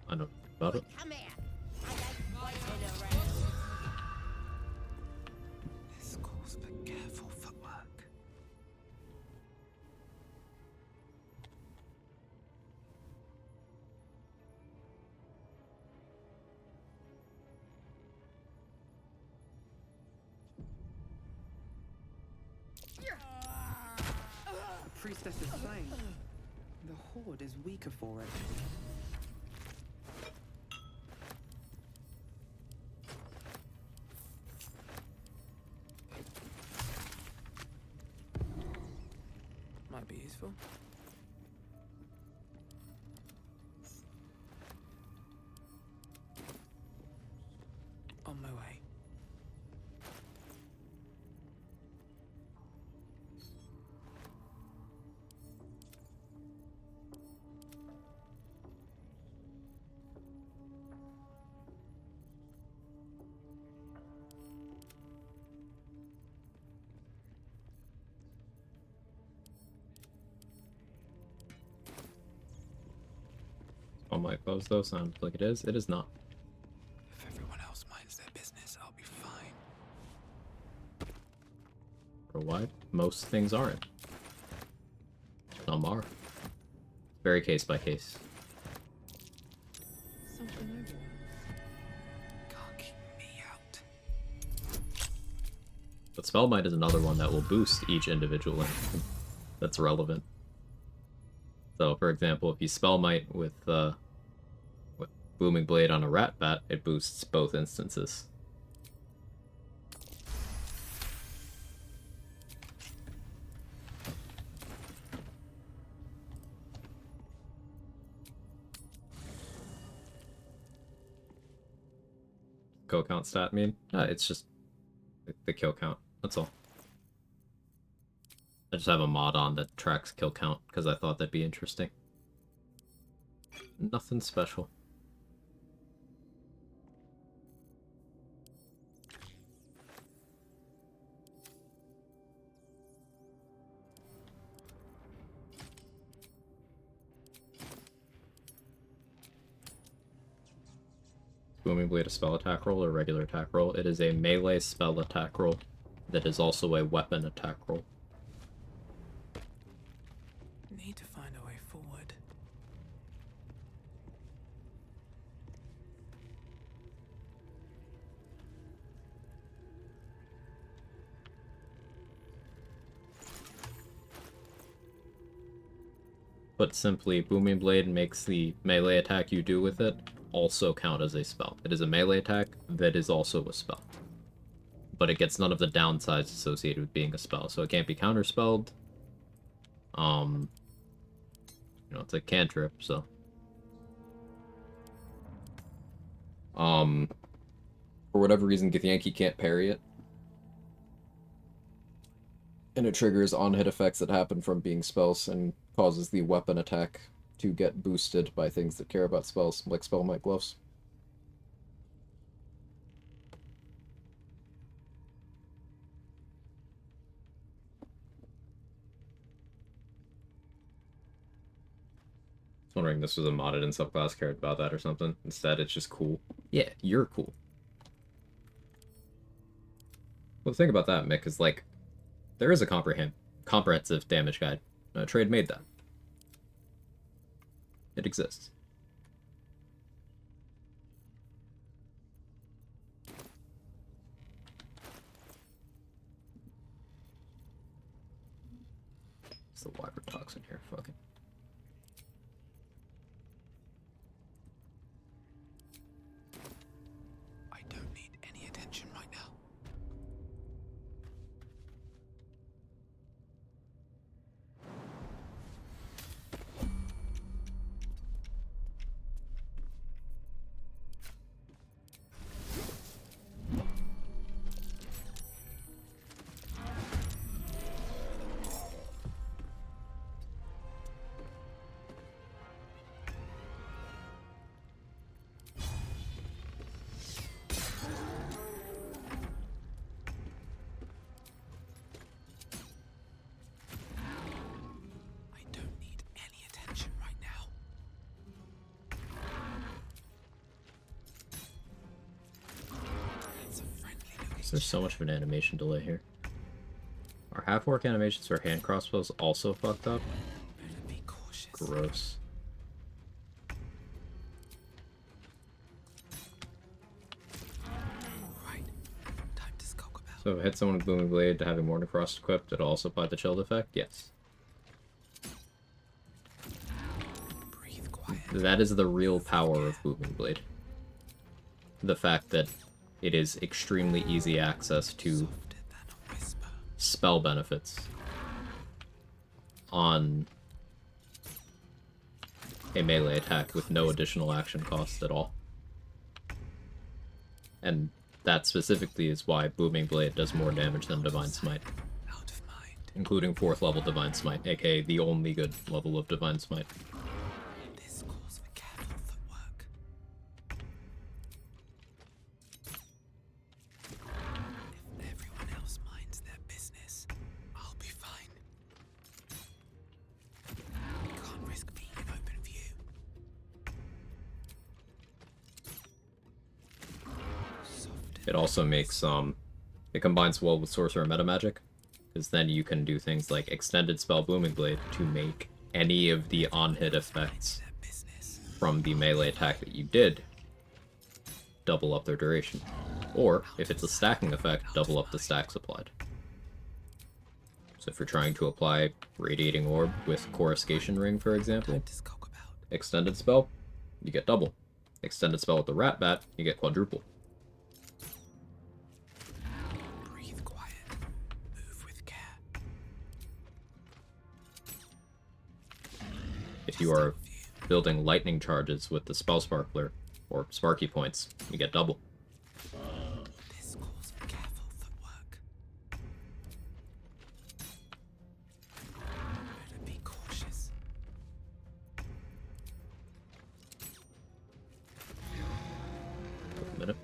don't know about it. Come here. I ain't waiting around. This calls for careful footwork. priestess is slain. The horde is weaker for it. Might be useful. On my way. All my clothes though sound like it is. It is not. If everyone else minds their business, I'll be fine. For why? Most things aren't. Some are. Very case by case. Something over there. Can't keep me out. But Spell Might is another one that will boost each individual enemy. That's relevant. So, for example, if you Spell Might with Booming Blade on a Rat Bat, it boosts both instances. Kill count stat mean? It's just the kill count. That's all. I just have a mod on that tracks kill count because I thought that'd be interesting. Nothing special. Booming Blade a spell attack roll or regular attack roll? It is a melee spell attack roll that is also a weapon attack roll. Need to find a way forward. Put simply, Booming Blade makes the melee attack you do with it also count as a spell. It is a melee attack that is also a spell. But it gets none of the downsides associated with being a spell. So it can't be counterspelled. You know, it's a cantrip, so. For whatever reason, Githyanki can't parry it. And it triggers on-hit effects that happen from being spells and causes the weapon attack to get boosted by things that care about spells, like Spell Might Gloves. I was wondering if this was a modded in subclass cared about that or something. Instead, it's just cool. Yeah, you're cool. Well, the thing about that, Mick, is like, there is a comprehensive damage guide. Trade made that. It exists. It's the wyvern toxin here, fuck it. I don't need any attention right now. There's so much of an animation delay here. Are half-orc animations for hand crossbows also fucked up? Gross. So hit someone with Booming Blade to having Morning Frost equipped, it'll also apply the chilled effect? Yes. That is the real power of Booming Blade. The fact that it is extremely easy access to spell benefits on a melee attack with no additional action cost at all. And that specifically is why Booming Blade does more damage than Divine Smite. Including 4th level Divine Smite, aka the only good level of Divine Smite. This calls for careful footwork. If everyone else minds their business, I'll be fine. We can't risk being in open view. It also makes, it combines well with Sorcerer meta magic, because then you can do things like Extended Spell Booming Blade to make any of the on-hit effects from the melee attack that you did double up their duration. Or, if it's a stacking effect, double up the stacks applied. So if you're trying to apply Radiating Orb with Coruscation Ring, for example, Extended Spell, you get double. Extended Spell with the Rat Bat, you get quadruple. If you are building lightning charges with the Spell Sparkler, or Sparky Points, you get double. This calls for careful footwork. Better be cautious. A minute.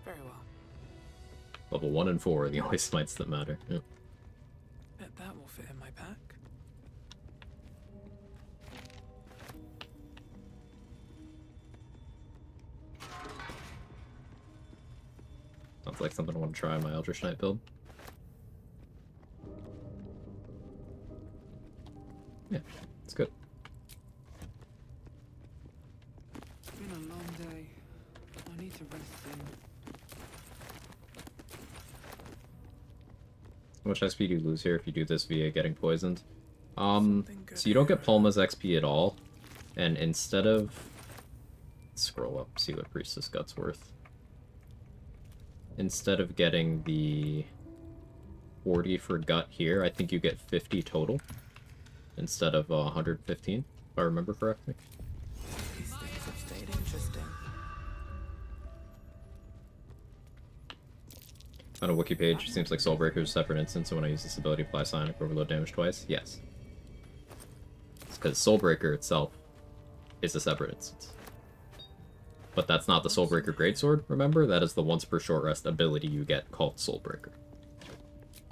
Very well. Level 1 and 4 are the only smites that matter. Yeah. Bet that will fit in my pack. Sounds like something I want to try in my Eldritch Knight build. Yeah, it's good. It's been a long day. I need to rest soon. How much XP do you lose here if you do this via getting poisoned? So you don't get Palma's XP at all, and instead of... Scroll up, see what Priestess Gut's worth. Instead of getting the 40 for Gut here, I think you get 50 total, instead of 115, if I remember correctly. These things have stayed interesting. On a wiki page, seems like Soulbreaker is a separate instance, so when I use this ability, apply Psionic Overload damage twice. Yes. It's because Soulbreaker itself is a separate instance. But that's not the Soulbreaker Greatsword, remember? That is the once per short rest ability you get called Soulbreaker.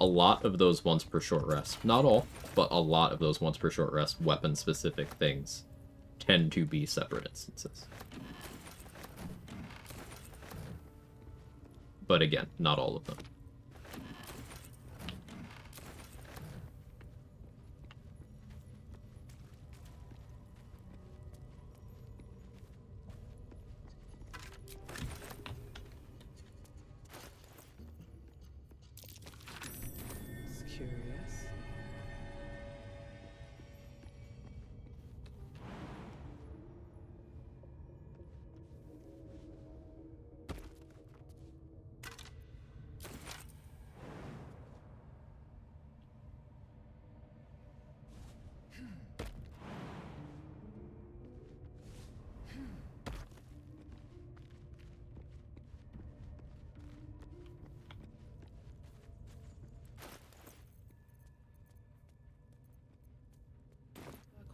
A lot of those once per short rest, not all, but a lot of those once per short rest weapon-specific things tend to be separate instances. But again, not all of them. It's curious.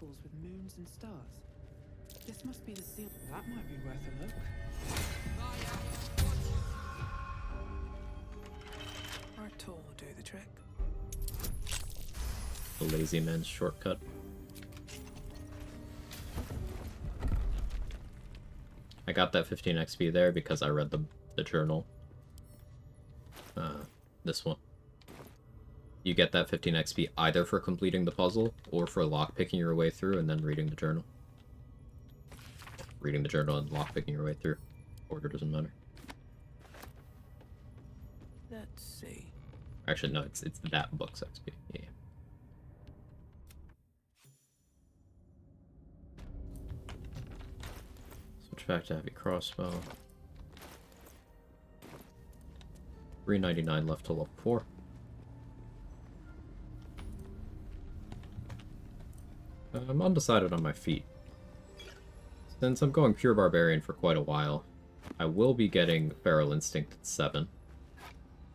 Circles with moons and stars. This must be the seal. That might be worth a look. Our tool will do the trick. The lazy man's shortcut. I got that 15 XP there because I read the journal. This one. You get that 15 XP either for completing the puzzle or for lockpicking your way through and then reading the journal. Reading the journal and lockpicking your way through. Order doesn't matter. Let's see. Actually, no, it's that book's XP. Yeah. back to heavy crossbow. 399 left to level 4. I'm undecided on my feat. Since I'm going pure barbarian for quite a while, I will be getting feral instinct at 7.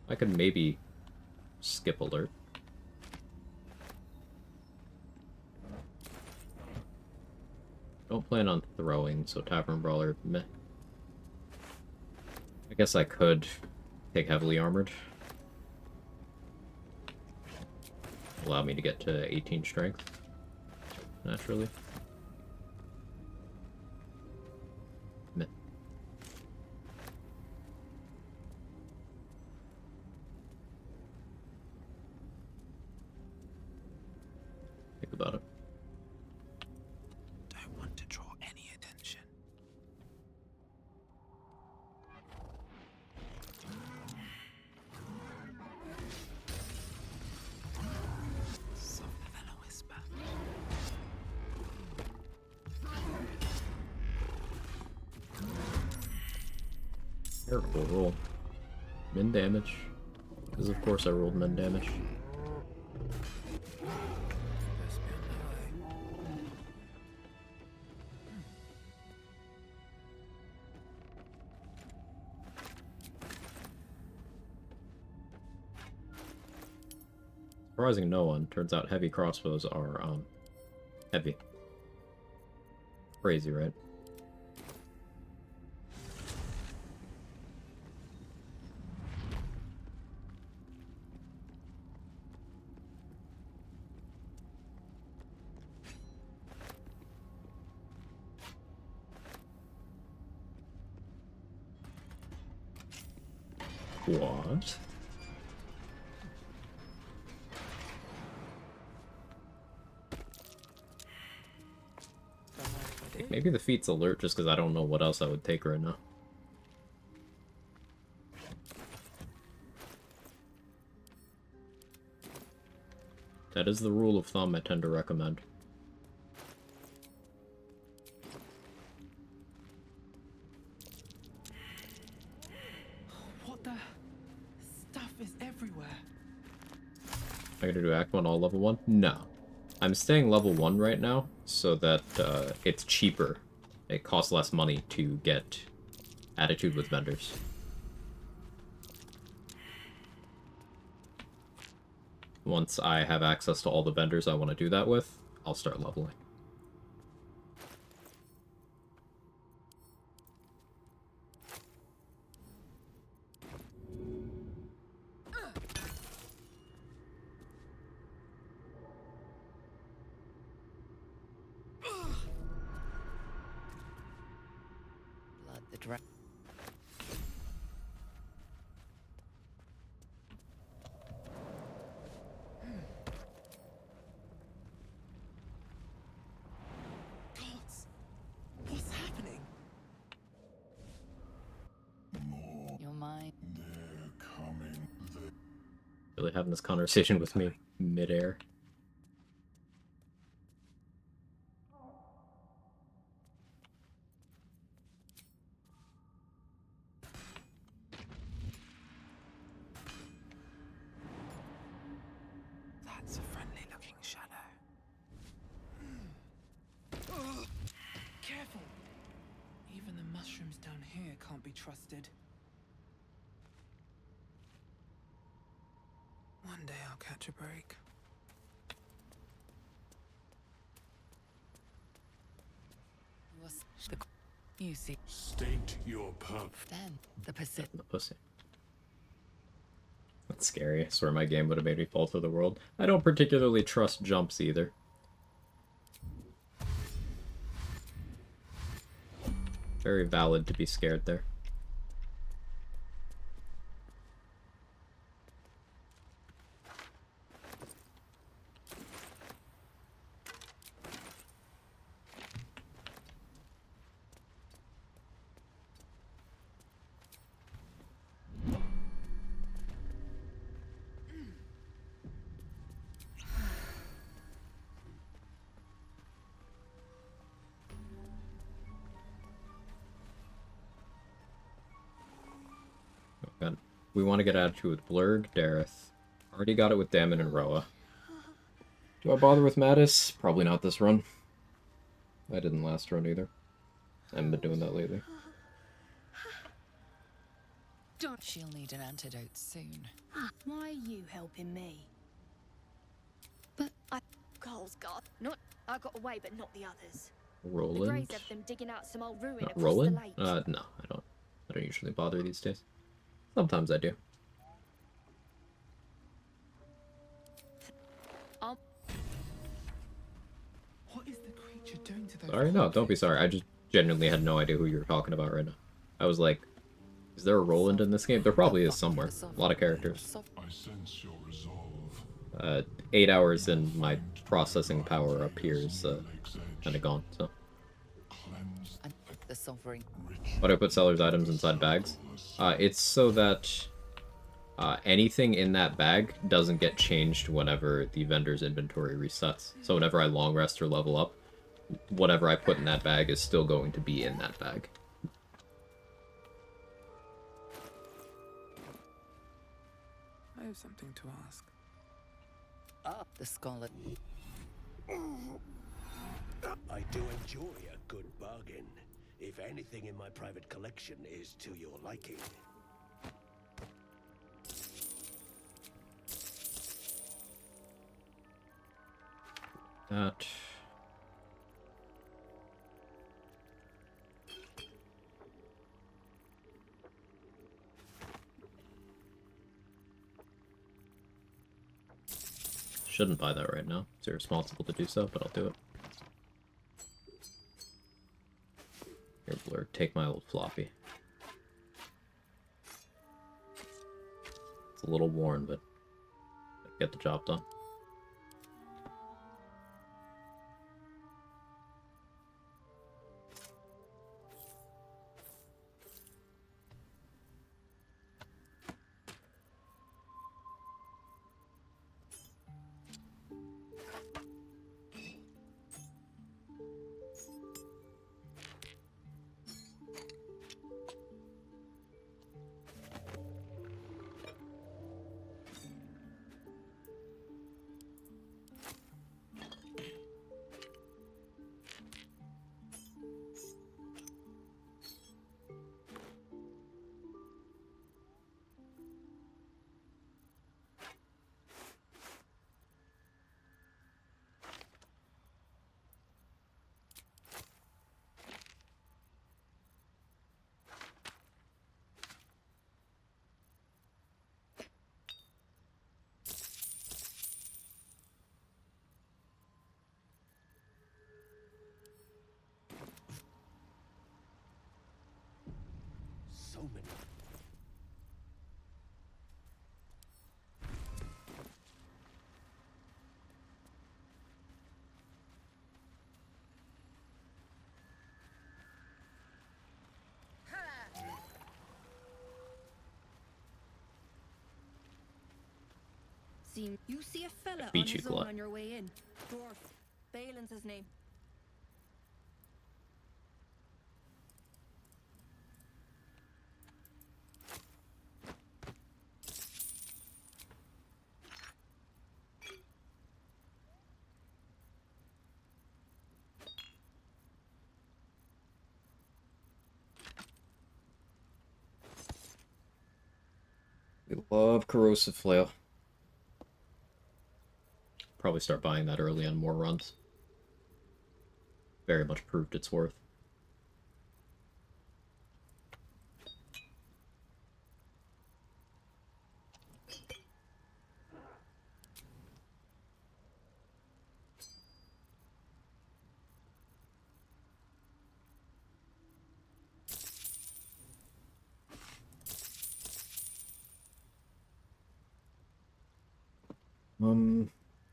I could maybe skip alert. Don't plan on throwing, so tavern brawler, meh. I guess I could take heavily armored. Allow me to get to 18 strength, naturally. Meh. Think about it. Don't want to draw any attention. Softer than a whisper. Terrible roll. Min damage. Because of course I rolled min damage. Surprising no one. Turns out heavy crossbows are, heavy. Crazy, right? What? Maybe the feat's alert just because I don't know what else I would take right now. That is the rule of thumb I tend to recommend. What the? Stuff is everywhere. I gotta do Act 1 all level 1? No. I'm staying level 1 right now, so that it's cheaper. It costs less money to get attitude with vendors. Once I have access to all the vendors I want to do that with, I'll start leveling. Blood the dra- Gods, what's happening? Your mind. Really having this conversation with me mid-air. That's a friendly-looking shadow. Careful! Even the mushrooms down here can't be trusted. One day I'll catch a break. You see. State your purpose. Then the Pacific. The pussy. That's scary. I swear my game would have made me fall to the world. I don't particularly trust jumps either. Very valid to be scared there. We want to get attitude with Blurg, Dareth. Already got it with Dammon and Roa. Do I bother with Mattis? Probably not this run. I didn't last run either. I haven't been doing that lately. She'll need an antidote soon. Why are you helping me? But Cole's got not. I got away, but not the others. The Roland? Greys have them digging out some old ruin Not across Roland? the lake. No, I don't. I don't usually bother these days. Sometimes I do. What is the creature doing to those? Sorry, no, don't be sorry. I just genuinely had no idea who you were talking about right now. I was like, is there a Roland in this game? There probably is somewhere. A lot of characters. I sense your resolve. 8 hours in, my processing power up here is kind of gone, so. The sovereign. Why do I put seller's items inside bags? It's so that anything in that bag doesn't get changed whenever the vendor's inventory resets. So whenever I long rest or level up, whatever I put in that bag is still going to be in that bag. I have something to ask. The scholar. I do enjoy a good bargain. If anything in my private collection is to your liking. That. Shouldn't buy that right now. It's irresponsible to do so, but I'll do it. Here, Blur, take my old floppy. It's a little worn, but get the job done. So many. You see a fella Beat on you, his Glut. own on your way in. Dwarf. Balin's his name. We love Corrosive Flail. Probably start buying that early on more runs. Very much proved its worth.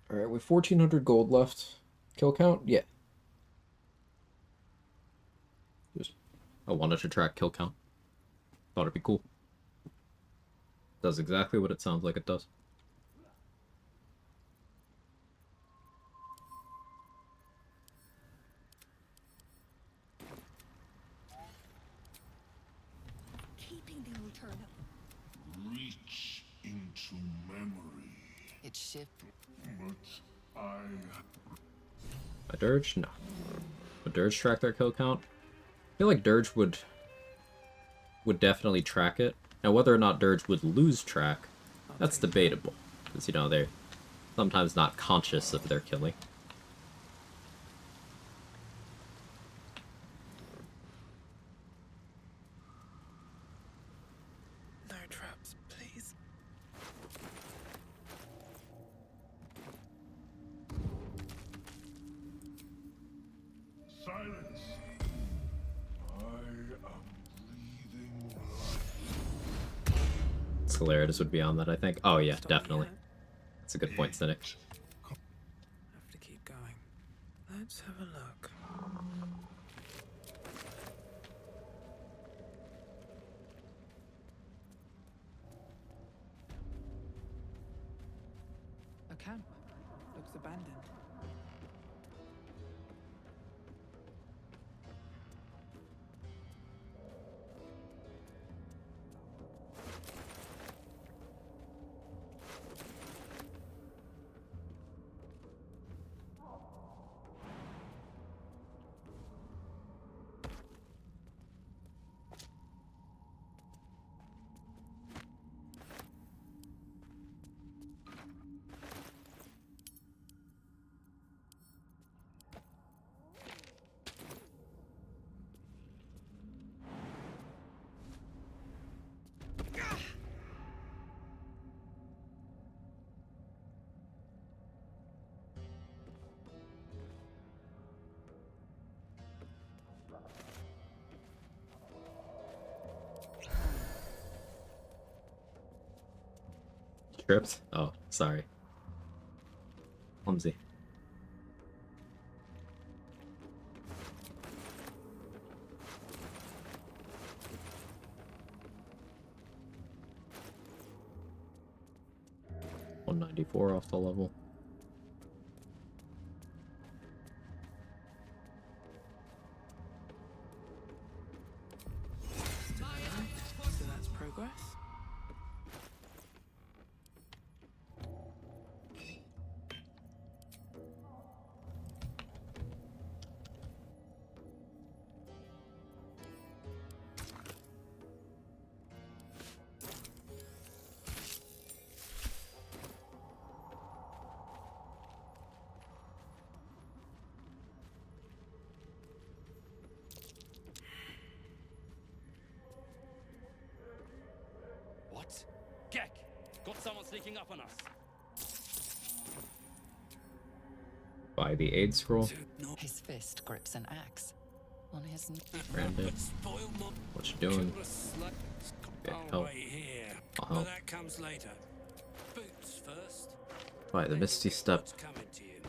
Alright, with 1,400 gold left. Kill count? Yeah. I wanted to track kill count. Thought it'd be cool. Does exactly what it sounds like it does. Keeping the old turnip. reach into memory. It's ship. But I... A dirge? No. Would dirge track their kill count? I feel like dirge would definitely track it. Now, whether or not dirge would lose track, that's debatable. Because, you know, they're sometimes not conscious of their killing. No traps, please. Silence! I am breathing Celeritas would be on that, I think. Oh yeah, definitely. That's a good point, Cynic. Have to keep going. Let's have a look. A camp. Looks abandoned. Tripped? Oh, sorry. Clumsy. $194 off the level. So that's progress. What? Quag! Got someone sneaking up on us. Buy the aid scroll. His fist grips an axe. On his knee. Branded. What you doing? Okay, help. Here. I'll help. But that comes later. Boots first. Right, the Misty Step. Coming to you.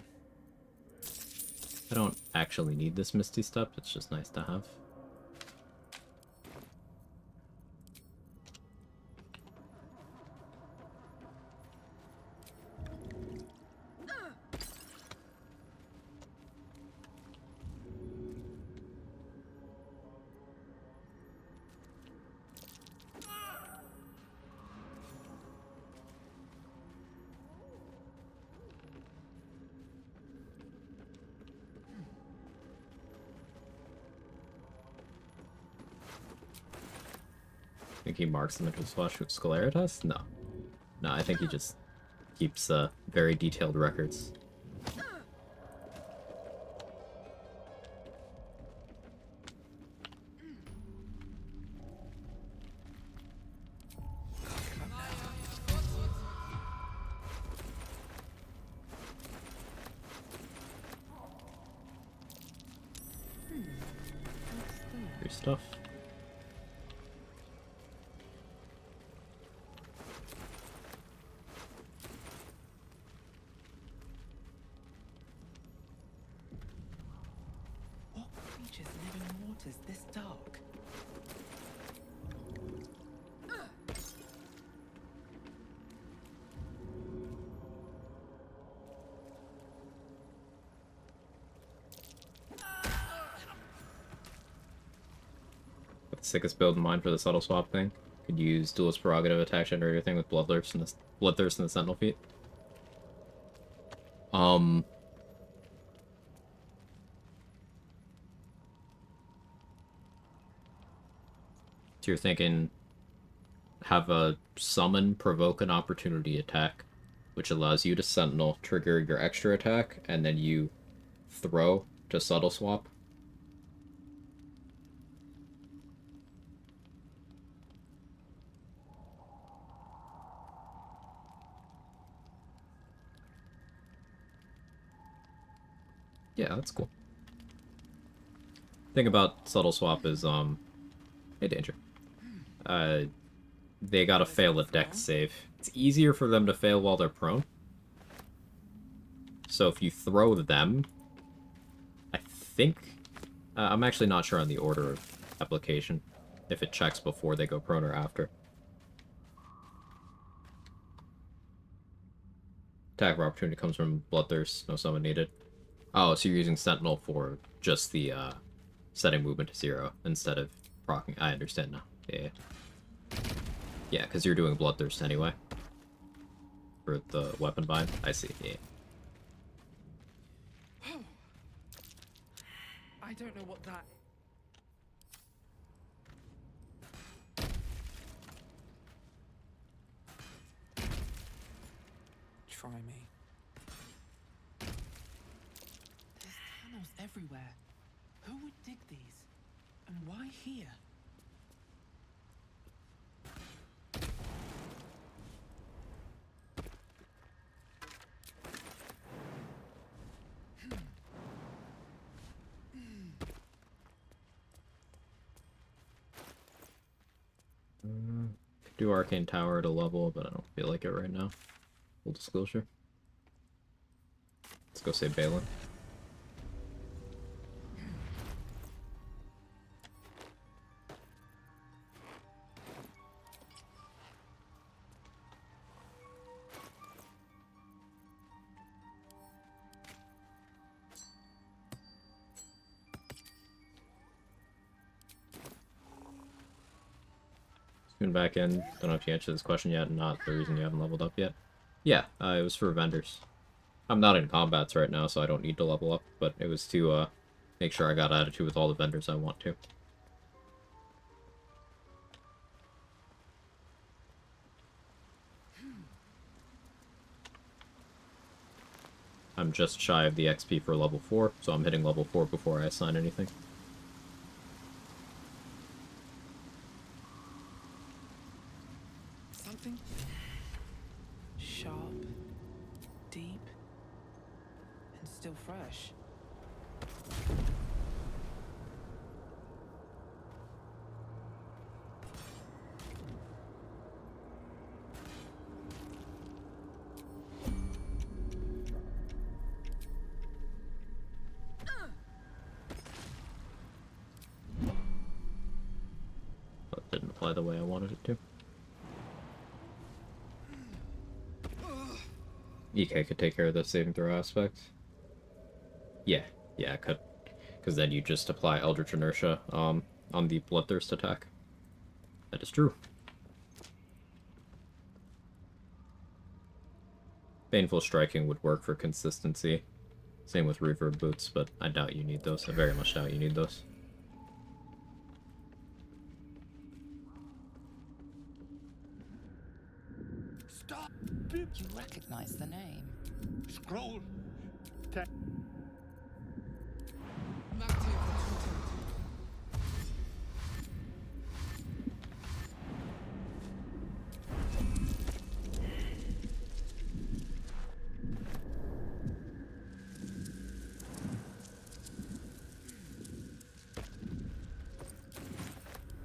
I don't actually need this Misty Step, it's just nice to have. Think he marks them into Flush with Scleritas? No. No, I think he just keeps very detailed records. Free stuff. What creatures live in waters this dark? Got the sickest build in mind for the subtle swap thing. Could use Duelist Prerogative attack generator thing with Bloodthirst and the Sentinel Feat. So you're thinking have a summon provoke an opportunity attack, which allows you to Sentinel, trigger your extra attack, and then you throw to Subtle Swap. Yeah, that's cool. Thing about Subtle Swap is, hey, Danger. They gotta fail a dex save. It's easier for them to fail while they're prone. So if you throw them, I think... I'm actually not sure on the order of application, if it checks before they go prone or after. Attack of opportunity comes from Bloodthirst, no summon needed. Oh, so you're using Sentinel for just the, setting movement to 0 instead of proccing. I understand now. Yeah. Yeah, because you're doing Bloodthirst anyway. For the weapon bind. I see, yeah. I don't know what that... Try me. There's tunnels everywhere. Who would dig these? And why here? Could do Arcane Tower at a level, but I don't feel like it right now. Full disclosure. Let's go save Balin. Tune back in. Don't know if you answered this question yet. Not the reason you haven't leveled up yet. Yeah, it was for vendors. I'm not in combats right now, so I don't need to level up, but it was to make sure I got attitude with all the vendors I want to. I'm just shy of the XP for level 4, so I'm hitting level 4 before I assign anything. Something sharp, deep, and still fresh. But didn't apply the way I wanted it to. EK could take care of the saving throw aspect. Yeah, I could. Because then you just apply Eldritch Inertia on the Bloodthirst attack. That is true. Baneful Striking would work for consistency. Same with Reverb Boots, but I doubt you need those. I very much doubt you need those. Stop! You recognize the name. Scroll.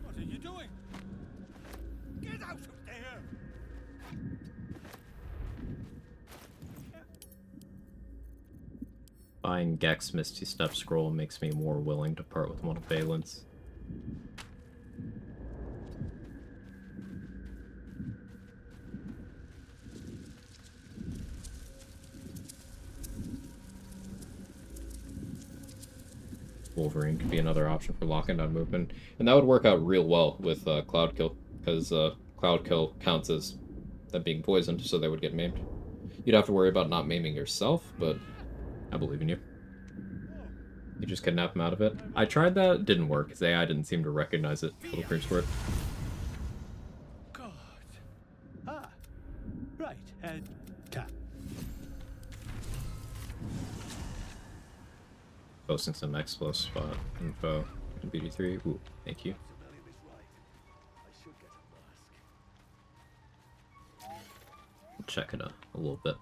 What are you doing? Get out of there! Buying Gex Misty Step Scroll makes me more willing to part with one of Balin's. Wolverine could be another option for locking down movement, and that would work out real well with Cloud Kill, because Cloud Kill counts as them being poisoned, so they would get maimed. You'd have to worry about not maiming yourself, but I believe in you. You just kidnap him out of it. I tried that, didn't work. His AI didn't seem to recognize it. Little cringe squirt. God. Ah. Right. And tap. Posting some Explosive spot info in BD3. Ooh, thank you. I'll check it a little bit.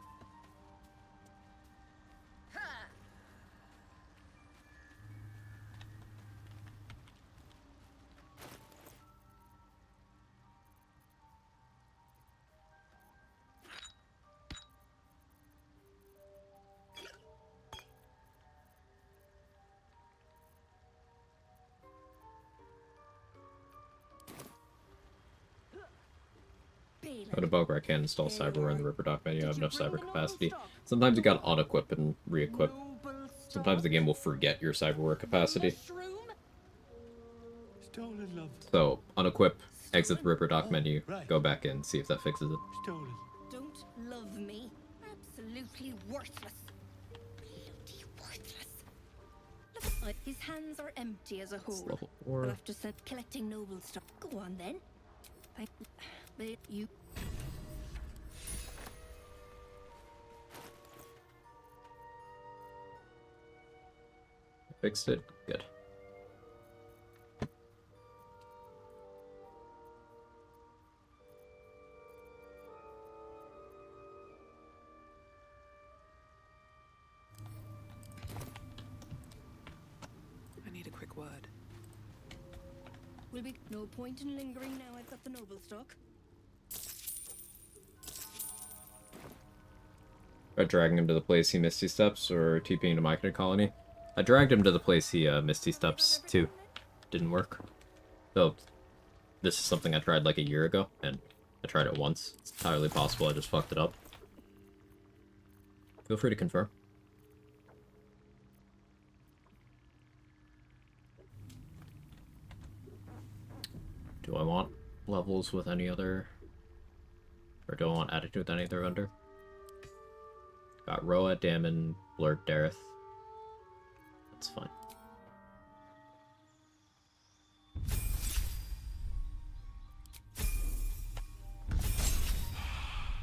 Out of Bogra, I can install Cyber in the Ripper Dock menu. I have enough Cyber capacity. Sometimes you gotta unequip and re-equip. Sometimes the game will forget your cyberware capacity. So, unequip, exit the Ripper Dock menu, go back in, see if that fixes it. Don't love me. Absolutely worthless. Bloody worthless. Look, his hands are empty as a whole. Level 4. We'll have to send collecting noble stuff. Go on then. But you. Fixed it? Good. I need a quick word. Will be no point in lingering now I've got the noble stock. By dragging him to the place he Misty Steps, or TPing to Myconid Colony. I dragged him to the place he Misty Steps too. Didn't work. So, this is something I tried like a year ago, and I tried it once. It's entirely possible I just fucked it up. Feel free to confirm. Do I want levels with any other... Or do I want attitude with any other vendor? Got Roa, Damon, Blurred, Dareth. That's fine.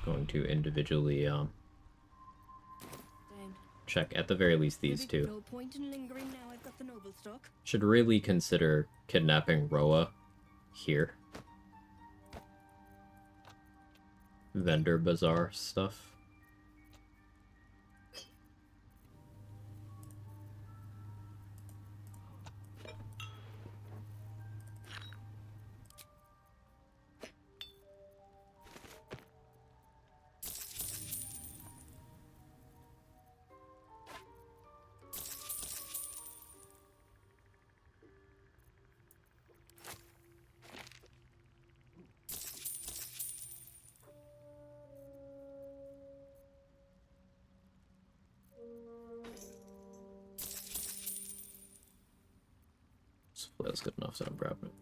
Going to individually check at the very least these two. No point in lingering now I've got the noble stock. Should really consider kidnapping Roa here. Vendor bazaar stuff. That's good enough, so I'm grabbing it.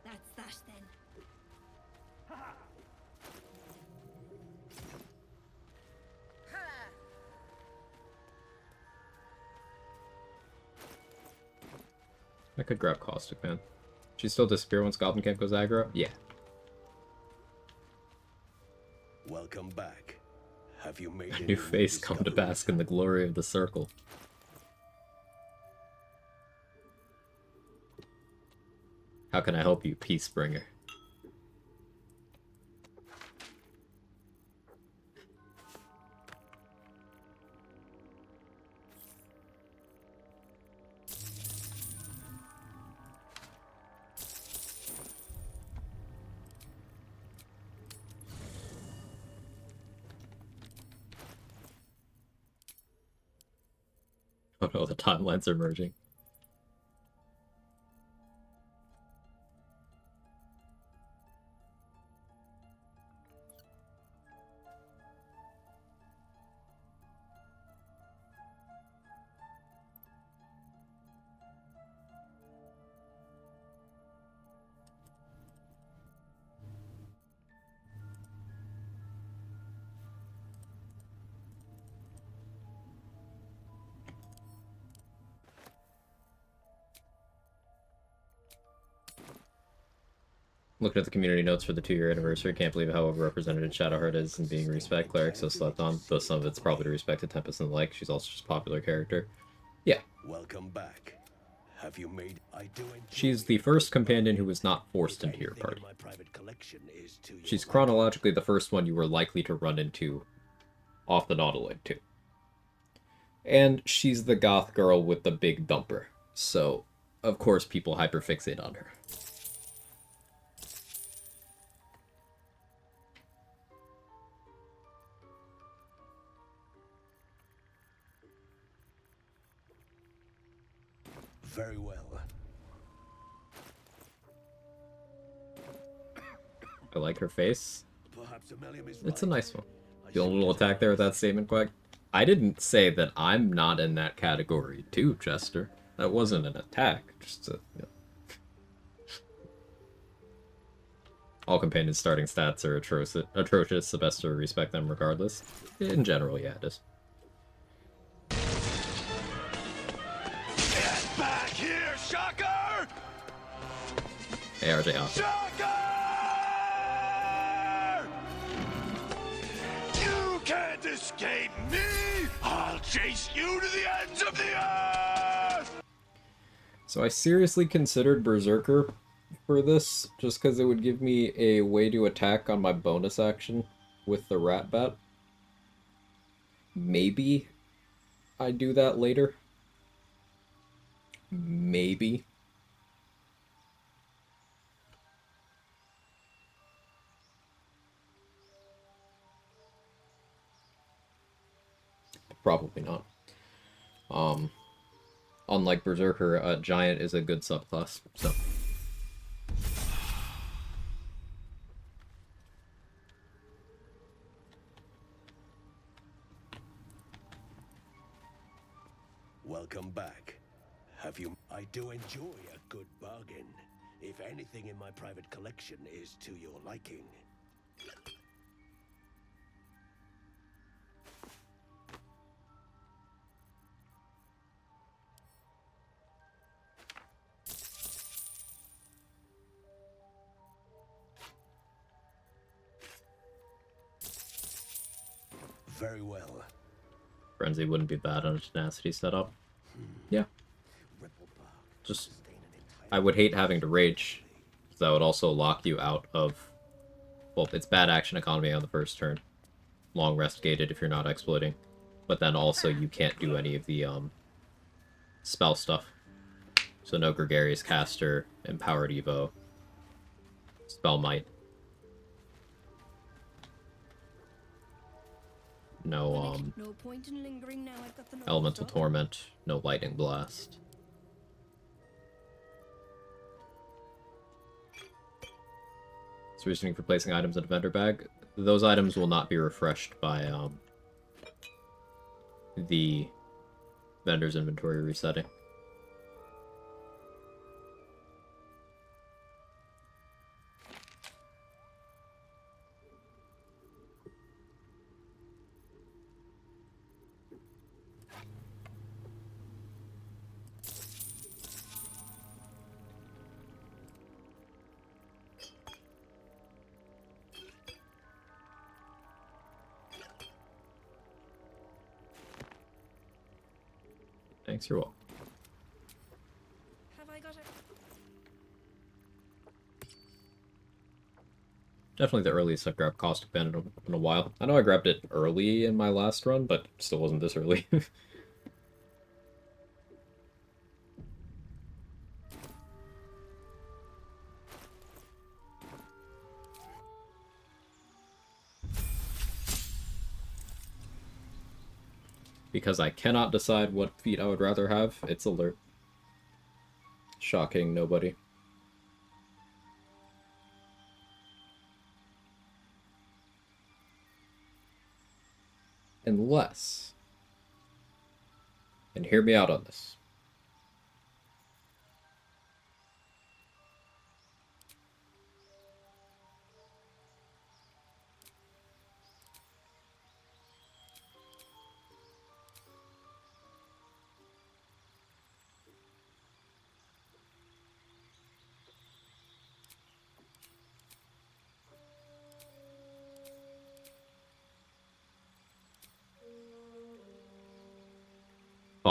That's that then. I could grab Caustic Man. She still disappear once Goblin Camp goes aggro? Yeah. Welcome back. Have you made A new face come to bask in the glory of the circle. How can I help you, Peacebringer? Oh no, the timelines are merging. Looking at the community notes for the 2-year anniversary, can't believe how overrepresented Shadowheart is in being respect cleric so slept on. Though some of it's probably to respect to Tempest and the like. She's also just a popular character. Yeah. Welcome back. Have you made? I do enjoy She's the first companion who was not forced into your party. my private collection is to She's chronologically the first one you were likely to run into off the Nautiloid too. And she's the goth girl with the big dumper. So, of course, people hyperfixate on her. Very well. I like her face. Perhaps Ammelium is It's a right. nice one. The only little attack there with that statement, Quag. I didn't say that I'm not in that category too, Chester. That wasn't an attack. Just a, All companions' starting stats are atrocious, so best to respect them regardless. In general, yeah, it is. Get back here, Shocker! Hey, RJ, off. You can't escape me! I'll chase you to the ends of the earth! So I seriously considered Berserker for this, just because it would give me a way to attack on my bonus action with the Rat Bat. Maybe I do that later. Maybe. Probably not. Unlike Berserker, Giant is a good subclass, so. Welcome back. Have you? I do enjoy a good bargain. If anything in my private collection is to your liking. Very well. Frenzy wouldn't be bad on a tenacity setup. Yeah. Just, I would hate having to rage, because that would also lock you out of, well, it's bad action economy on the first turn. Long rest gated if you're not exploiting. But then also you can't do any of the spell stuff. So no Gregarious Caster, Empowered Evo, Spell Might. No, No point in lingering now. I've got the Elemental Torment, no Lightning Blast. So reasoning for placing items in a vendor bag. Those items will not be refreshed by the vendor's inventory resetting. Thanks, you're welcome. Have I got it? Definitely the earliest I've grabbed Caustic Band in a while. I know I grabbed it early in my last run, but still wasn't this early. Because I cannot decide what feat I would rather have, it's Alert. Shocking nobody. Unless, and hear me out on this,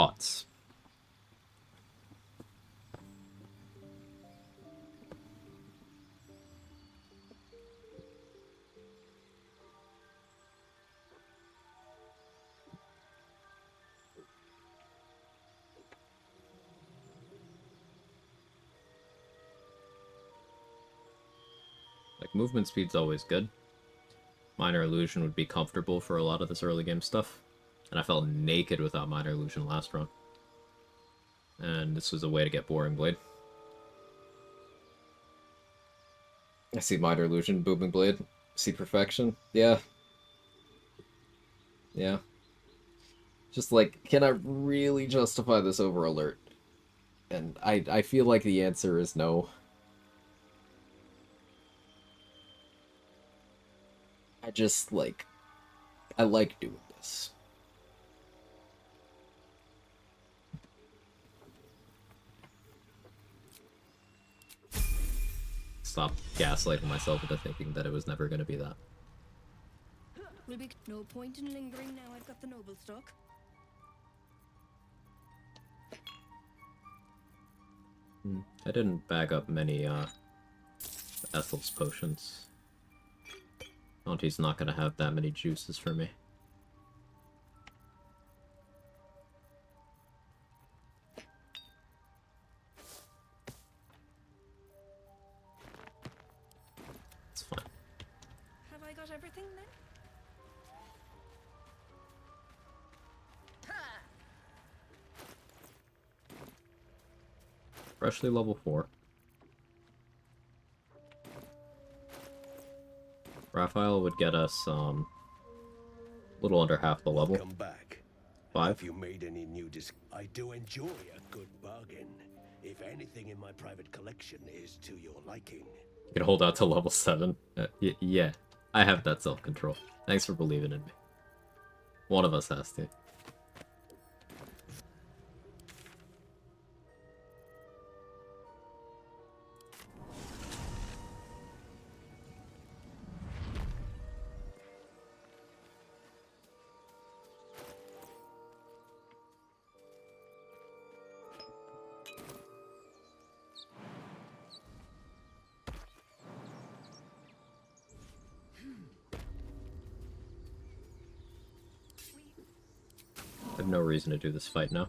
thoughts. Like, movement speed's always good. Minor Illusion would be comfortable for a lot of this early game stuff. And I felt naked without Minor Illusion last run. And this was a way to get Boring Blade. I see Minor Illusion, Booming Blade. See Perfection. Yeah. Yeah. Just like, can I really justify this over Alert? And I feel like the answer is no. I just, like, I like doing this. Stop gaslighting myself into thinking that it was never going to be that. Will be no point in lingering now I've got the noble stock. I didn't bag up many, Ethel's potions. Auntie's not gonna have that many juices for me. It's fine. Have I got everything then? Freshly level 4. Raphael would get us, a little under half the level. Come back. 5. Have you made any new I do enjoy a good bargain. If anything in my private collection is to your liking. You can hold out to level 7. Yeah, I have that self-control. Thanks for believing in me. One of us has to. I have no reason to do this fight now.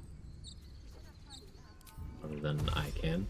Other than I can.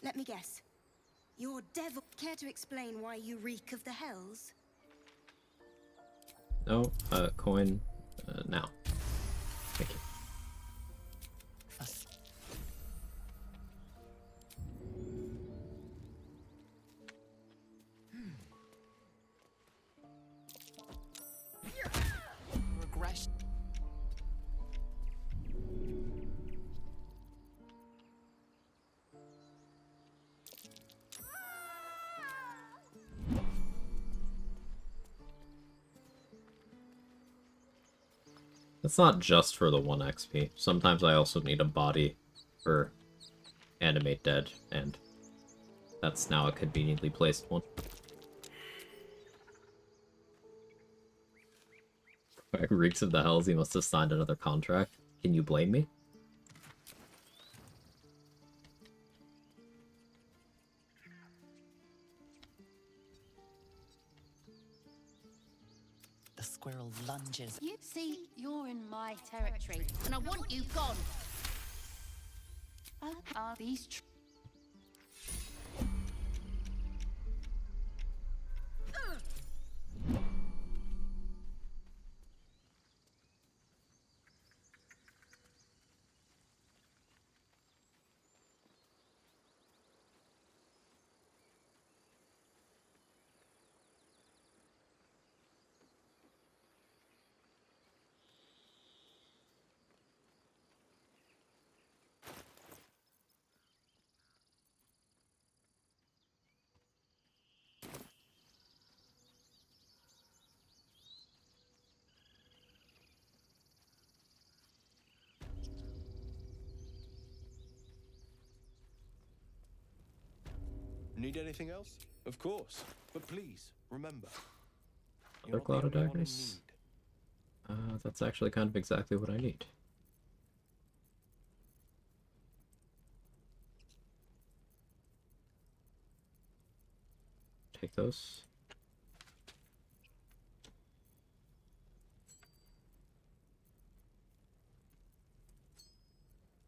Let me guess. You're devil. Care to explain why you reek of the hells? No, coin, now. Thank you. Regression. It's not just for the 1 XP. Sometimes I also need a body for Animate Dead, and that's now a conveniently placed one. Reeks of the Hells, he must have signed another contract. Can you blame me? The squirrel lunges. You see, you're in my territory, and I want you gone. Are these Need anything else? Of course. But please, remember. Another cloud of daggers. That's actually kind of exactly what I need. Take those.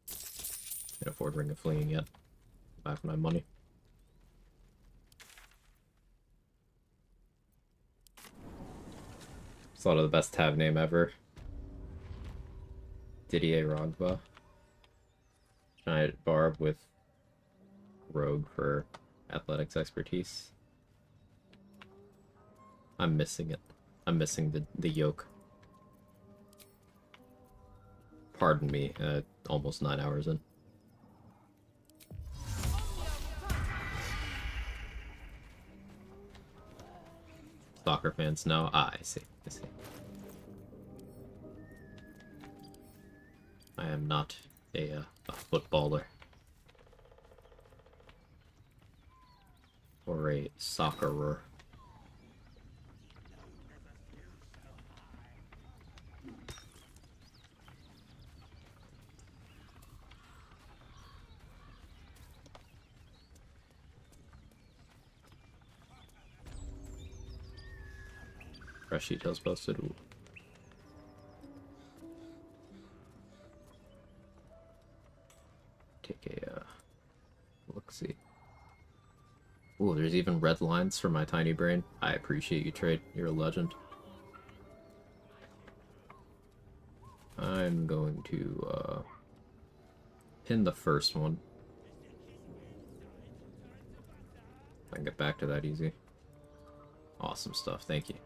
Can't afford Ring of Fleeing yet. Back my money. Thought of the best tab name ever. Didier Rogba. Giant Barb with Rogue for athletics expertise. I'm missing it. I'm missing the yoke. Pardon me, almost 9 hours in. Soccer fans know. Ah, I see. I see. I am not a footballer. Or a soccerer. Fresh details posted. Ooh. Take a look-see. Ooh, there's even red lines for my tiny brain. I appreciate you, Trade. You're a legend. I'm going to pin the first one. I can get back to that easy. Awesome stuff. Thank you.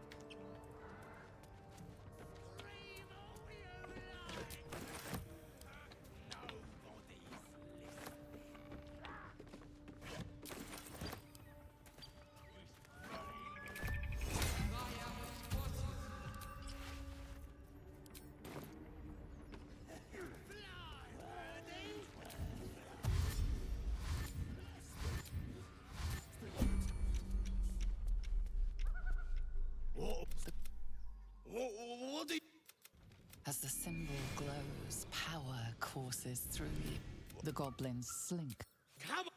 As the symbol glows, power courses through you. The goblins slink. Come on!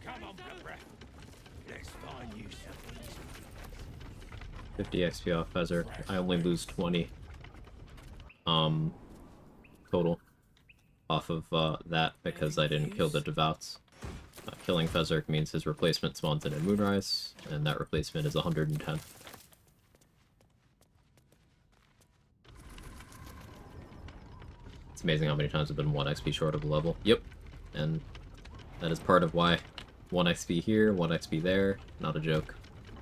Come on, Capra. Let's find you something. 50 XP off Fezzerk. I only lose 20 total off of that because I didn't kill the Devouts. Killing Fezzerk means his replacement spawns in Moonrise, and that replacement is 110. It's amazing how many times I've been 1 XP short of a level. Yep, and that is part of why 1 XP here, 1 XP there, not a joke.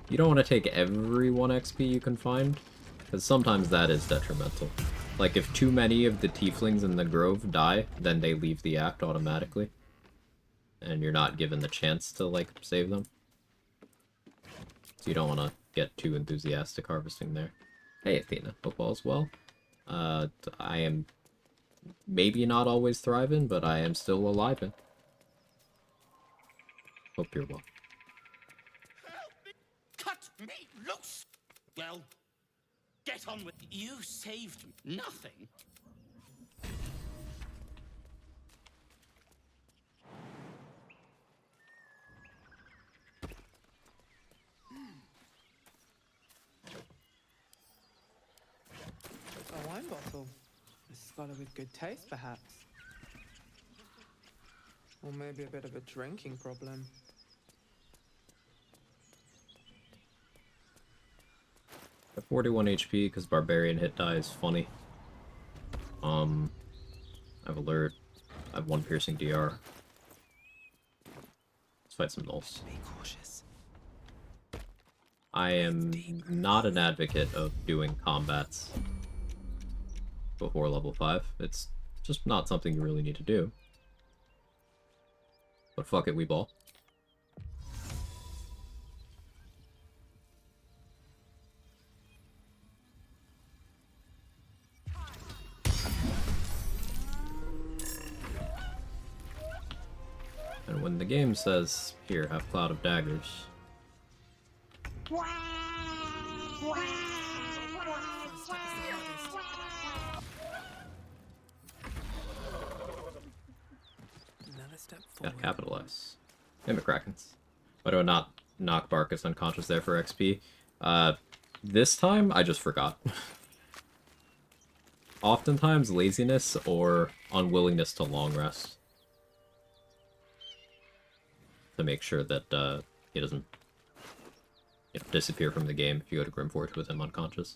You don't want to take every 1 XP you can find, because sometimes that is detrimental. Like, if too many of the tieflings in the grove die, then they leave the act automatically. And you're not given the chance to, like, save them. So you don't want to get too enthusiastic harvesting there. Hey, Athena. Hope all's well. I am maybe not always thriving, but I am still alive. Hope you're well. Cut me loose! Well, get on with it. You saved nothing. A wine bottle. A scholar with good taste, perhaps. Or maybe a bit of a drinking problem. At 41 HP because Barbarian hit die is funny. I have alert. I have 1 piercing DR. Let's fight some nulls. Be cautious. I am not an advocate of doing combats before level 5. It's just not something you really need to do. But fuck it, we ball. And when the game says, here, have Cloud of Daggers, Another step gotta forward. capitalize. Mimic Krakens. Why do I not knock Barkus unconscious there for XP? This time, I just forgot. Oftentimes, laziness or unwillingness to long rest. To make sure that he doesn't disappear from the game if you go to Grimforge with him unconscious.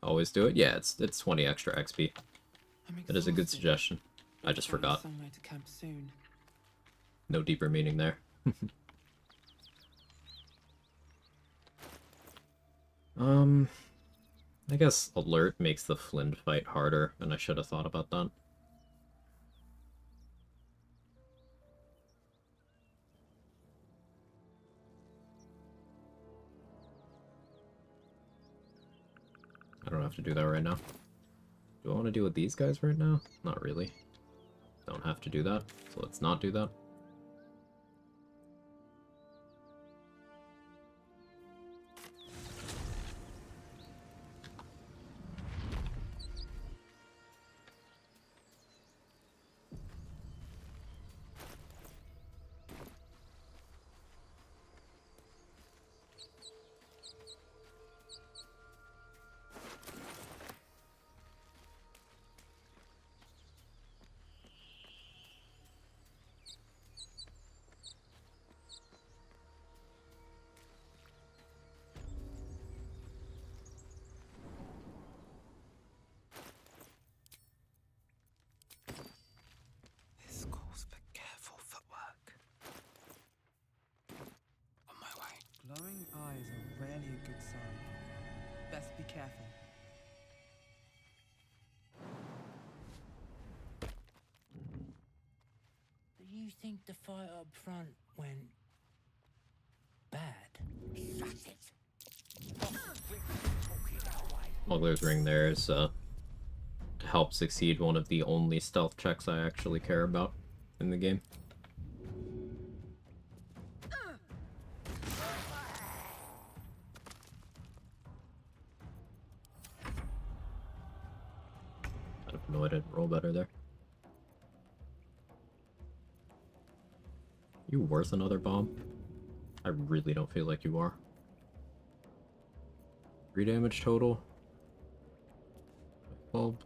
Always do it? Yeah, it's 20 extra XP. It is a good suggestion. I just forgot. Somewhere to camp soon. No deeper meaning there. I guess alert makes the Flint fight harder, and I should have thought about that. I don't have to do that right now. Do I want to deal with these guys right now? Not really. Don't have to do that, so let's not do that. This calls for careful footwork. On my way. Glowing eyes are rarely a good sign. Best be careful. Do you think the fight up front went bad? Shut it. Smuggler's Ring there is to help succeed one of the only stealth checks I actually care about in the game. Kind of annoyed I didn't roll better there. You worth another bomb? I really don't feel like you are. 3 damage total. Bulb.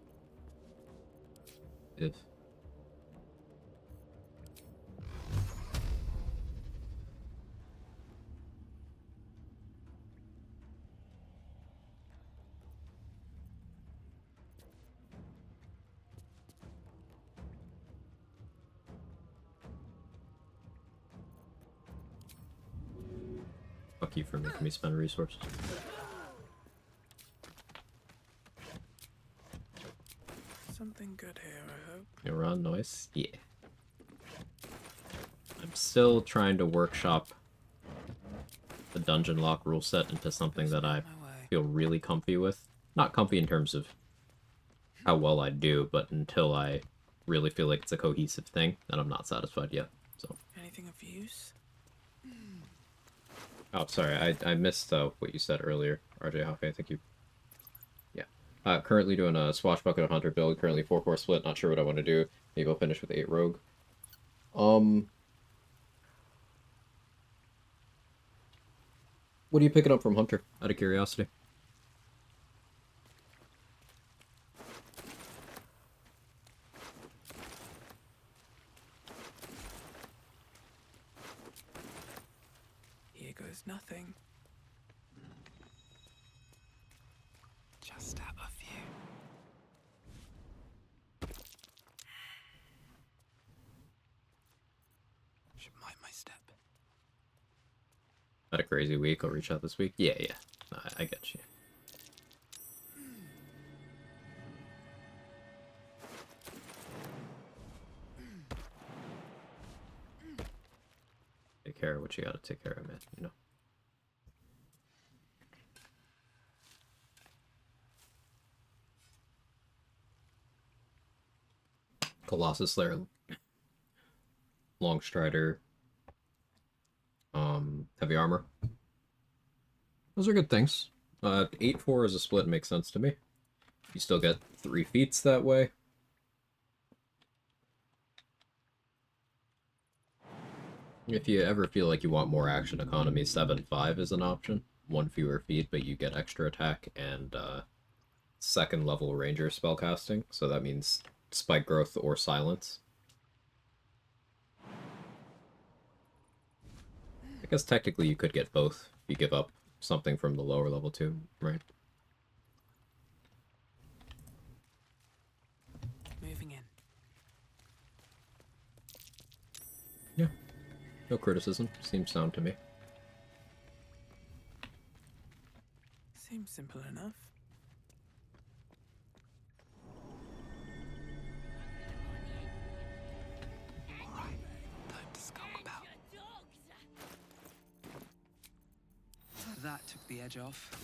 If. Fuck you for making me spend resources. Something good here, I hope. You're on noise? Yeah. I'm still trying to workshop the dungeon lock rule set into something that I feel really comfy with. Not comfy in terms of how well I do, but until I really feel like it's a cohesive thing, and I'm not satisfied yet. So. Anything of use? Oh, sorry, I missed what you said earlier, RJ Hoffey. Thank you. Yeah. Currently doing a swashbucket of hunter build. Currently 4-core split. Not sure what I want to do. Maybe I'll finish with 8 rogue. What are you picking up from Hunter, out of curiosity? Here goes nothing. Just out of view. Should mind my step. Had a crazy week. I'll reach out this week. Yeah, yeah. I get you. Take care of what you gotta take care of, man. You know. Colossus Slayer, Long Strider, Heavy Armor. Those are good things. 8-4 as a split makes sense to me. You still get 3 feats that way. If you ever feel like you want more action economy, 7-5 is an option. 1 fewer feat, but you get extra attack and second level ranger spellcasting, so that means spike growth or silence. I guess technically you could get both if you give up something from the lower level too, right? Moving in. Yeah. No criticism. Seems sound to me. Seems simple enough. Alright, time to skulk about. That took the edge off.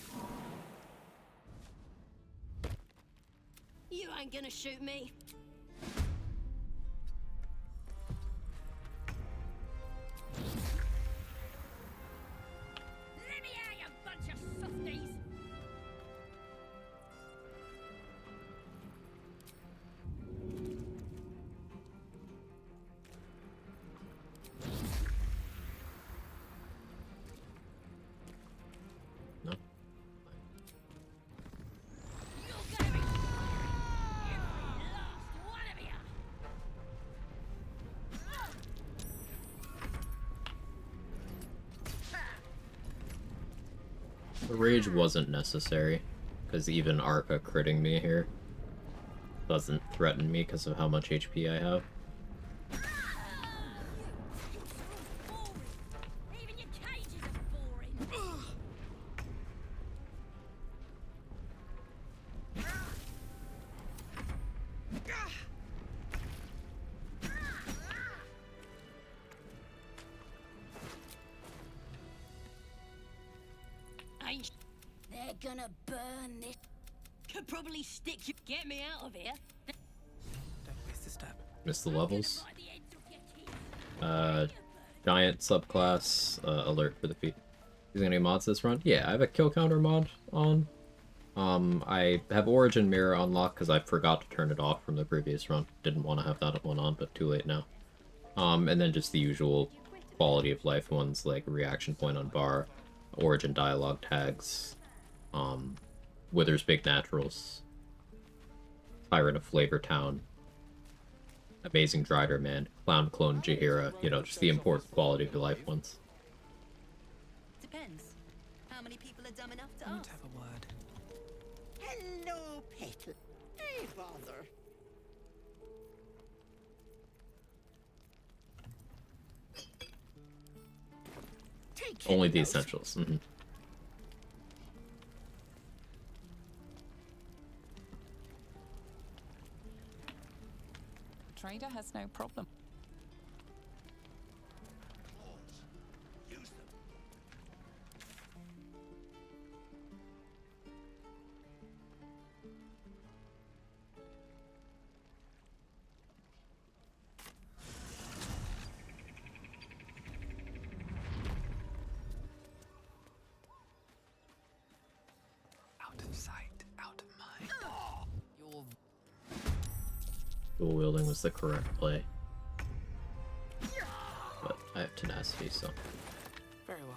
You ain't gonna shoot me. Let me out, you bunch of softies! No. You're gonna be last one of you. The rage wasn't necessary, because even Arca critting me here doesn't threaten me because of how much HP I have. Even your cages are boring. They're gonna burn this. Could probably stick you. Get me out of here. Don't waste a step. Miss the levels. Giant subclass, alert for the feat. Using any mods this run? Yeah, I have a kill counter mod on. I have Origin Mirror unlocked because I forgot to turn it off from the previous run. Didn't want to have that one on, but too late now. And then just the usual quality of life ones like reaction point on bar, Origin dialogue tags, Wither's Big Naturals, Tyrant of Flavor Town, Amazing Drider Man, Clown Clone Jahira, you know, just the important quality of life ones. Depends. How many people are dumb enough to Let me ask? have a word. Hello, Petal. Hey, bother. Take Only it the out. essentials. Trader has no problem. Out of sight, out of mind. You're Dual wielding was the correct play. But I have tenacity, so. Very well.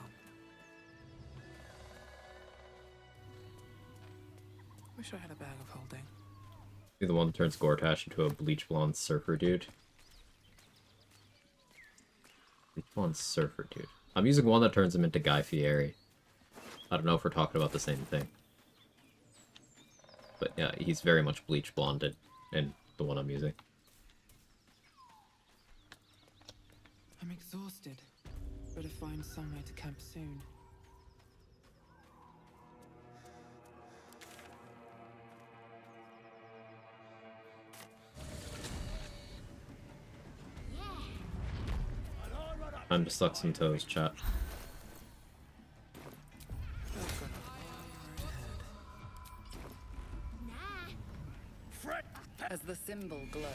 Wish I had a bag of holding. Be the one that turns Gortash into a bleach blonde surfer dude. Bleach blonde surfer dude. I'm using one that turns him into Guy Fieri. I don't know if we're talking about the same thing. But yeah, he's very much bleach blonded in the one I'm using. I'm exhausted. Better find somewhere to camp soon. Time to suck some toes, chat. As the symbol glows.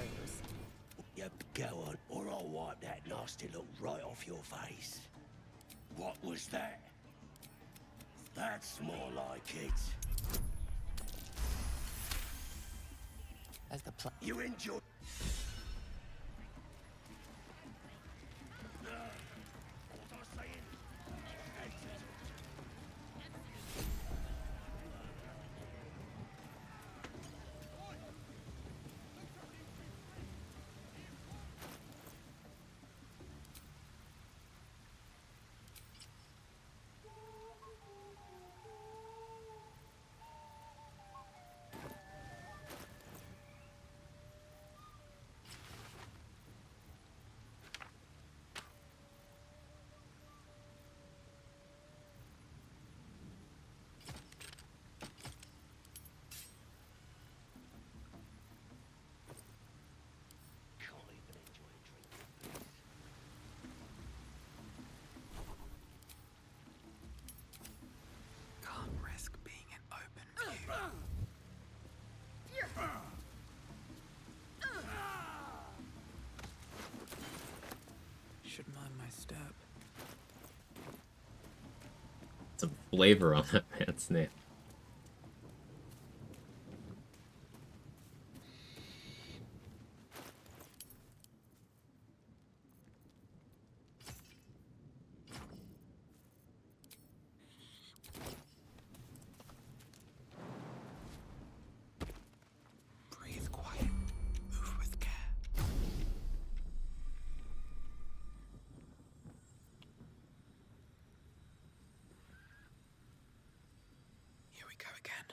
Yep, go on, or I'll wipe that nasty look right off your face. What was that? That's more like it. As the you enjoy. Can't risk being in open view. Should mind my step. Some flavor on that man's name. Breathe quiet. Move with care. Here we go again.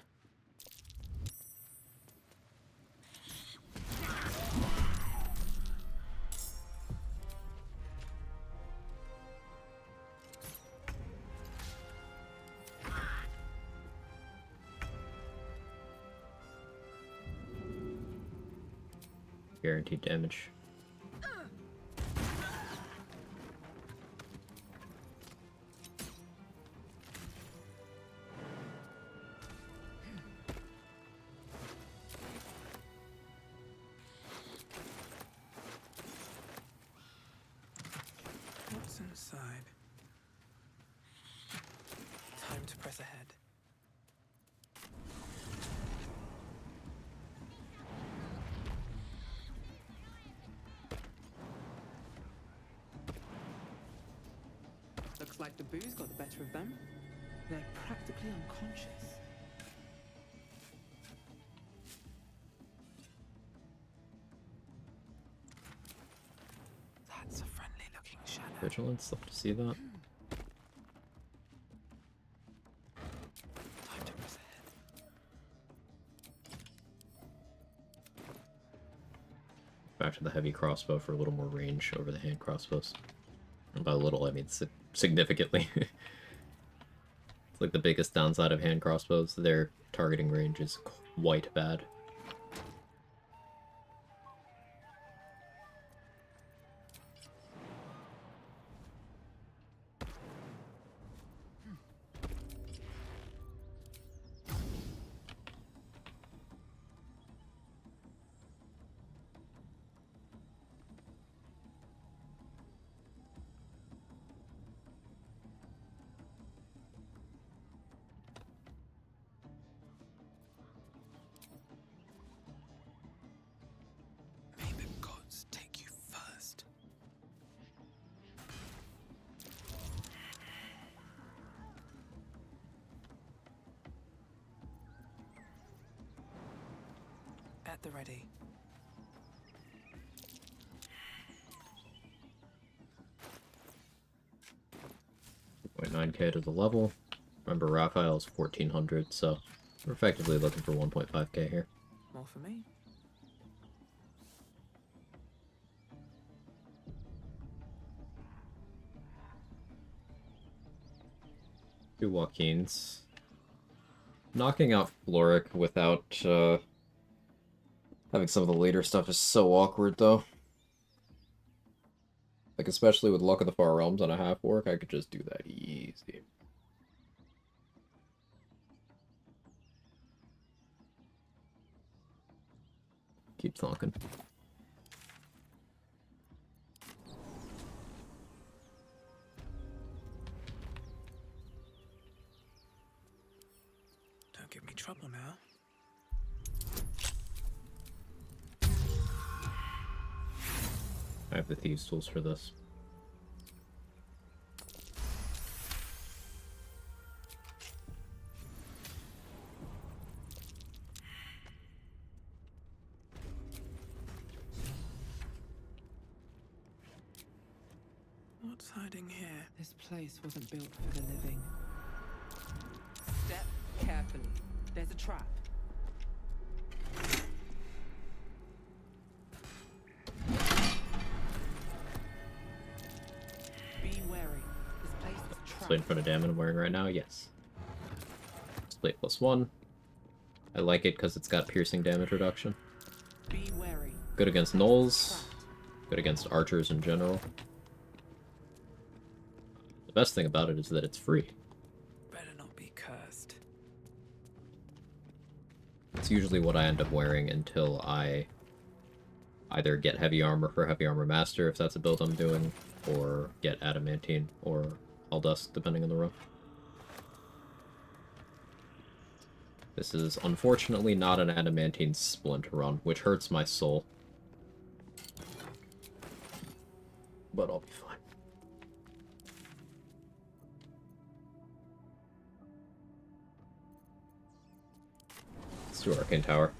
Guaranteed damage. What's inside? Time to press ahead. Looks like the booze got the better of them. They're practically unconscious. That's a friendly looking shadow. Vigilance, love to see that. Time to press ahead. Back to the heavy crossbow for a little more range over the hand crossbows. And by little, I mean significantly. It's like the biggest downside of hand crossbows. Their targeting range is quite bad. May the gods take you first. At the ready. 2.9k to the level. Remember, Raphael's 1400, so we're effectively looking for 1.5k here. More for me. Two Joaquins. Knocking out Floric without having some of the later stuff is so awkward, though. Like, especially with Luck of the Far Realms on a half-orc, I could just do that easy. Keep thonking. Don't give me trouble now. I have the Thieves' Tools for this. What's hiding here? This place wasn't built for the living. Step carefully. There's a trap. Be wary. This place is trapped. Split in front of Damon I'm wearing right now? Yes. Split +1. I like it because it's got piercing damage reduction. Be wary. Good against gnolls. Good against archers in general. The best thing about it is that it's free. Better not be cursed. It's usually what I end up wearing until I either get heavy armor for Heavy Armor Master, if that's a build I'm doing, or get Adamantine or Dusk, depending on the run. This is unfortunately not an Adamantine Splint run, which hurts my soul. But I'll be fine. Let's do Arcane Tower.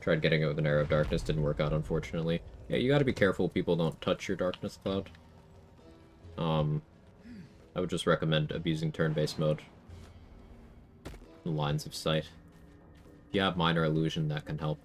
Tried getting it with an Arrow of Darkness, didn't work out, unfortunately. Yeah, you gotta be careful people don't touch your Darkness Cloud. I would just recommend abusing turn-based mode. Lines of sight. If you have Minor Illusion, that can help.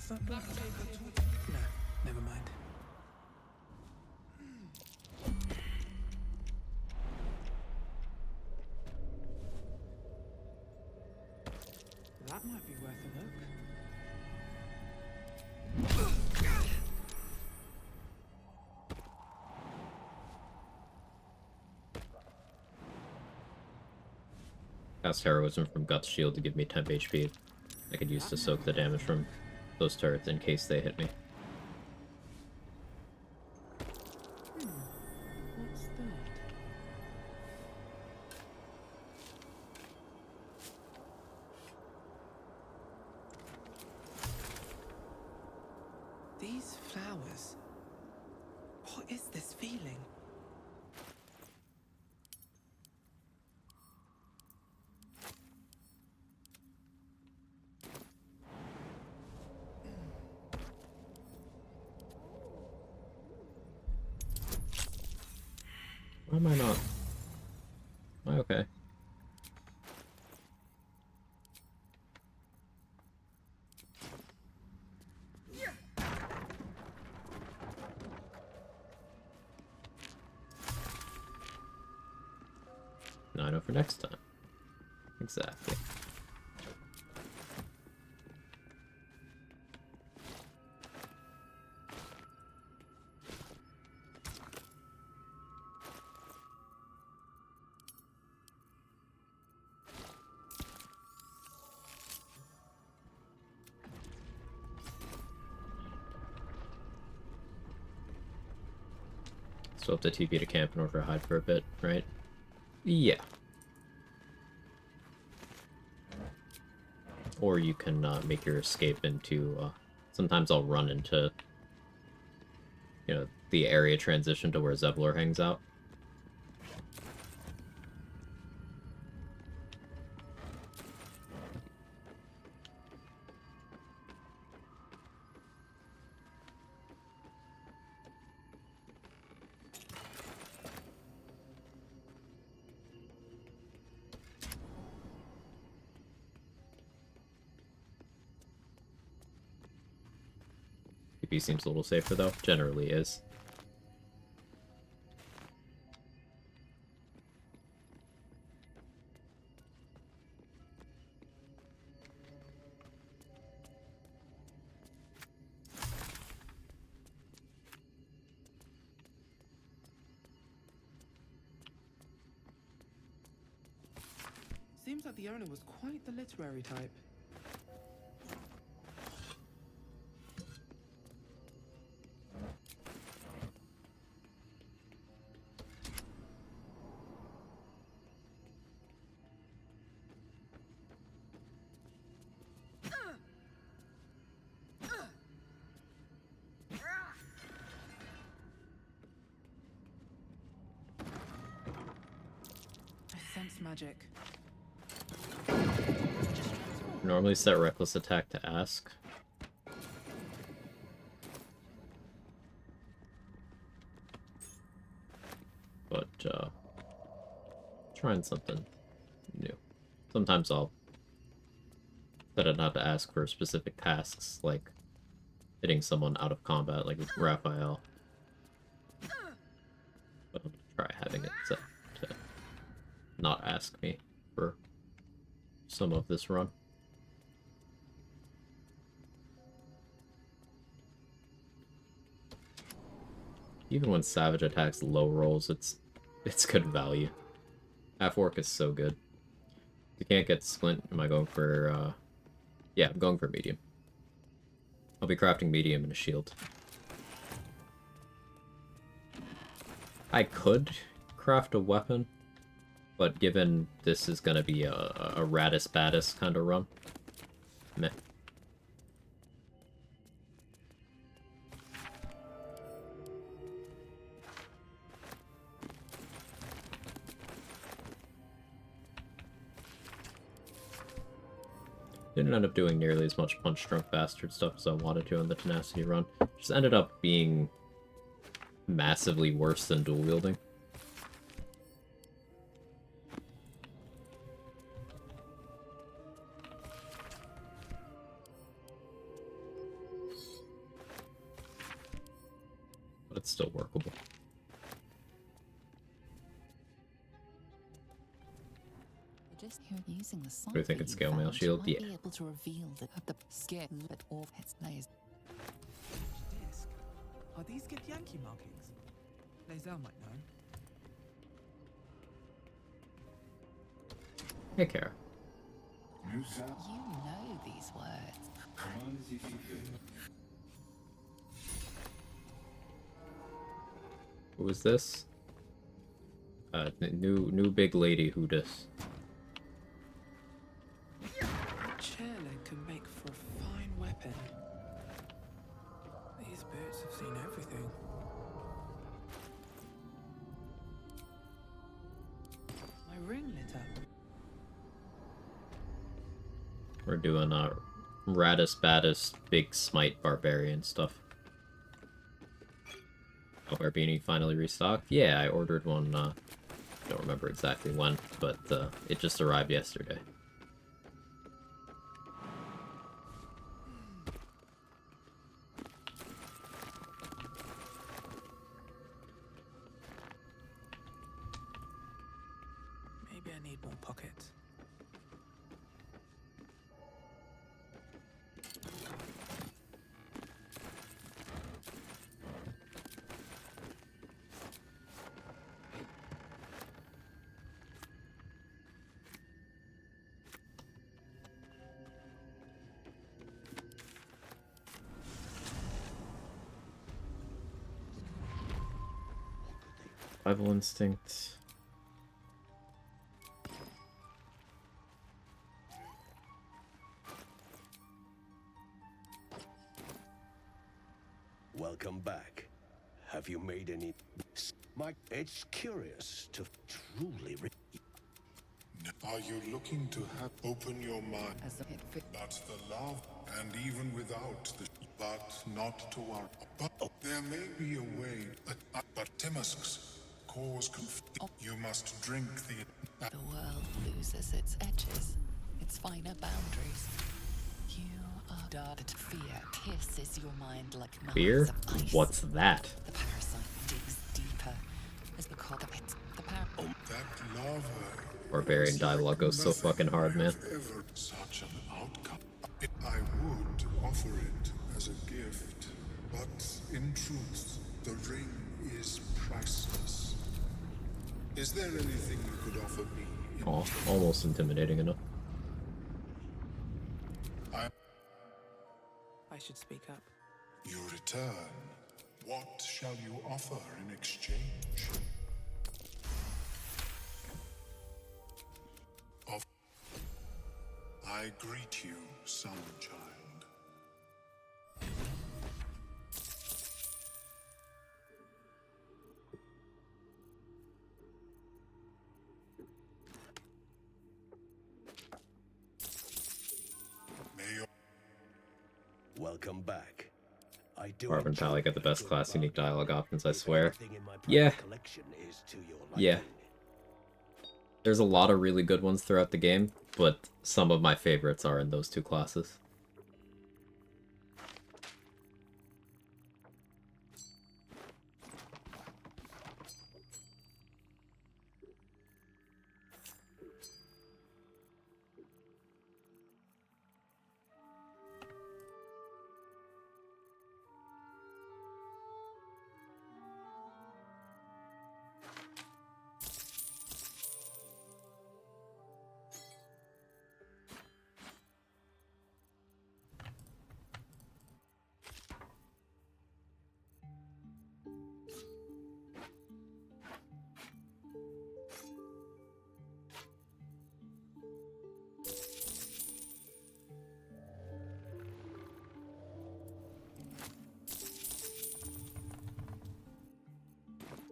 Is that blood? No, never mind. That might be worth a look. Cast Heroism from Guts Shield to give me temp HP. I could use to soak the damage from those turrets in case they hit me. What's that? These flowers. What is this feeling? Why am I not? Am I okay? Now I know for next time. Exactly. So up to TP to camp in order to hide for a bit, right? Yeah. Or you can make your escape into... sometimes I'll run into, you know, the area transition to where Zevlor hangs out. TP seems a little safer though. Generally is. Seems like the owner was quite the literary type. I sense magic. Normally set reckless attack to ask. But, trying something new. Sometimes I'll set it not to ask for specific tasks, like hitting someone out of combat, like with Raphael. But I'm gonna try having it set to not ask me for some of this run. Even when Savage attacks low rolls, it's good value. Half Orc is so good. If you can't get Splint, am I going for, yeah, I'm going for medium. I'll be crafting medium and a shield. I could craft a weapon, but given this is gonna be a Radis Badis kind of run, meh. Didn't end up doing nearly as much punch-drunk bastard stuff as I wanted to on the Tenacity run. Just ended up being massively worse than dual wielding. But it's still workable. Just here using the What do you think it's Scale Mail Shield? Yeah. Be able to reveal the skin that all its layers. Disc. Are these good Yankee markings? Lae'zel might know. Hey, Kara. You know these words. Who was this? New big lady who dis. Chair leg can make for a fine weapon. These boots have seen everything. My ring lit up. We're doing Radis Badis big smite barbarian stuff. Oh, Barbini finally restocked? Yeah, I ordered one, don't remember exactly when, but it just arrived yesterday. Maybe I need more pockets. Survival instinct. Welcome back. Have you made any... It's curious to truly... Are you looking to have open your mind? That's the love, and even without the... But not to worry. But there may be a way, but Timos's cause you must drink the... The world loses its edges, its finer boundaries. You are guard. Fear pierces your mind like knives Fear? of ice. What's that? The parasite digs deeper. It's because of it. The That lava. Barbarian dialogue goes so fucking hard, man. Ever such an outcome. I would offer it as a gift, but in truth, the ring is priceless. Is there anything you could offer me? Oh, almost intimidating enough. I should speak up. You return. What shall you offer in exchange? I greet you, son child. Welcome back. I do Marvin enjoy Pally got the best good class unique bargain. dialogue options, I If swear. anything in my private Yeah. collection is to your liking. Yeah. There's a lot of really good ones throughout the game, but some of my favorites are in those two classes.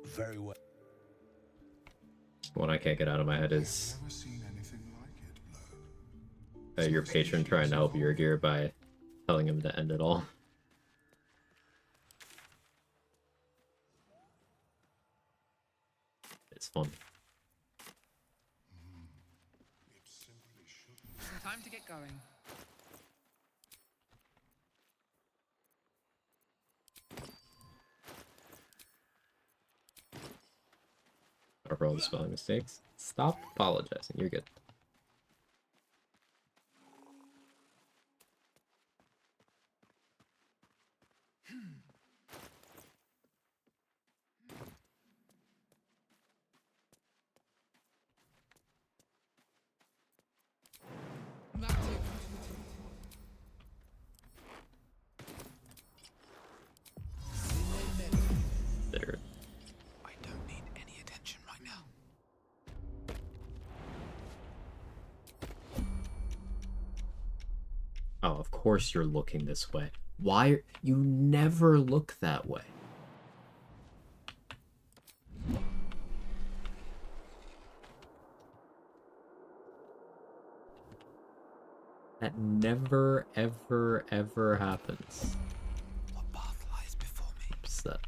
Very well. One I can't get out of my head is your patron trying to help your gear by telling him to end it all. It's fun. Time to get going. For all the spelling mistakes. Stop apologizing. You're good. There. I don't need any attention right now. Oh, of course you're looking this way. Why? You never look that way. That never, ever, ever happens. What path lies before me? Upset.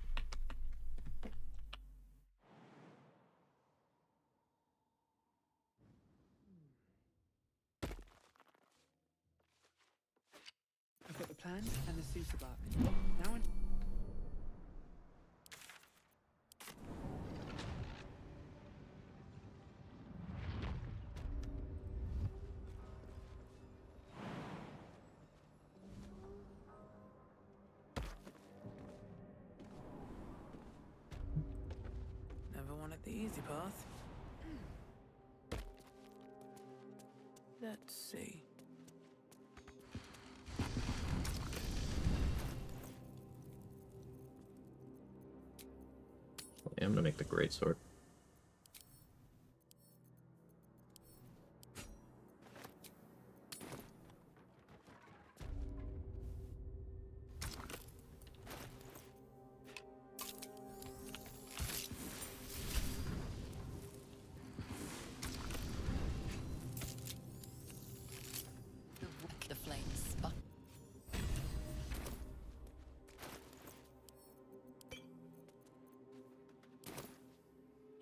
I've got the plans and the Sousa bark. Now I... Never wanted the easy path. Let's see. Yeah, I'm gonna make the great sword. The flames spuck.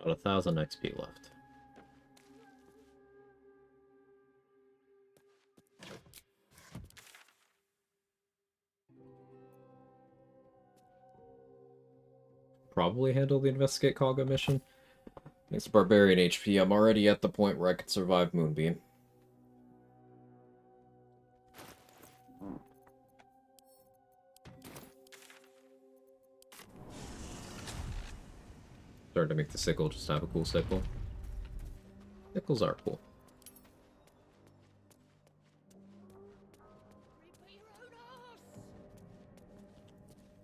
About 1,000 XP left. probably handle the Investigate Quag mission. It's Barbarian HP. I'm already at the point where I could survive Moonbeam. Starting to make the sickle just have a cool sickle. Sickles are cool.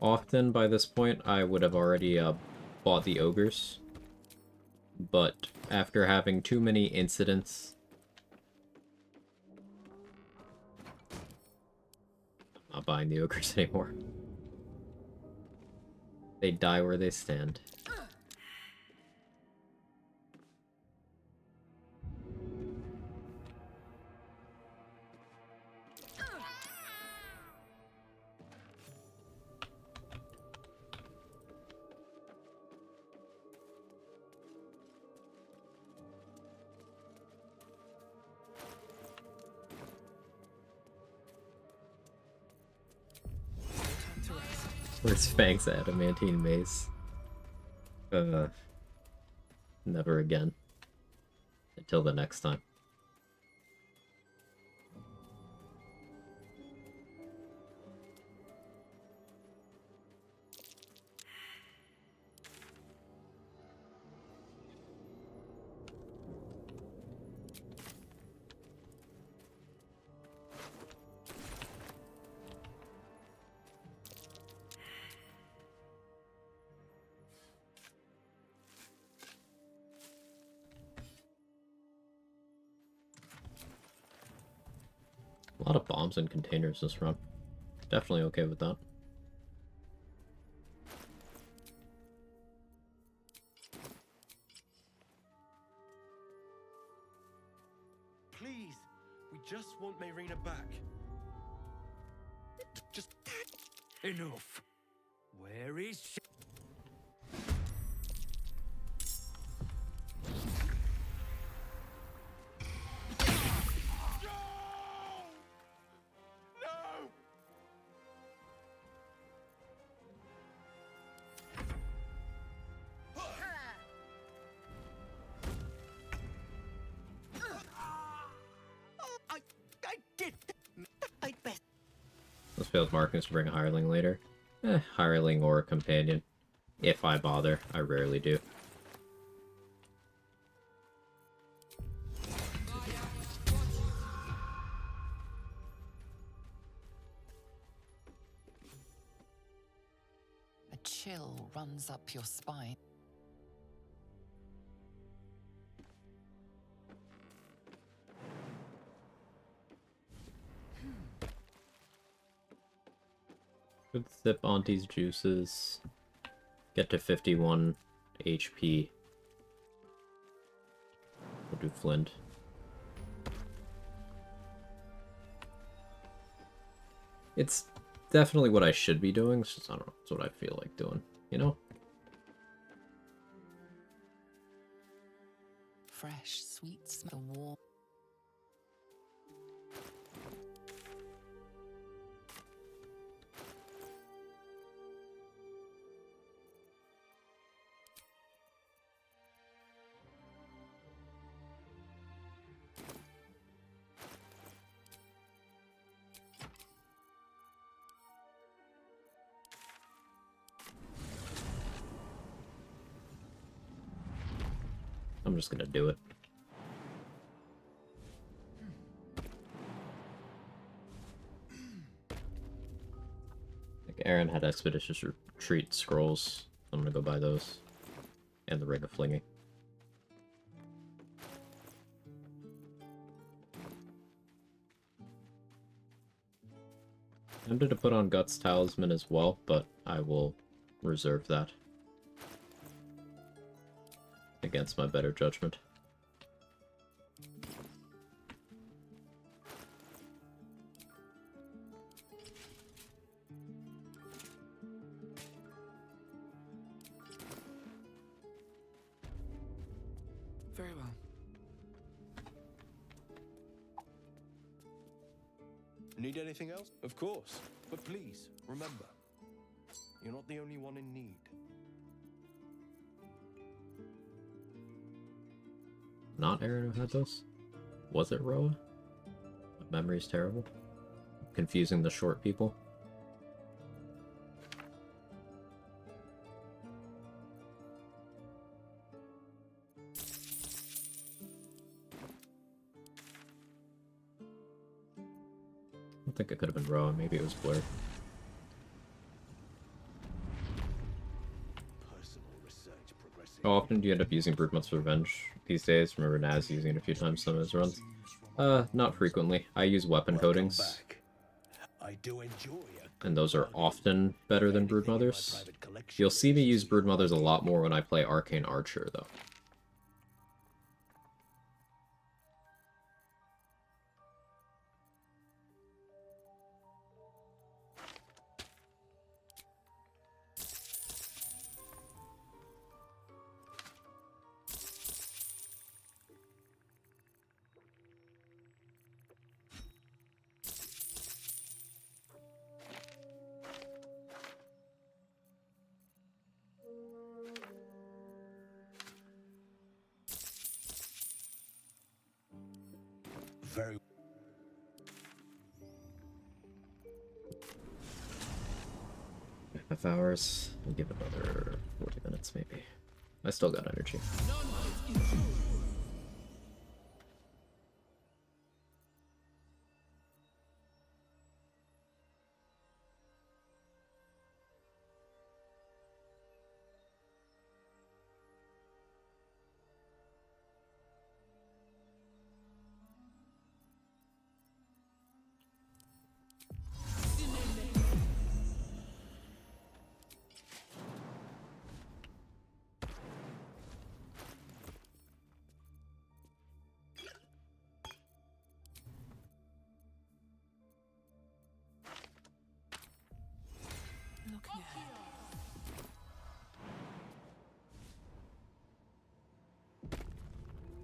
Often by this point I would have already bought the ogres, but after having too many incidents, I'm not buying the ogres anymore. They die where they stand. Where's Fang's adamantine mace? Never again. Until the next time. A lot of bombs and containers this run. Definitely okay with that. Please, we just want Marina back. Just enough. Where is she? This failed markings to bring a hireling later. Hireling or a companion. If I bother, I rarely do. A chill runs up your spine. Could sip Auntie's juices. Get to 51 HP. We'll do Flint. It's definitely what I should be doing. It's just, I don't know, it's what I feel like doing, you know? Fresh, sweet smell. The warm. I'm just gonna do it. Like Aaron had Expeditious Retreat scrolls. I'm gonna go buy those. And the Ring of Flinging. I'm tempted to put on Guts Talisman as well, but I will reserve that. Against my better judgment. Very well. Need anything else? Of course. But please, remember, you're not the only one in need. not Aaron who had those? Was it Roa? My memory's terrible. Confusing the short people. I don't think it could have been Roa, maybe it was Blur. How often do you end up using Broodmother's Revenge these days? Remember Naz using it a few times some of his runs. Not frequently. I use weapon coatings. I do enjoy And those are often better than Broodmothers. You'll see me use Broodmothers a lot more when I play Arcane Archer, though. very. 5 hours. I'll give it another 40 minutes, maybe. I still got energy.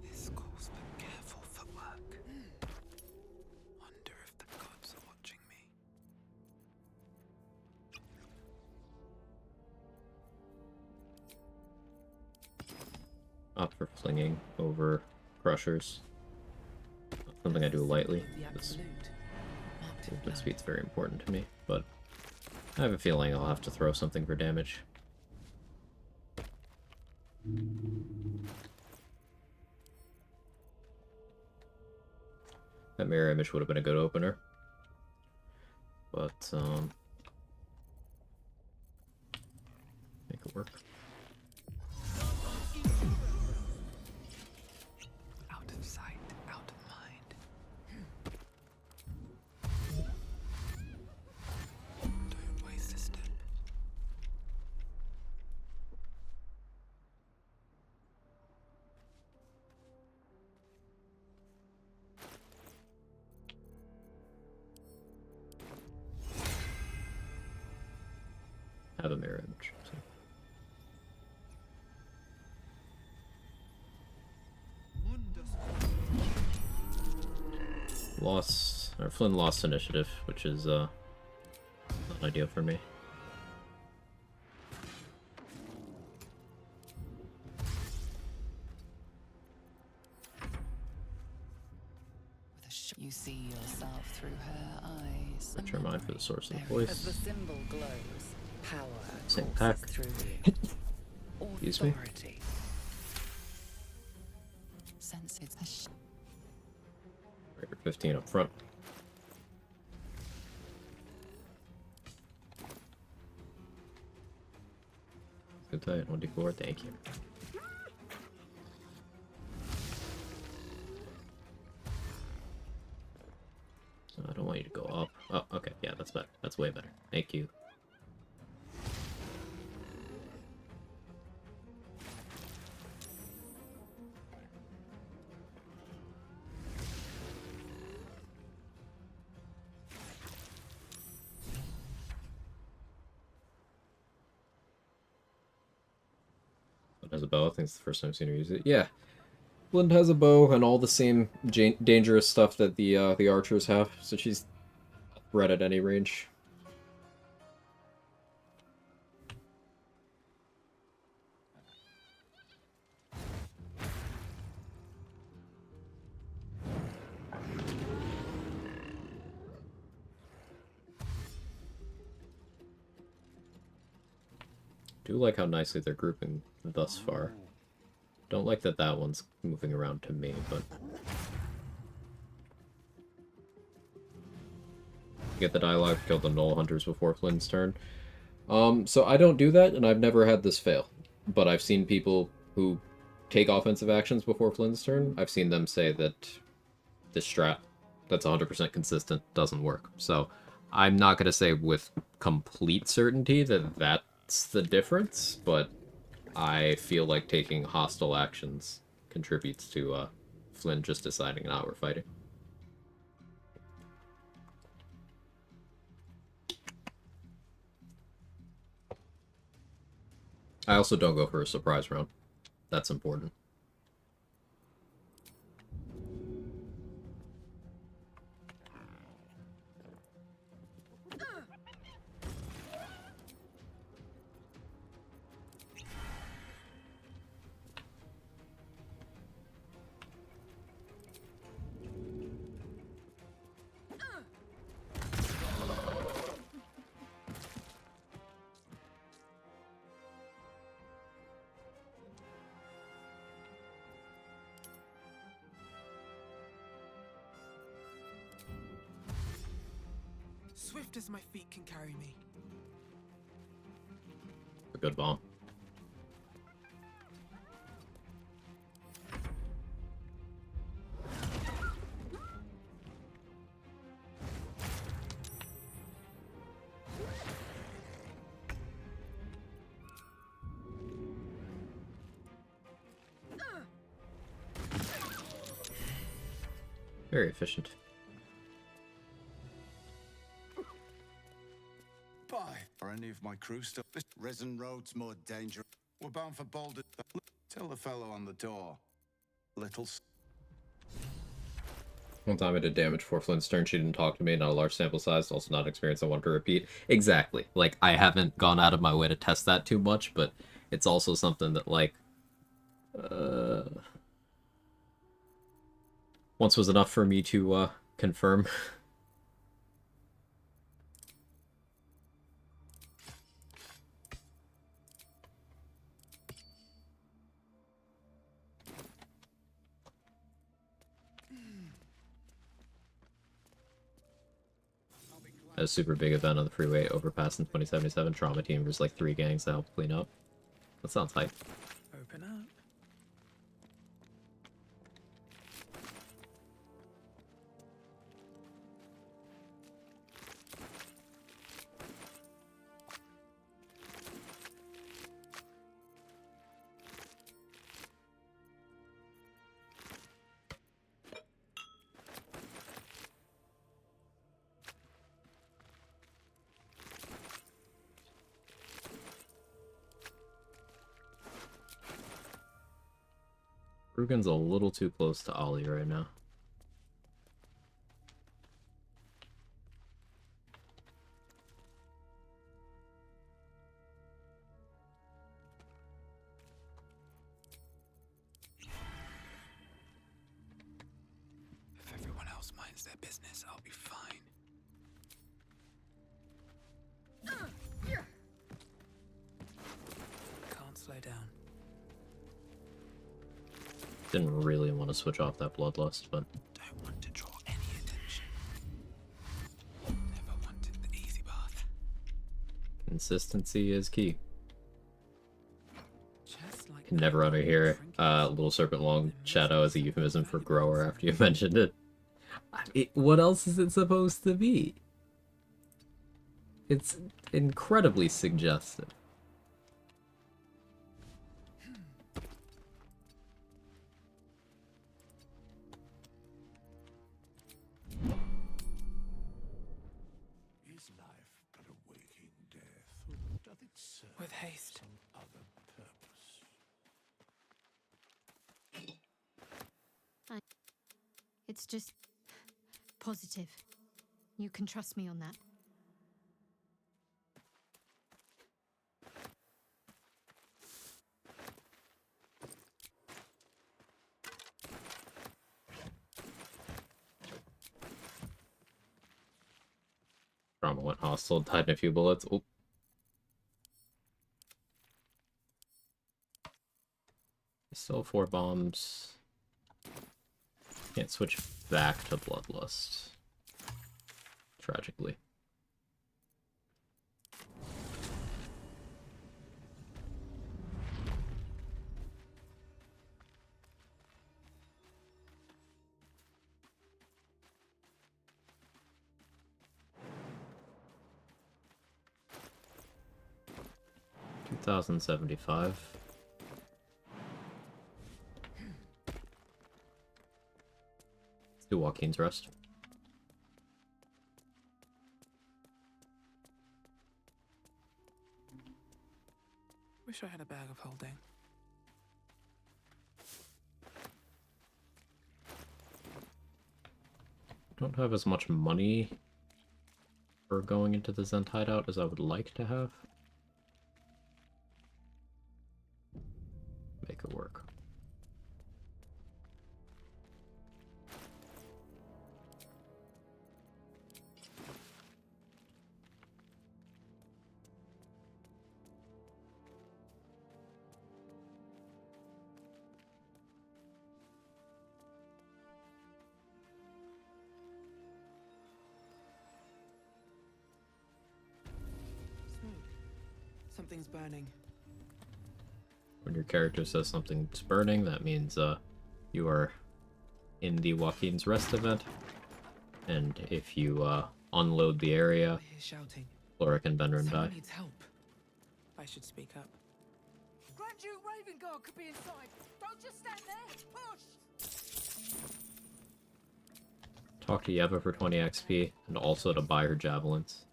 This calls for careful footwork. Wonder if the gods are watching me. Opt for flinging over crushers. Something I do lightly. This movement speed's very important to me, but I have a feeling I'll have to throw something for damage. That mirror image would have been a good opener. But, make it work. Out of sight, out of mind. Don't waste a step. Have a mirror image. So. Flynn lost initiative, which is not ideal for me. You see yourself through her eyes. Switch your mind for the source of the voice. As the symbol glows, power Same courses pack. through you. Excuse me. Authority. Sense it's a Rated 15 up front. Good tight, 1d4, thank you. So I don't want you to go up. Oh, okay, yeah, that's better. That's way better. Thank you. Has a bow. I think it's the first time I've seen her use it. Yeah, Blind has a bow and all the same dangerous stuff that the archers have. So she's threat at any range. Do like how nicely they're grouping thus far. Don't like that that one's moving around to me, but... Get the dialogue, kill the Knoll Hunters before Flynn's turn. So I don't do that, and I've never had this fail. But I've seen people who take offensive actions before Flynn's turn. I've seen them say that this strat that's 100% consistent doesn't work. So I'm not going to say with complete certainty that that's the difference, but I feel like taking hostile actions contributes to Flynn just deciding, nah, we're fighting. I also don't go for a surprise round. That's important. Swift as my feet can carry me. A good bomb. Very efficient. Bye. Are any of my crew still? Risen roads more dangerous. We're bound for Boulder. Tell the fellow on the door. Little. One time I did damage for Flynn's turn, she didn't talk to me, not a large sample size, also not an experience I want to repeat. Exactly. Like, I haven't gone out of my way to test that too much, but it's also something that, like, once was enough for me to, confirm. A super big event on the freeway overpass in 2077. Trauma team. There's like 3 gangs to help clean up. That sounds hype. Open up. Rugen's a little too close to Ollie right now. If everyone else minds their business, I'll be fine. Can't slow down. Didn't really want to switch off that bloodlust, but Don't want to draw any attention. Never wanted the easy path. consistency is key. Just like Can never overhear Little Serpent Long Shadow as a euphemism for grower after you mentioned it. What else is it supposed to be? It's incredibly suggestive. Is life but a waking death, or doth it serve With haste. some other purpose? It's just positive. You can trust me on that. Drama went hostile, died in a few bullets. Oop. Still 4 bombs. Can't switch back to Bloodlust. Tragically. $2,075. Let's do Joaquin's Rest. Wish I had a bag of holding. Don't have as much money for going into the Zent hideout as I would like to have. Make it work. Smoke. Something's burning. When your character says something's burning, that means you are in the Joaquin's Rest event. And if you unload the area, I hear shouting. Flora can bend and Someone die. needs help. I should speak up. Grand Duke Raven Guard could be inside. Don't just stand there. Push! Talk to Yeva for 20 XP, and also to buy her javelins.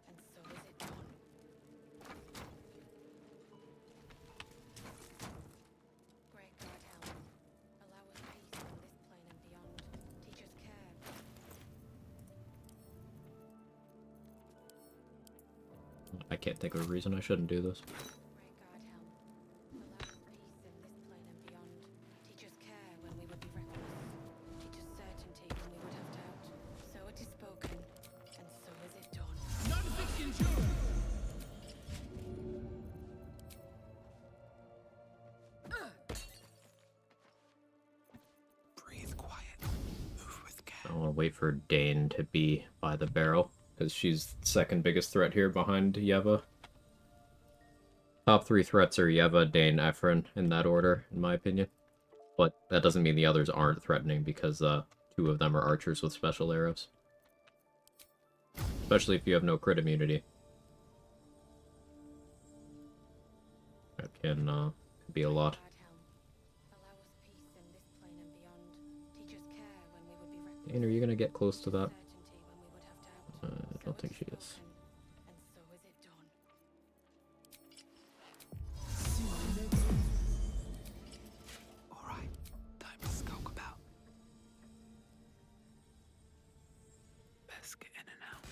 I can't think of a reason I shouldn't do this. I want to wait for Dane to be by the barrel, because she's the second biggest threat here behind Yeva. Top 3 threats are Yeva, Dane, Ephron, in that order, in my opinion. But that doesn't mean the others aren't threatening, because 2 of them are archers with special arrows. Especially if you have no crit immunity. That can be a lot. Dane, are you gonna get close to that? I don't think she is. Alright, time to skulk about. Best get in and out.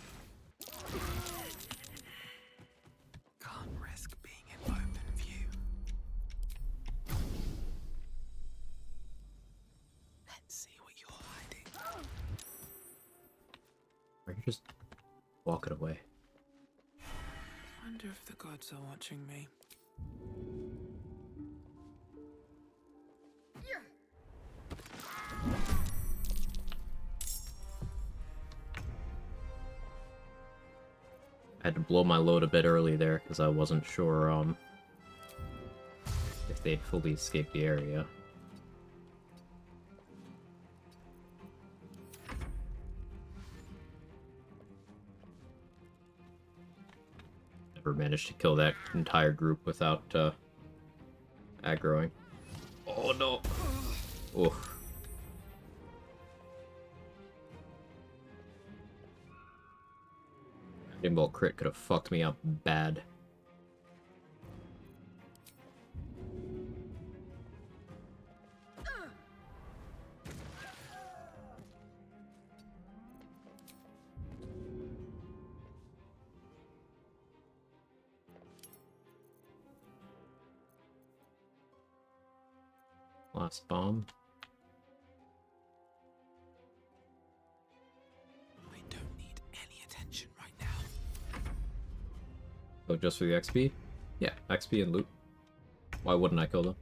Can't risk being in open view. Let's see what you're hiding. Or you just walk it away. Wonder if the gods are watching me. I had to blow my load a bit early there, because I wasn't sure if they'd fully escaped the area. Never managed to kill that entire group without aggroing. Oh no! Oof. Bolt crit could have fucked me up bad. Last bomb. I don't need any attention right now. Oh, just for the XP? Yeah, XP and loot. Why wouldn't I kill them?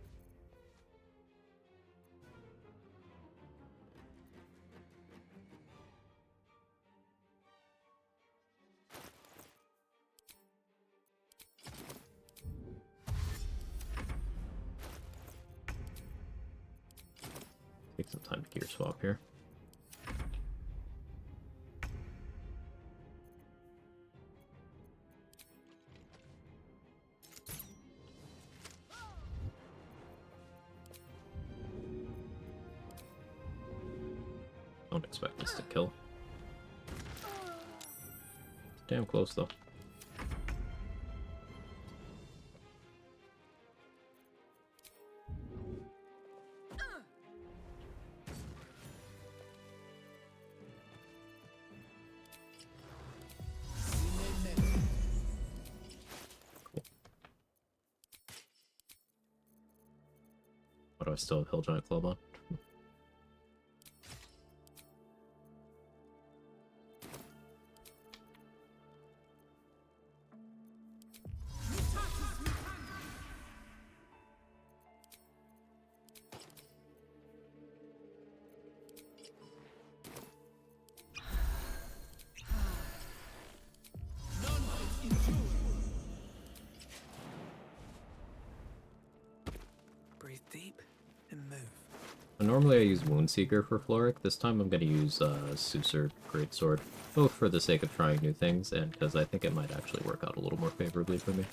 Take some time to gear swap here. Don't expect this to kill. Damn close though. Why do I still have Hill Giant Club on? Breathe deep and move. Normally I use Woundseeker for Floric. This time I'm going to use Susur Greatsword, both for the sake of trying new things and because I think it might actually work out a little more favorably for me.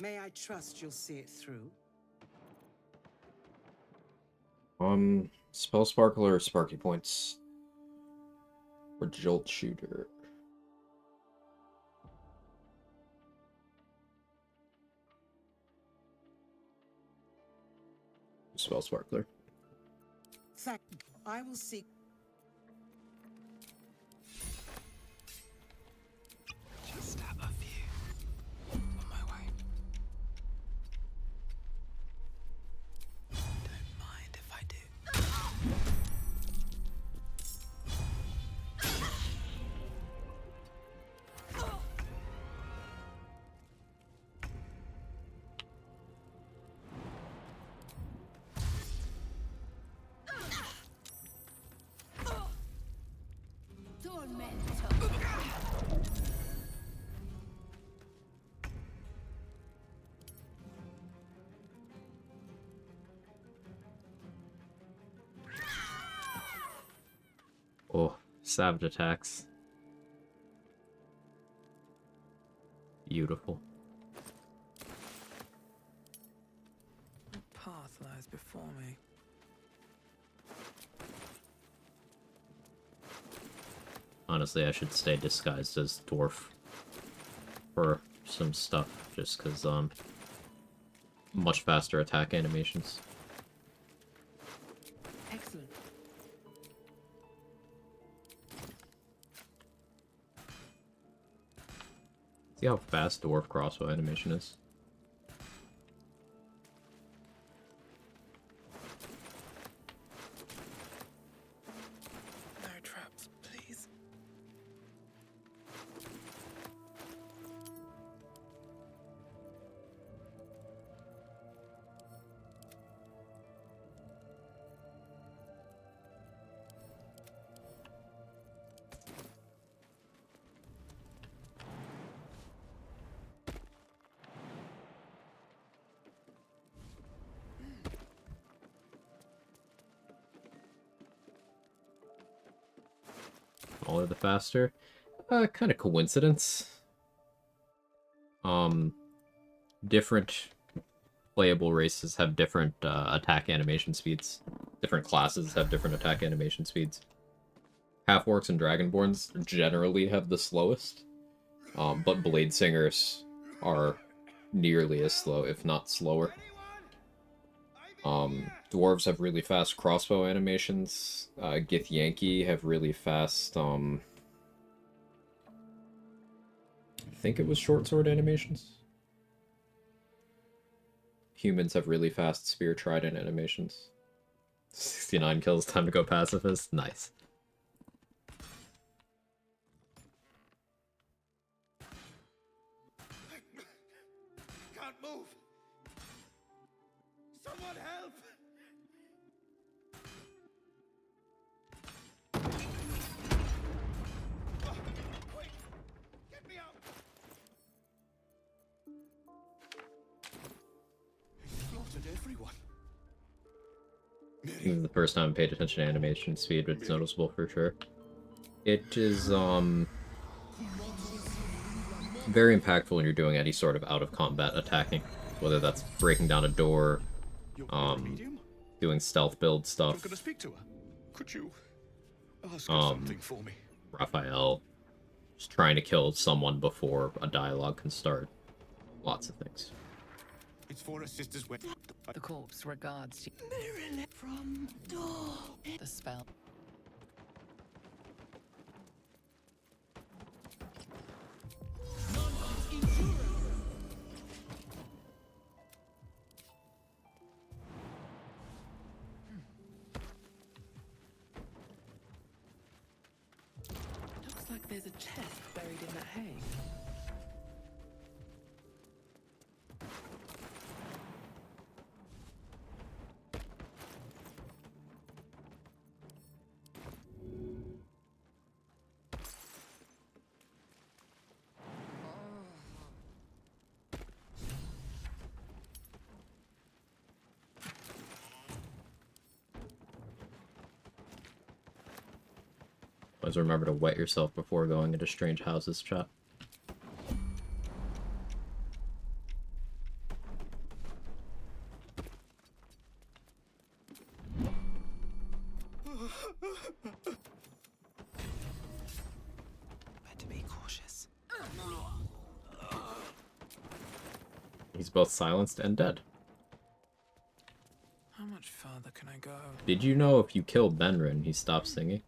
May I trust you'll see it through? Spell Sparkler or Sparky Points? Or Jolt Shooter? Spell Sparkler. Thank you. I will seek. Just have a few. On my way. Don't mind if I do. Oh, savage attacks. Beautiful. The path lies before me. Honestly, I should stay disguised as Dwarf for some stuff, just because, much faster attack animations. Excellent. See how fast Dwarf crossbow animation is? No traps, please. All the faster. Kind of coincidence. Different playable races have different attack animation speeds. Different classes have different attack animation speeds. Half-Orcs and Dragonborns generally have the slowest, but Blade Singers are nearly as slow, if not slower. Dwarves have really fast crossbow animations. Githyanki have really fast, I think it was short sword animations. humans have really fast spear trident animations. 69 kills, time to go pacifist. Nice. Can't move. Someone help! Quick! Get me out! He slaughtered everyone. This is the first time I paid attention to animation speed, but it's noticeable for sure. It is, very impactful when you're doing any sort of out-of-combat attacking. Whether that's breaking down a door, doing stealth build stuff. Gonna speak to her. Could you ask her something for me? Raphael, just trying to kill someone before a dialogue can start. Lots of things. It's for a sister's wedding. The corpse regards you. From door. The spell. Looks like there's a chest buried in that hay. Always remember to wet yourself before going into strange houses, chat. Better be cautious. He's both silenced and dead. How much further can I go? Did you know if you kill Benrin, he stops singing?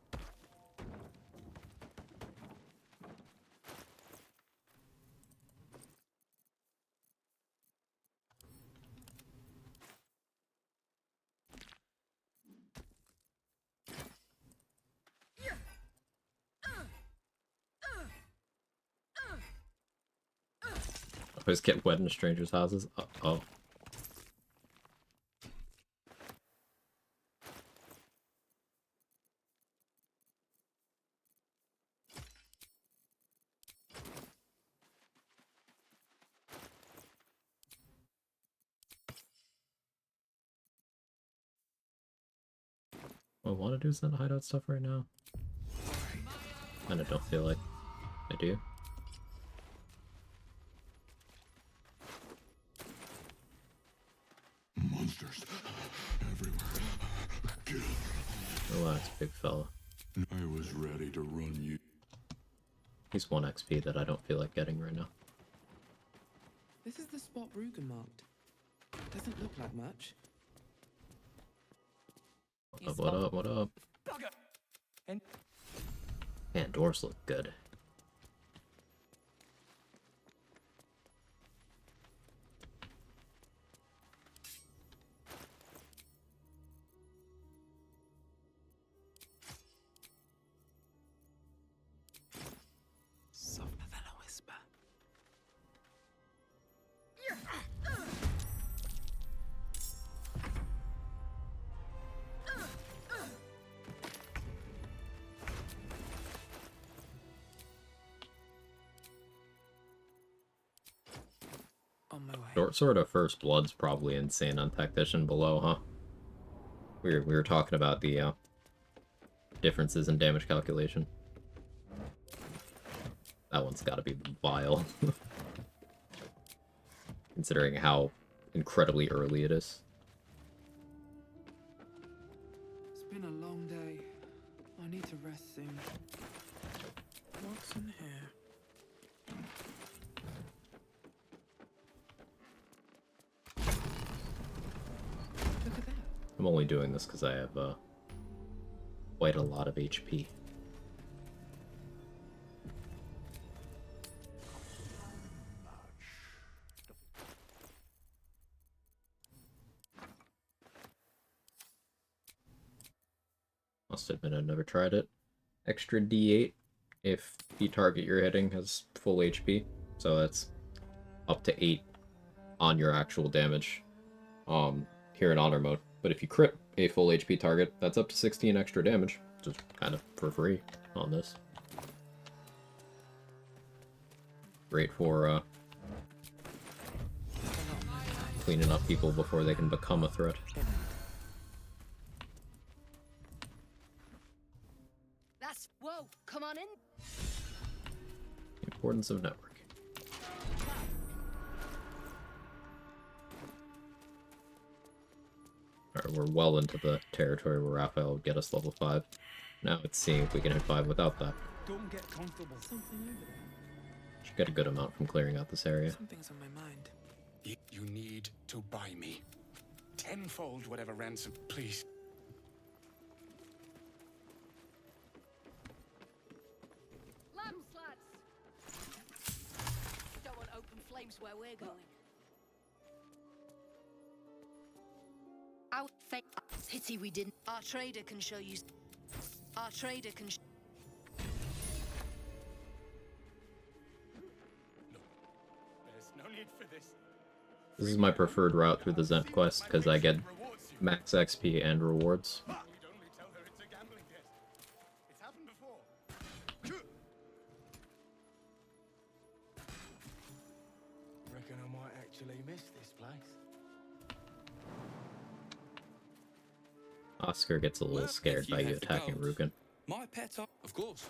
Always get wet in strangers' houses. Oh. What I want to do is not hideout stuff right now. And I don't feel like I do. Monsters everywhere. Kill. Relax, big fella. I was ready to run you. He's 1 XP that I don't feel like getting right now. This is the spot Rugen marked. Doesn't look like much. What up, what up? Man, doors look good. Softer than a whisper. On my way. Short Sword of First Blood's probably insane on Tactician below, huh? We were talking about the differences in damage calculation. That one's gotta be vile. Considering how incredibly early it is. It's been a long day. I need to rest soon. What's in here? Look at that. I'm only doing this because I have quite a lot of HP. must admit I never tried it. Extra D8 if the target you're hitting has full HP, so that's up to 8 on your actual damage here in honor mode. But if you crit a full HP target, that's up to 16 extra damage, just kind of for free on this. Great for cleaning up people before they can become a threat. That's whoa, come on in. The importance of networking. Alright, we're well into the territory where Raphael would get us level 5. Now it's seeing if we can hit 5 without that. Don't get comfortable. Something over there. Should get a good amount from clearing out this area. Something's on my mind. You need to buy me. Tenfold whatever ransom, please. Lambs, lads. Don't want open flames where we're going. Our fate. Pity we didn't. Our trader can show you. Our trader can. There's no need for this. This is my preferred route through the Zent quest, because I get max XP and rewards. Reckon I might actually miss this place. Oscar gets a little scared by you attacking Rugen. My pet, of course.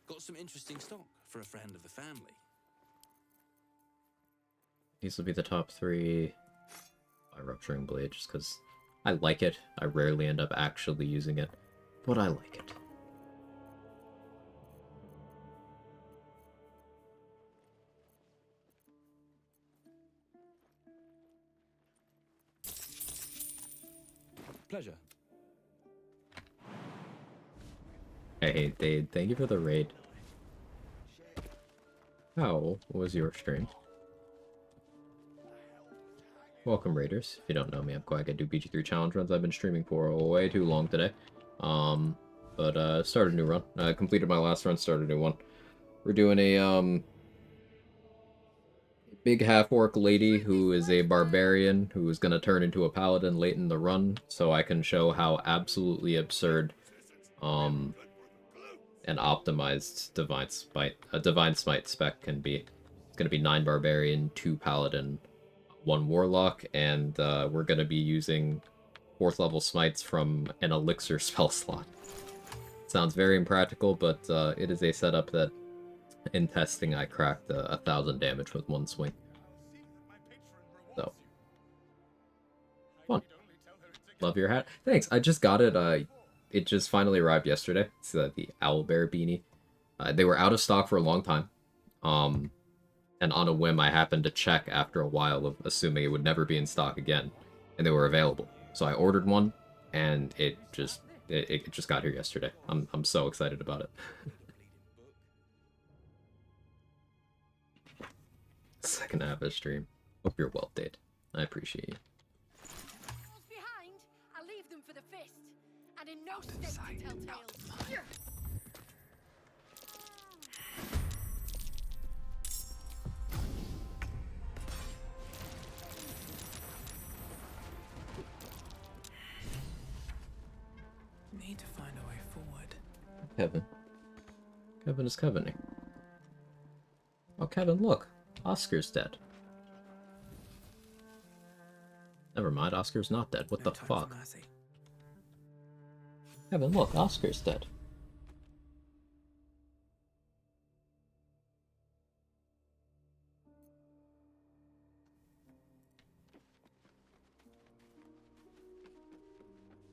Got some interesting stock for a friend of the family. These will be the top 3 by Rupturing Blade, just because I like it. I rarely end up actually using it, but I like it. Pleasure. Hey, Dade, thank you for the raid. How was your stream? Welcome, Raiders. If you don't know me, I'm Quag. I do BG3 challenge runs. I've been streaming for way too long today. Started a new run. I completed my last run, started a new one. We're doing a, big half-orc lady who is a barbarian who is going to turn into a paladin late in the run, so I can show how absolutely absurd, an optimized Divine Smite spec can be. It's going to be 9 barbarian, 2 paladin, 1 warlock, and we're going to be using 4th level smites from an elixir spell slot. Sounds very impractical, but it is a setup that in testing I cracked 1,000 damage with 1 swing. So fun. Love your hat. Thanks. I just got it. It just finally arrived yesterday. It's the owlbear beanie. They were out of stock for a long time. And on a whim, I happened to check after a while of assuming it would never be in stock again, and they were available. So I ordered one, and it just got here yesterday. I'm so excited about it. Second half of stream. Hope you're well, Dade. I appreciate you. Behind, I'll leave them for the fist, and in no state to tell tales. Need to find a way forward. Kevin. Kevin is Kevining. Oh, Kevin, look. Oscar's dead. Never mind, Oscar's not dead. What the fuck? Kevin, look, Oscar's dead.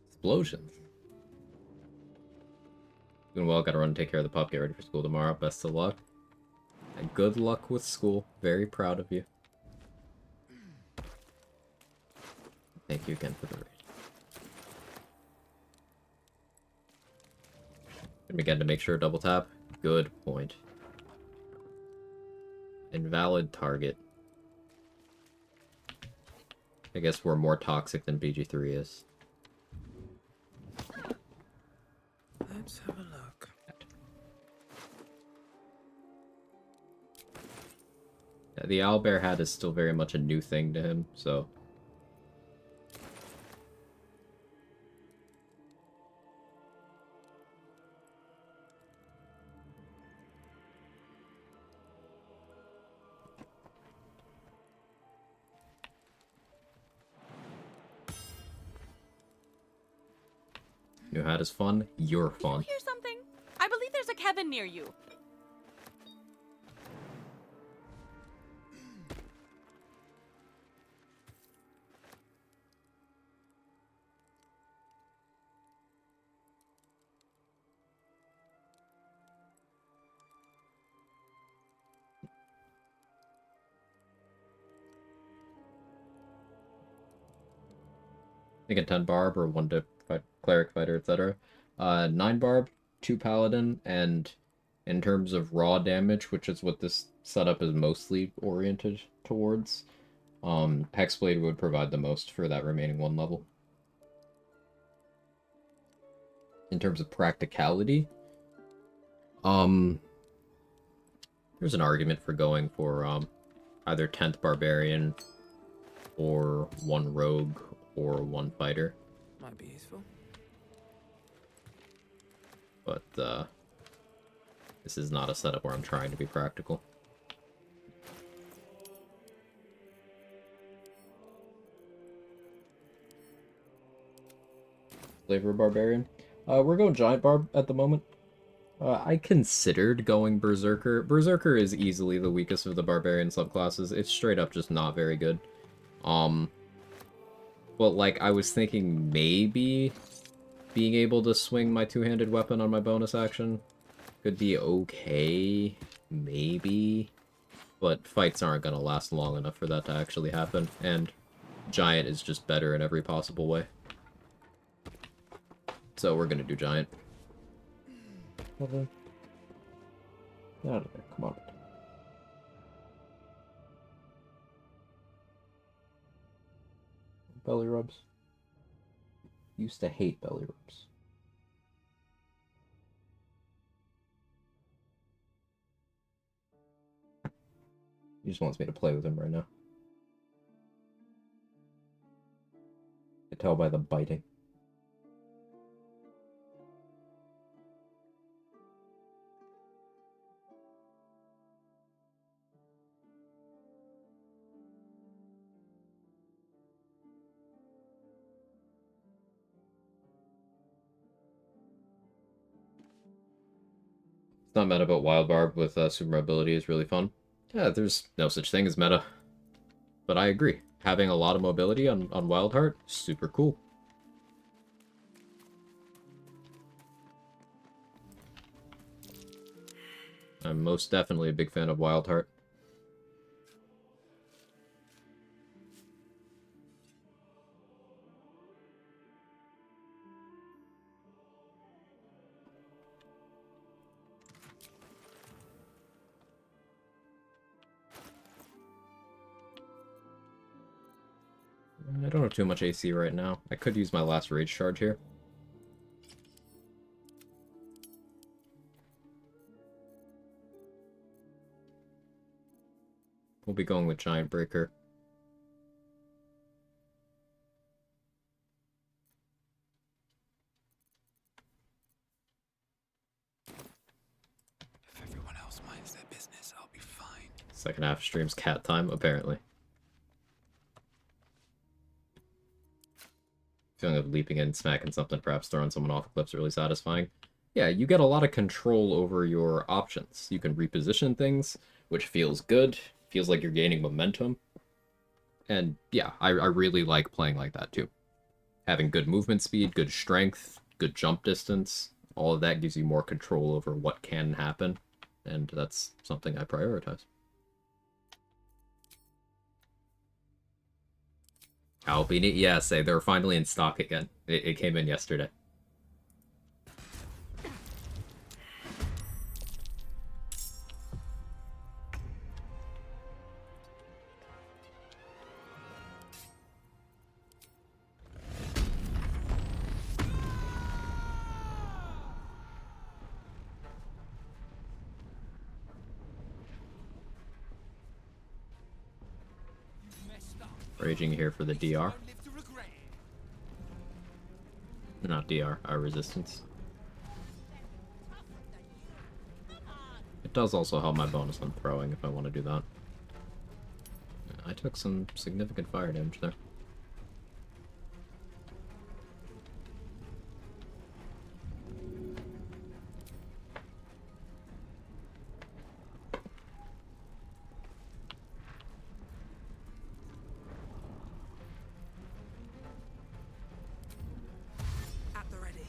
Explosions. Doing well, gotta run and take care of the pup. Get ready for school tomorrow. Best of luck. And good luck with school. Very proud of you. Thank you again for the raid. And again, to make sure double tap. Good point. Invalid target. I guess we're more toxic than BG3 is. Let's have a look. Yeah, the owlbear hat is still very much a new thing to him, so... New hat is fun, you're fun. Hear something? I believe there's a Kevin near you. Thinking 10 barb or 1 to fight cleric fighter, etc. 9 barb, 2 paladin, and in terms of raw damage, which is what this setup is mostly oriented towards, Hexblade would provide the most for that remaining 1 level. In terms of practicality, there's an argument for going for either 10th barbarian or 1 rogue or 1 fighter. Might be useful. But this is not a setup where I'm trying to be practical. Flavor barbarian. We're going giant barb at the moment. I considered going berserker. Berserker is easily the weakest of the barbarian subclasses. It's straight up just not very good. But like I was thinking maybe being able to swing my two-handed weapon on my bonus action could be okay, maybe, but fights aren't gonna last long enough for that to actually happen, and giant is just better in every possible way. So we're gonna do giant. Okay. Get out of there, come on. Belly rubs. Used to hate belly rubs. He just wants me to play with him right now. I can tell by the biting. It's not meta, but Wild Barb with super mobility is really fun. Yeah, there's no such thing as meta. But I agree. Having a lot of mobility on Wildheart, super cool. I'm most definitely a big fan of Wildheart. I don't have too much AC right now. I could use my last rage charge here. We'll be going with Giant Breaker. If everyone else minds their business, I'll be fine. Second half of stream's cat time, apparently. Feeling of leaping in, smacking something, perhaps throwing someone off a cliff's really satisfying. Yeah, you get a lot of control over your options. You can reposition things, which feels good. Feels like you're gaining momentum. And yeah, I really like playing like that too. Having good movement speed, good strength, good jump distance, all of that gives you more control over what can happen. And that's something I prioritize. Alpine, yeah, say they're finally in stock again. It came in yesterday. Raging here for the DR. Not DR, our resistance. It does also help my bonus on throwing if I want to do that. I took some significant fire damage there. At the ready.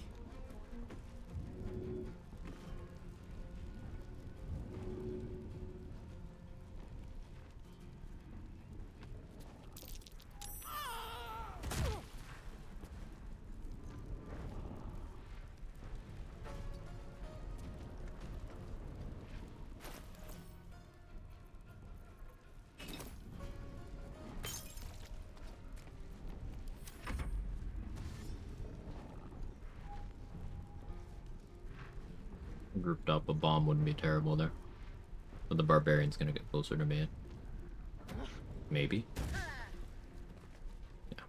Grouped up, a bomb wouldn't be terrible there. But the barbarian's gonna get closer to me. Maybe. Yeah.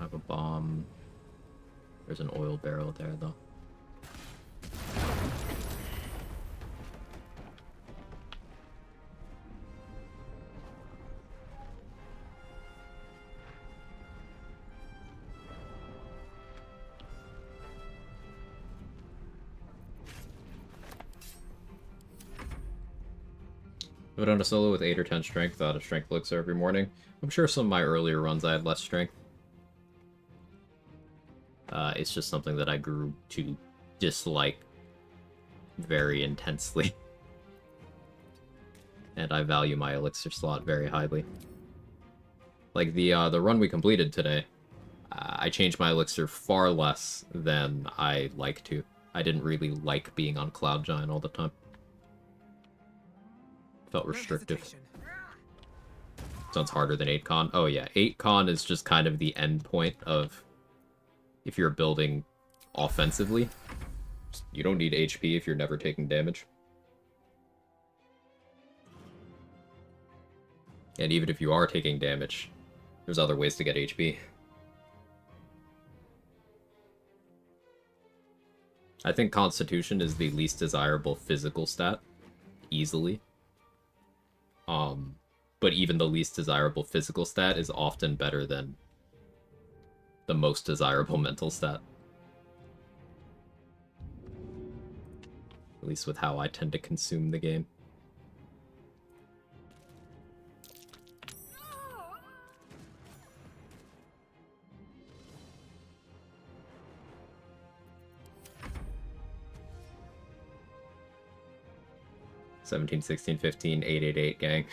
I have a bomb. There's an oil barrel there, though. I've done a solo with 8 or 10 strength out of strength elixir every morning. I'm sure some of my earlier runs I had less strength. It's just something that I grew to dislike very intensely. And I value my elixir slot very highly. Like the run we completed today, I changed my elixir far less than I like to. I didn't really like being on Cloud Giant all the time. Felt restrictive. Sounds harder than 8-con. Oh yeah, 8-con is just kind of the end point of if you're building offensively. You don't need HP if you're never taking damage. And even if you are taking damage, there's other ways to get HP. I think Constitution is the least desirable physical stat, easily. But even the least desirable physical stat is often better than the most desirable mental stat. At least with how I tend to consume the game. "17, 16, 15, 888 gang."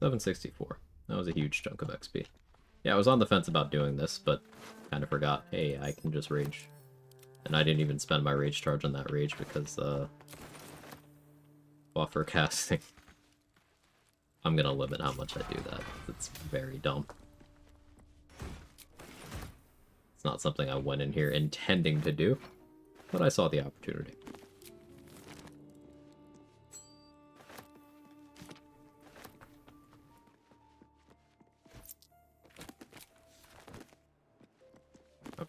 $764. That was a huge chunk of XP. Yeah, I was on the fence about doing this, but kind of forgot, hey, I can just rage. And I didn't even spend my rage charge on that rage because, buffer casting. I'm gonna limit how much I do that. It's very dumb. It's not something I went in here intending to do, but I saw the opportunity.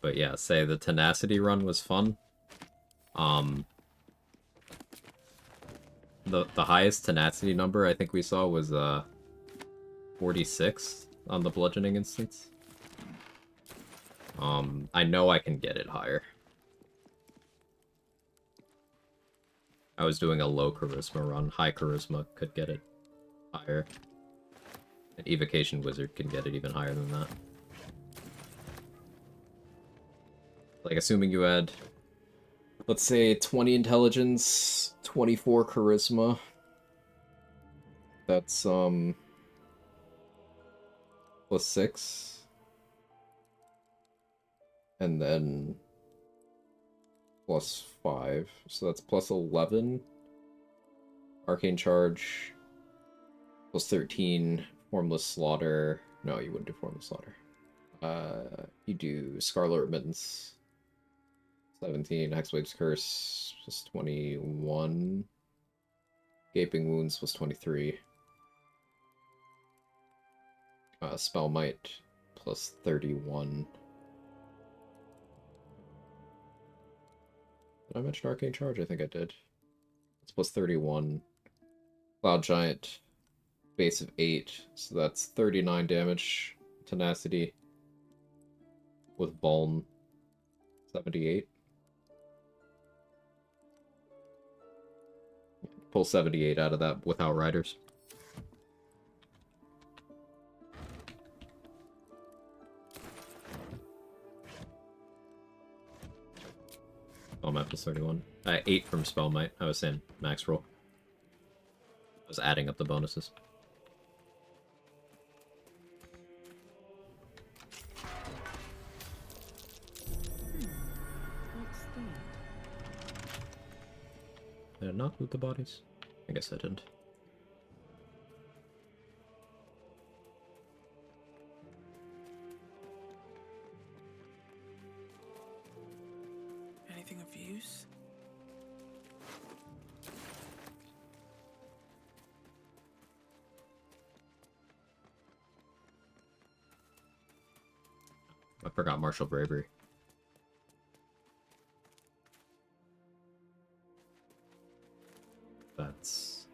But yeah, say the Tenacity run was fun. The highest Tenacity number I think we saw was 46 on the bludgeoning instance. I know I can get it higher. I was doing a low charisma run. High charisma could get it higher. An evocation wizard can get it even higher than that. Like, assuming you had, let's say, 20 intelligence, 24 charisma. That's, plus 6. And then plus 5. So that's plus 11. Arcane Charge. Plus 13. Formless Slaughter. No, you wouldn't do Formless Slaughter. You do Scarlet Remittance. 17. Hexwave's Curse. Plus 21. Gaping Wounds plus 23. Spell Might plus 31. Did I mention Arcane Charge? I think I did. It's plus 31. Cloud Giant, base of 8, so that's 39 damage. Tenacity with Vuln, 78. Pull 78 out of that without Riders. Spellmight plus 31. 8 from Spellmight. I was saying max roll. I was adding up the bonuses. What's that? Did I not loot the bodies? I guess I didn't. Anything of use? I forgot Martial Bravery. That's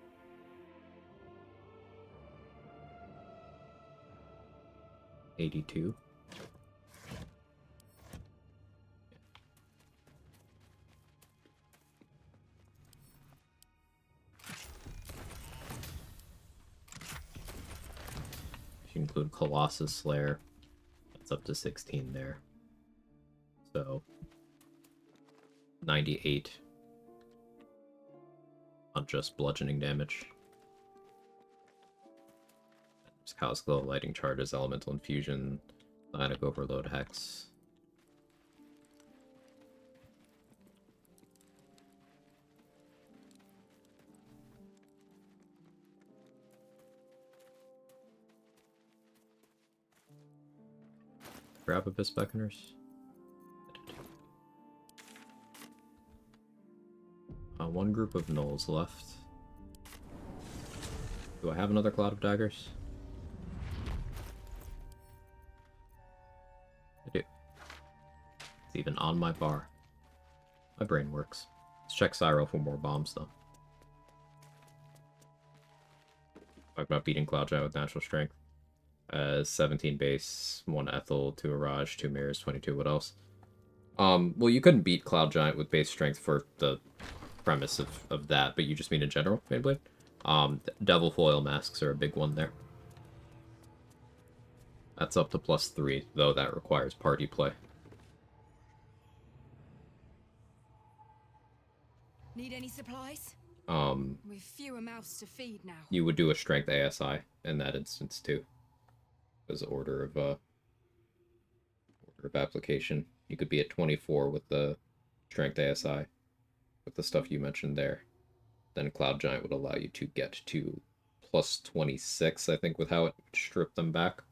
82. If you include Colossus Slayer, that's up to 16 there. So 98 on just bludgeoning damage. There's Chaos Glow, Lighting Charges, Elemental Infusion, Psionic Overload, Hex. Grab Abyss Beckoners. One group of gnolls left. Do I have another Cloud of Daggers? I do. It's even on my bar. My brain works. Let's check Cyro for more bombs, though. Talk about beating Cloud Giant with natural strength. 17 base, 1 Ethel, 2 Mirage, 2 Mirrors, 22. What else? Well, you couldn't beat Cloud Giant with base strength for the premise of that, but you just mean in general, Maidblade? Devil Foil Masks are a big one there. That's up to plus 3, though that requires party play. Need any supplies? We've fewer mouths to feed now. You would do a strength ASI in that instance too. As order of application. You could be at 24 with the strength ASI with the stuff you mentioned there. Then Cloud Giant would allow you to get to plus 26, I think, with how it would strip them back.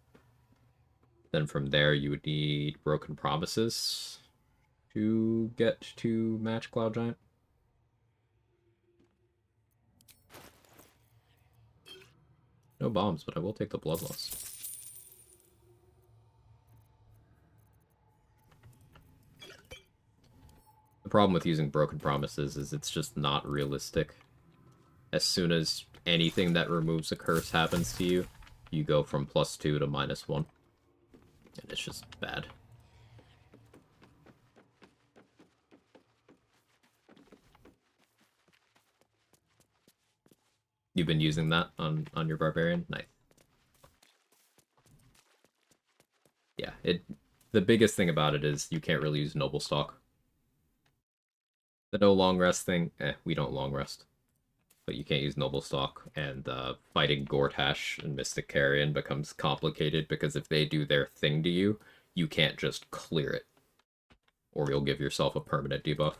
Then from there you would need Broken Promises to get to match Cloud Giant. No bombs, but I will take the Bloodlust. The problem with using Broken Promises is it's just not realistic. As soon as anything that removes a curse happens to you, you go from +2 to -1. And it's just bad. You've been using that on your barbarian? Nice. Yeah, the biggest thing about it is you can't really use noble stock. The no long rest thing, we don't long rest. But you can't use noble stock, and fighting Gortash and Mystic Carrion becomes complicated because if they do their thing to you, you can't just clear it. Or you'll give yourself a permanent debuff.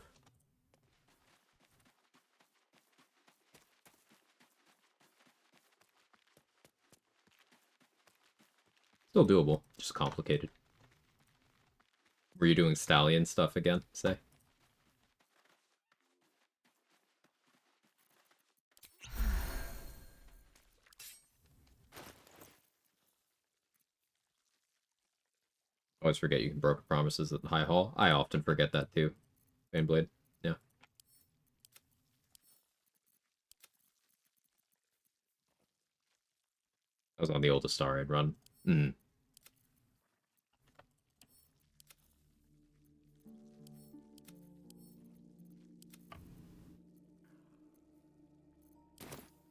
Still doable, just complicated. Were you doing Stallion stuff again, say? Always forget you can broker promises at the High Hall. I often forget that too. Baneblade, yeah. I was on the oldest star I'd run. Mm.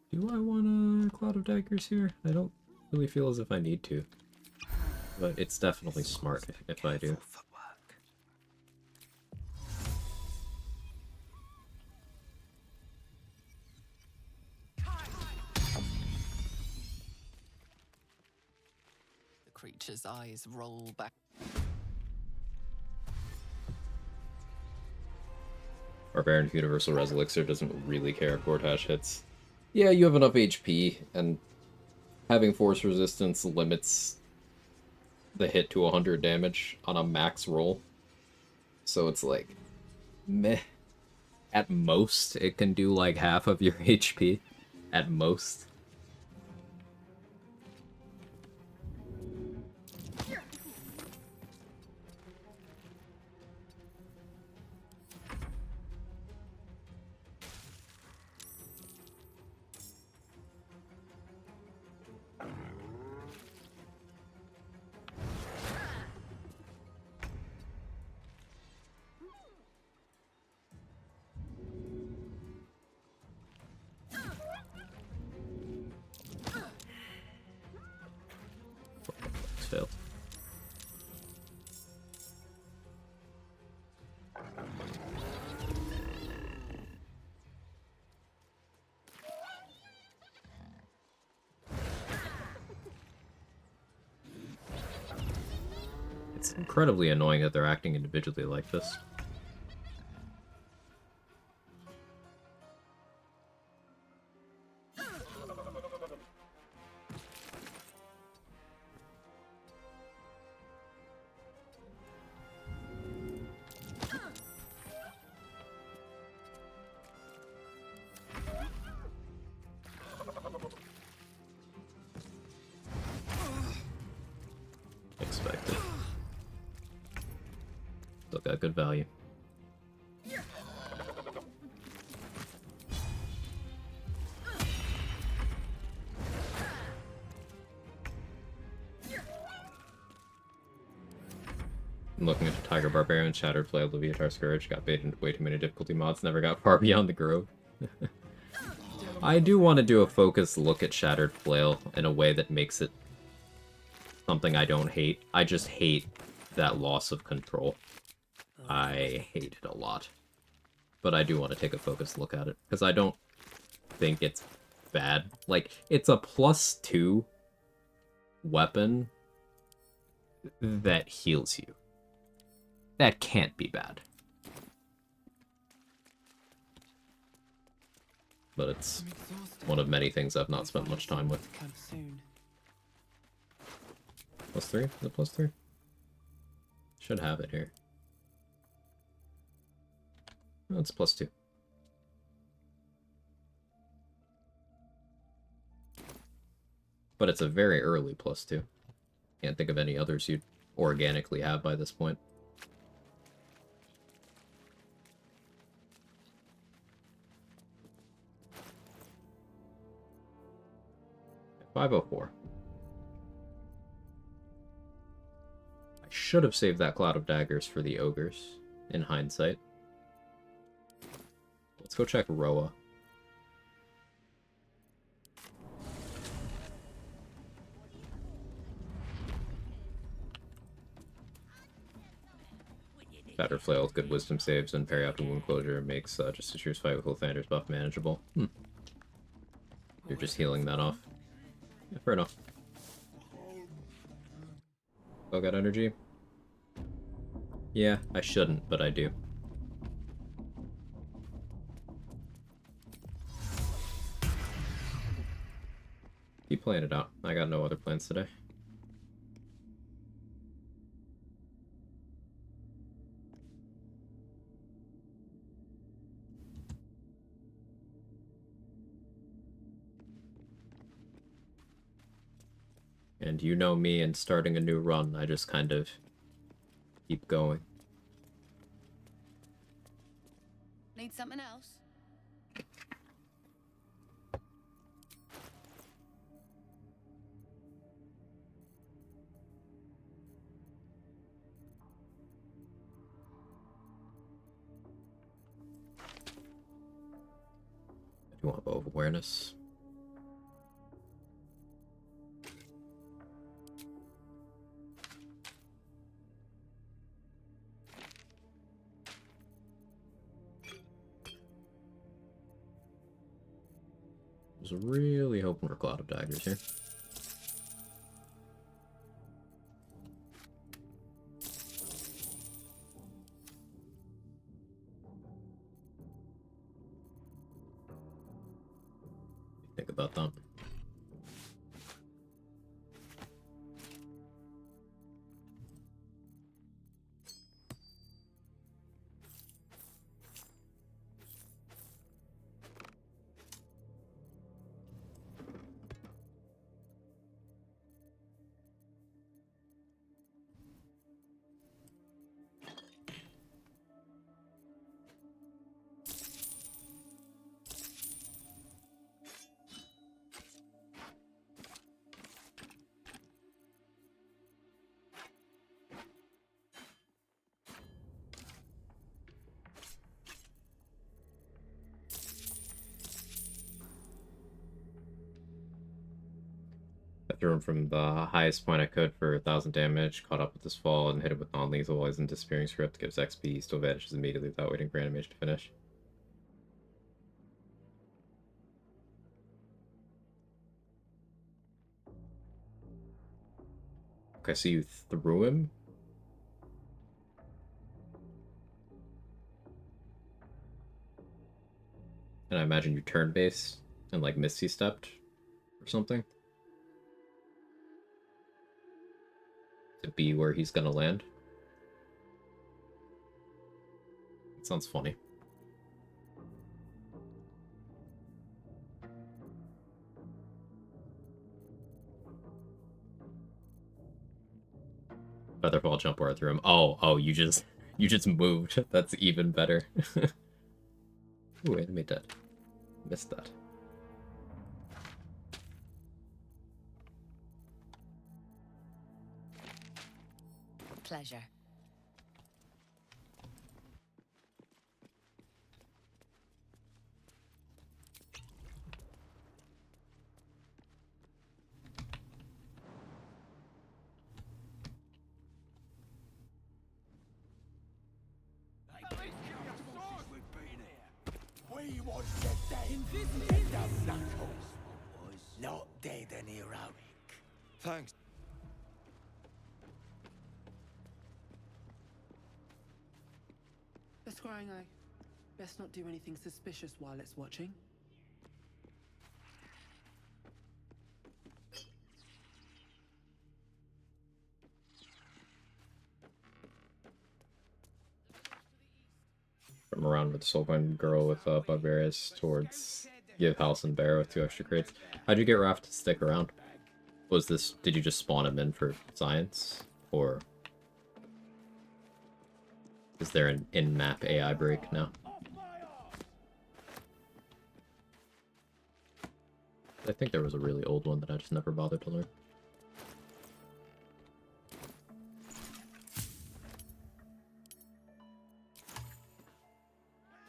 Do I want a Cloud of Daggers here? I don't really feel as if I need to. But it's definitely smart if I do. The creature's eyes roll back. Barbarian Universal Res Elixir doesn't really care if Gortash hits. Yeah, you have enough HP, and having force resistance limits the hit to 100 damage on a max roll. So it's like, meh. At most, it can do like half of your HP. At most. Failed. It's incredibly annoying that they're acting individually like this. Expected. Still got good value. I'm looking at the Tiger Barbarian, Shattered Flail, Leviatar Scourge, got baited into way too many difficulty mods, never got far beyond the Grove. I do want to do a focused look at Shattered Flail in a way that makes it something I don't hate. I just hate that loss of control. I hate it a lot. But I do want to take a focused look at it, because I don't think it's bad. Like, it's a +2 weapon that heals you. That can't be bad. But it's one of many things I've not spent much time with. +3? Is it +3? Should have it here. Oh, it's +2. But it's a very early +2. Can't think of any others you'd organically have by this point. $504. I should have saved that Cloud of Daggers for the Ogres, in hindsight. Let's go check Roa. Batter Flail with good wisdom saves and parry after wound closure makes Justiciar's fight with Lathander's buff manageable. You're just healing that off. Yeah, fair enough. Oh, got energy? Yeah, I shouldn't, but I do. Keep playing it out. I got no other plans today. And you know me, and starting a new run, I just kind of keep going. Need something else? I do want Bow of Awareness. I was really hoping for Cloud of Daggers here. Think about that. I threw him from the highest point I could for 1,000 damage, caught up with his fall, and hit it with non-lethal while he's in Disappearing Script, gives XP, he still vanishes immediately without waiting for animation to finish. Okay, so you threw him? And I imagine you turn base and like Misty stepped or something? To be where he's gonna land? It sounds funny. Featherfall jump where I threw him. Oh, you just moved. That's even better. Ooh, enemy dead. Missed that. Pleasure. We was the dead. Dead of knuckles. Not dead and heroic. Thanks. The scrying eye. Best not do anything suspicious while it's watching. From around with the Soulbind girl with Bugbears towards Give House and Bear with 2 extra crates. How'd you get Raph to stick around? Was this, did you just spawn him in for science? Or is there an in-map AI break now? I think there was a really old one that I just never bothered to learn.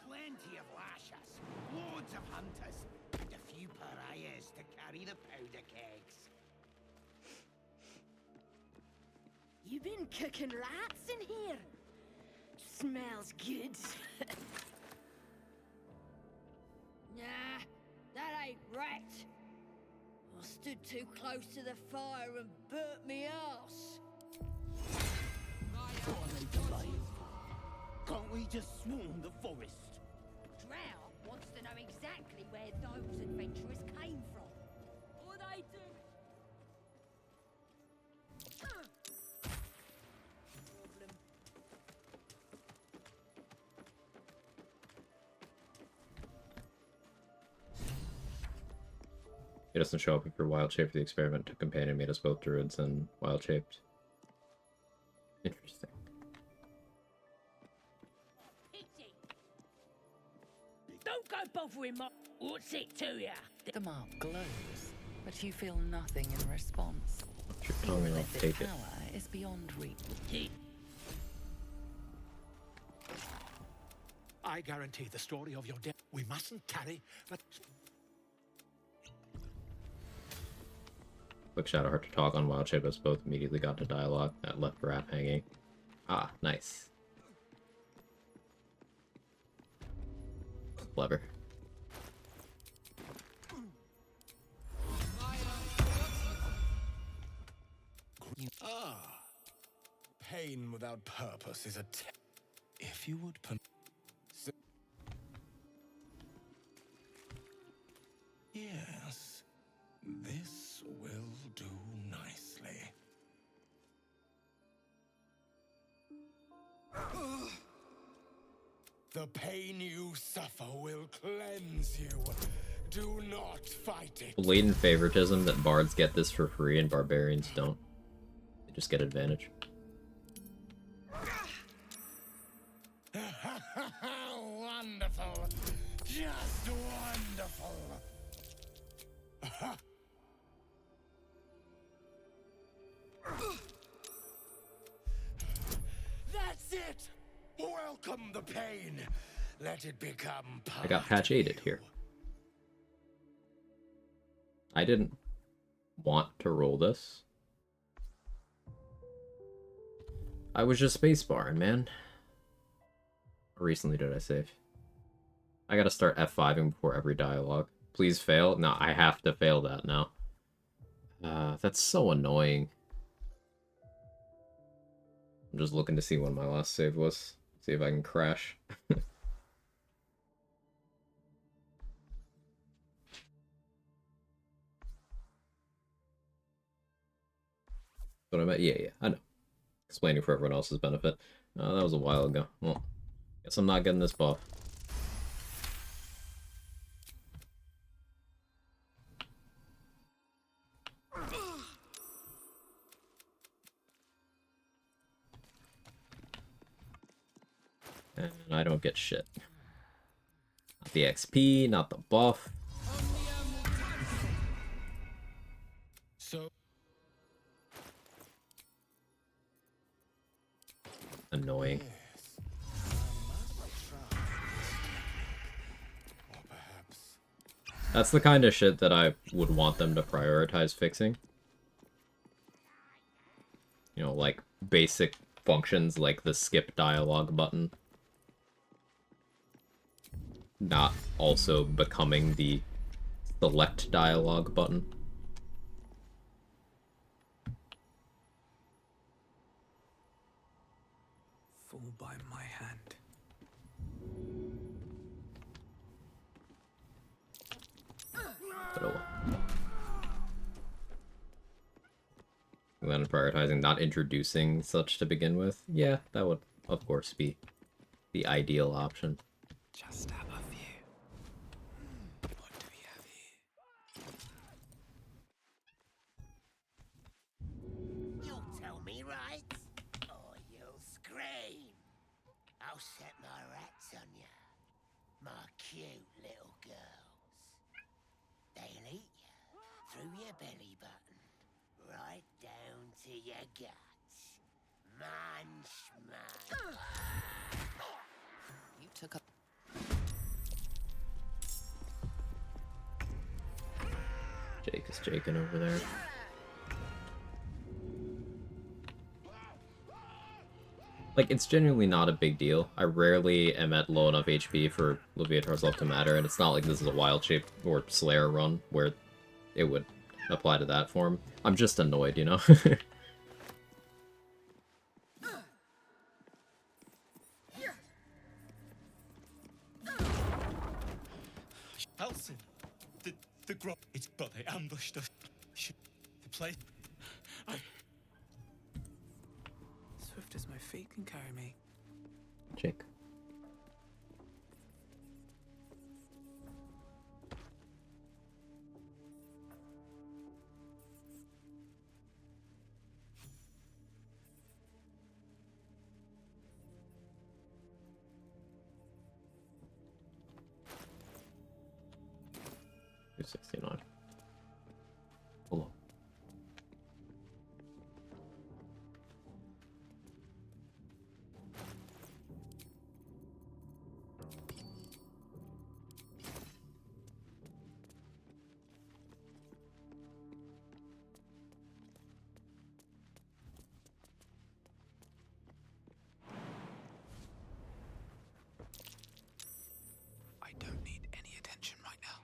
Plenty of lashers, loads of hunters, and a few pariahs to carry the powder kegs. You been cooking rats in here? Smells good. Nah, that ain't right. I stood too close to the fire and burnt me ass. What are they delaying for? Can't we just swarm the forest? Drow wants to know exactly where those adventurers came from. Or they do. Problem. He doesn't show up if you're wild shaped for the experiment. To companion made us both druids and wild shaped. Interesting. Pity. Don't go bothering my... What's it to ya? The mark glows, but you feel nothing in response. If you're telling me, I'll take it. Power is beyond reach. I guarantee the story of your death. We mustn't tarry, but... Quick shadow hard to talk on wild shape, us both immediately got to dialogue. That left graph hanging. Ah, nice. Clever. Ah, pain without purpose is a if you would yes, this will do nicely. The pain you suffer will cleanse you. Do not fight it. Blatant favoritism that bards get this for free and barbarians don't. They just get advantage. Wonderful. Just wonderful. That's it. Welcome the pain. Let it become part. I got patch 8'd here. I didn't want to roll this. I was just spacebarring, man. How recently did I save? I gotta start F5ing before every dialogue. Please fail? No, I have to fail that now. That's so annoying. I'm just looking to see when my last save was. See if I can crash. But I meant, yeah, I know. Explaining for everyone else's benefit. That was a while ago. Well, guess I'm not getting this buff. And I don't get shit. Not the XP, not the buff. So annoying. That's the kind of shit that I would want them to prioritize fixing. You know, like basic functions like the skip dialogue button. Not also becoming the select dialogue button. Fall by my hand. But oh well. And then prioritizing not introducing such to begin with. Yeah, that would, of course, be the ideal option. Just out of here. What do we have here? You'll tell me, right? Or you'll scream. I'll set my rats on you. My cute little girls. They'll eat you through your belly button, right down to your guts. Munch, munch. You took a Jake is jaking over there. Like, it's genuinely not a big deal. I rarely am at low enough HP for Leviatar's Love to matter, and it's not like this is a Wild Shape or Slayer run where it would apply to that form. I'm just annoyed, you know? Elson, the grot. It's but they ambushed us. The place. Swift as my feet can carry me. Jake. $269. Hello. I don't need any attention right now.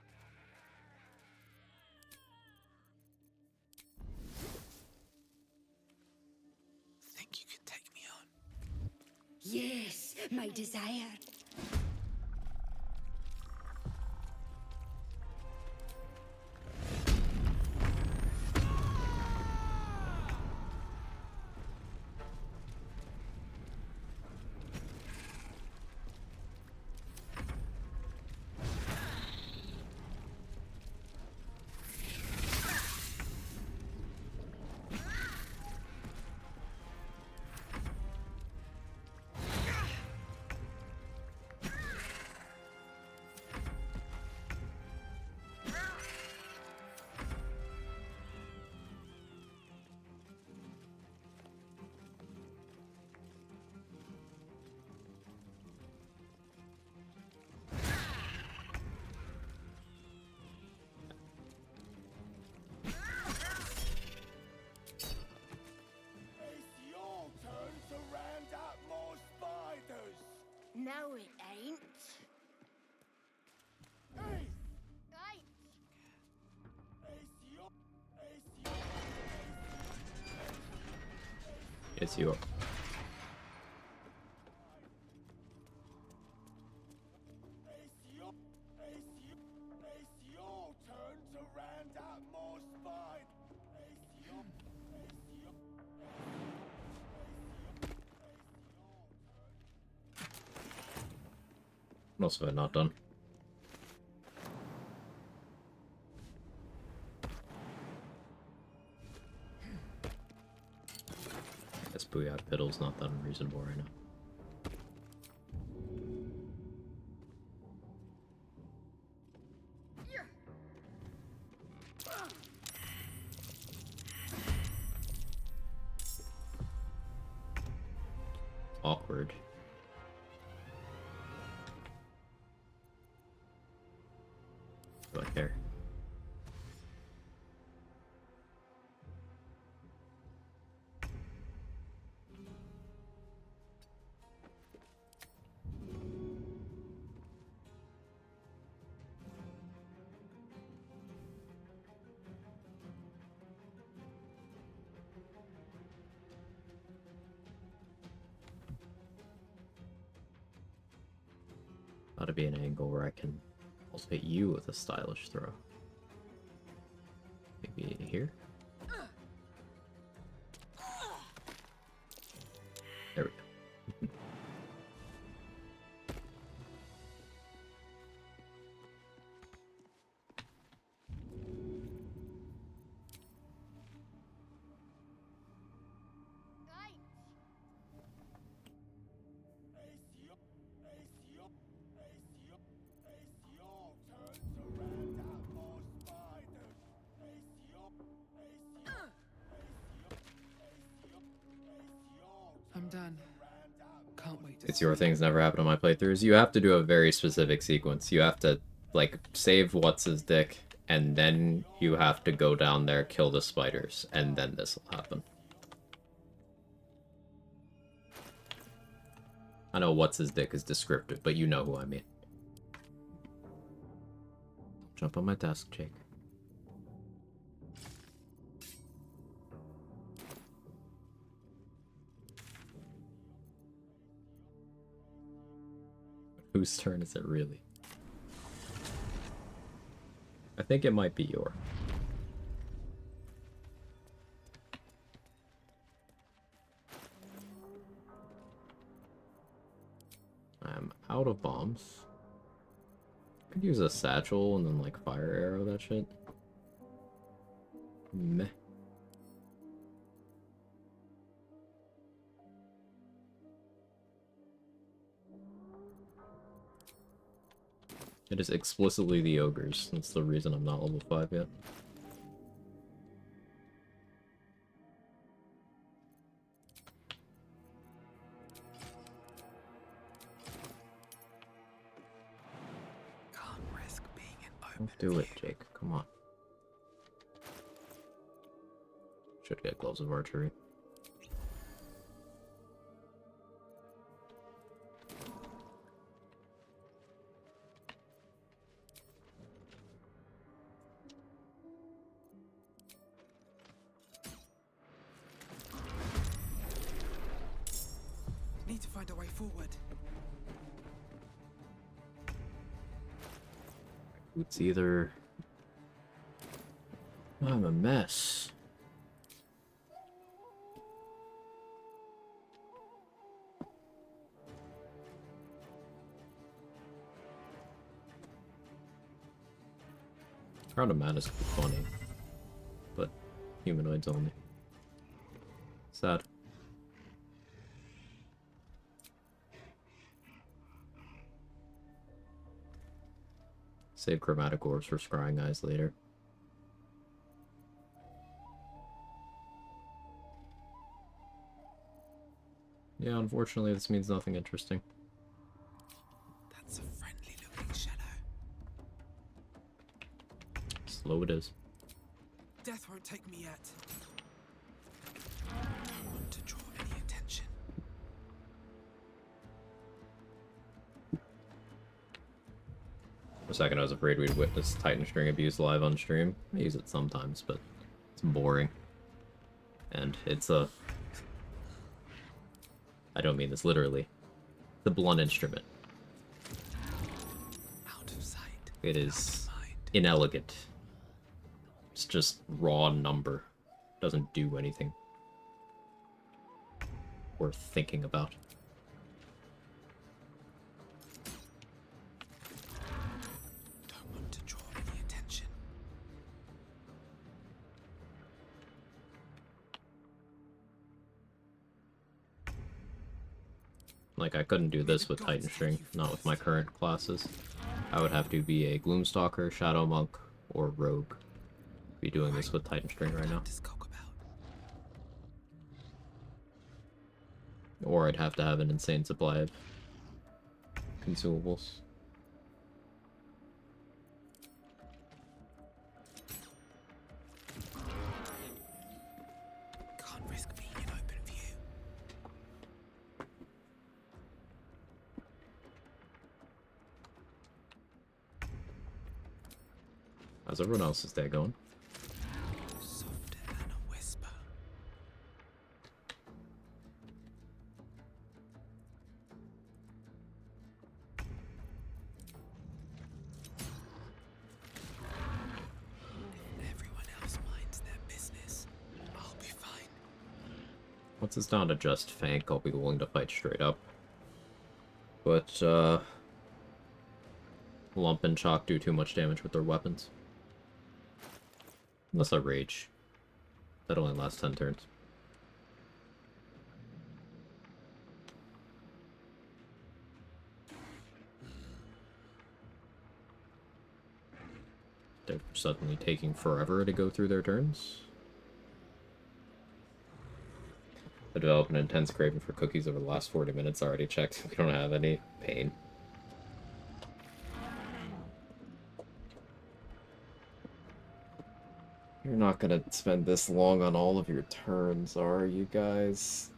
Think you could take me on? Yes, my desire. No, it ain't. It's your. What else have I not done? Guess Booyah Fiddle's not that unreasonable right now. Awkward. Do I care? Ought to be an angle where I can also hit you with a stylish throw. Maybe here? There we go. I'm done. Can't wait to It's your things never happen on my playthroughs. You have to do a very specific sequence. You have to, like, save what's his dick, and then you have to go down there, kill the spiders, and then this will happen. I know what's his dick is descriptive, but you know who I mean. Jump on my desk, Jake. Whose turn is it really? I think it might be your. I'm out of bombs. Could use a satchel and then like fire arrow that shit. Meh. It is explicitly the ogres. That's the reason I'm not level 5 yet. Can't risk being in open Don't do it, Jake. Come on. Should get gloves of archery. Need to find a way forward. It's either... I'm a mess. Crowd of Madness would be funny, but humanoids only. Sad. Save chromatic orbs for scrying eyes later. Yeah, unfortunately this means nothing interesting. That's a friendly looking shadow. Slow it is. Death won't take me yet. Don't want to draw any attention. For a second I was afraid we'd witness Titan string abuse live on stream. I use it sometimes, but it's boring. And it's a... I don't mean this literally. The blunt instrument. Out of sight. It is inelegant. It's just raw number. Doesn't do anything worth thinking about. Don't want to draw any attention. Like, I couldn't do this with Titan String, not with my current classes. I would have to be a Gloomstalker, Shadow Monk, or Rogue. Be doing this with Titan String right now. Or I'd have to have an insane supply of consumables. Can't risk being in open view. How's everyone else's day going? Softer than a whisper. If everyone else minds their business, I'll be fine. Once it's down to just Fank, I'll be willing to fight straight up. But, Lump and Chalk do too much damage with their weapons. Unless I rage. That only lasts 10 turns. They're suddenly taking forever to go through their turns. I developed an intense craving for cookies over the last 40 minutes. Already checked. We don't have any. Pain. You're not gonna spend this long on all of your turns, are you guys?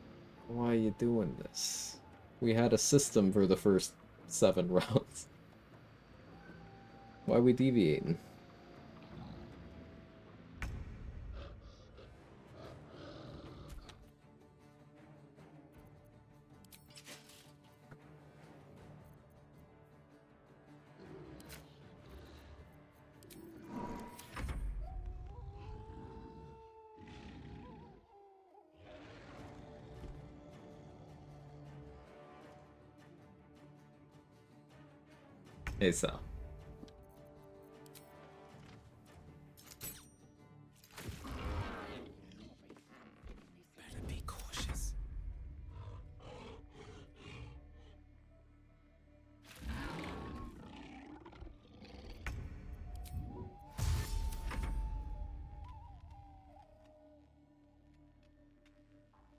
Why are you doing this? We had a system for the first 7 rounds. Why are we deviating? Hey, Sal. Better be cautious.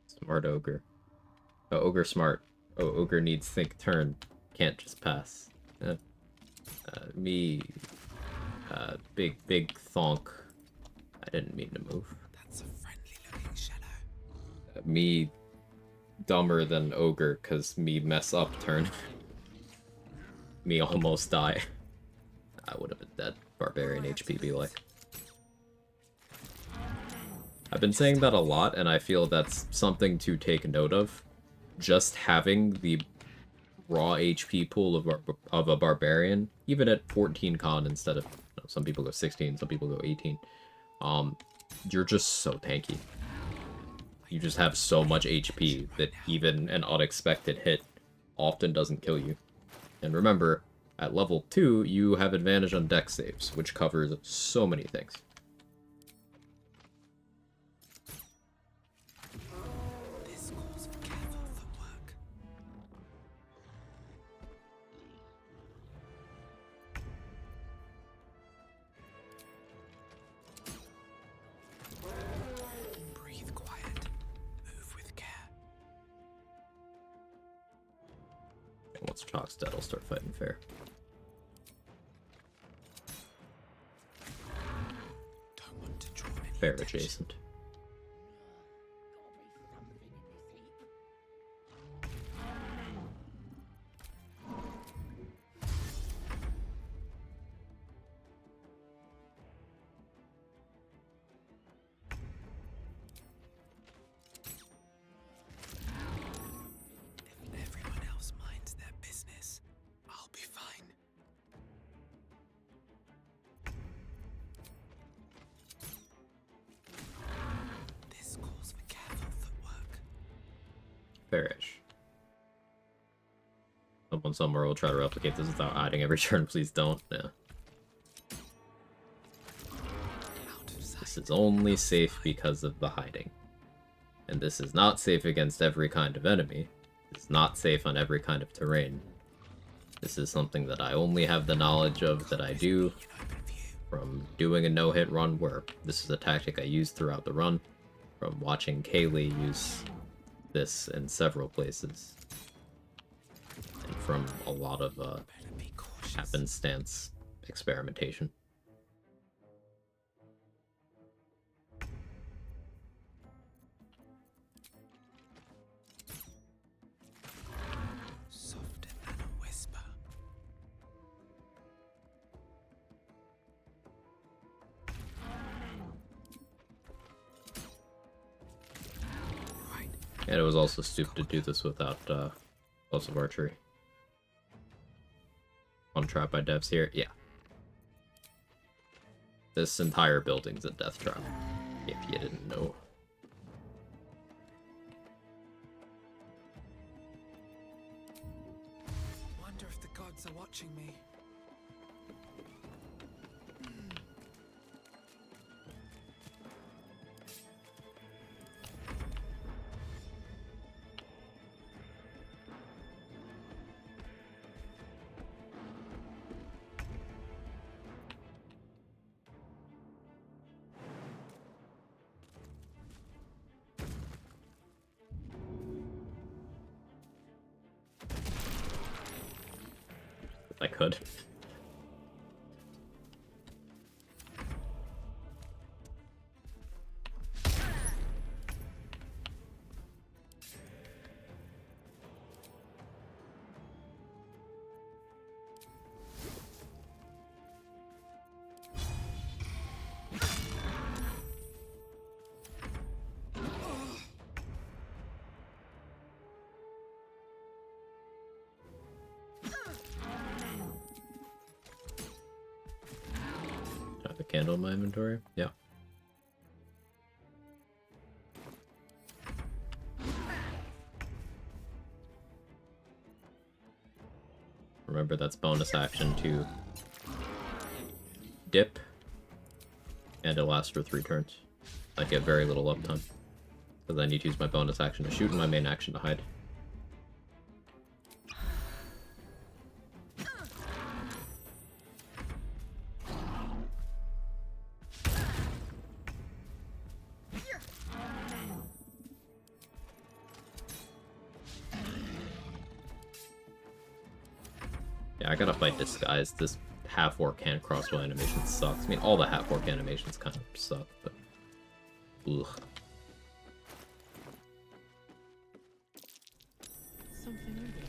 Smart ogre. Oh, ogre smart. Oh, ogre needs think turn. Can't just pass. Me. Big thonk. I didn't mean to move. That's a friendly looking shadow. Me dumber than ogre, cause me mess up turn. Me almost die. I would have been dead. Barbarian HP be like. I've been saying that a lot, and I feel that's something to take note of. Just having the raw HP pool of a barbarian, even at 14 con instead of, some people go 16, some people go 18. You're just so tanky. You just have so much HP that even an unexpected hit often doesn't kill you. And remember, at level 2, you have advantage on dex saves, which covers so many things. This calls for careful footwork. Breathe quiet. Move with care. Once Chalk's dead, I'll start fighting fair. Don't want to draw any Fair attention. adjacent. If everyone else minds their business, I'll be fine. This calls for careful footwork. Fairish. Someone somewhere will try to replicate this without hiding every turn. Please don't. Yeah. This is only safe because of the hiding. And this is not safe against every kind of enemy. It's not safe on every kind of terrain. This is something that I only have the knowledge of that I do from doing a no-hit run, where this is a tactic I used throughout the run, from watching Kaylee use this in several places, and from a lot of happenstance experimentation. Softer than a whisper. Right. And it was also stupid to do this without explosive archery. One trap by devs here, yeah. This entire building's a death trap, if you didn't know. Wonder if the gods are watching me. If I could. candle in my inventory? Yeah. Remember, that's bonus action to dip, and it lasts for 3 turns. I get very little uptime, because I need to use my bonus action to shoot and my main action to hide. Yeah, I gotta fight Disguise. This half-orc hand crossbow animation sucks. I mean, all the half-orc animations kind of suck, but... ugh. Something over there.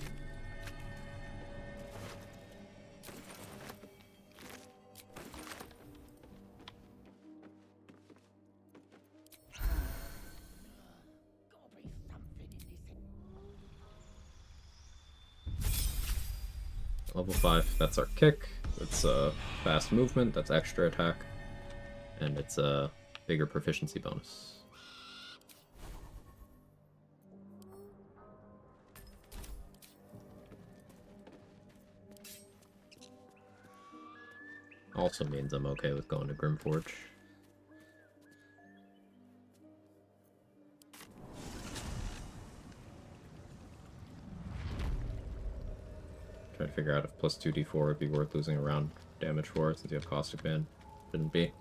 Level 5, that's our kick. It's fast movement, that's extra attack. And it's a bigger proficiency bonus. Also means I'm okay with going to Grimforge. Trying to figure out if plus 2d4 would be worth losing a round damage for, since you have Caustic Band. Shouldn't be.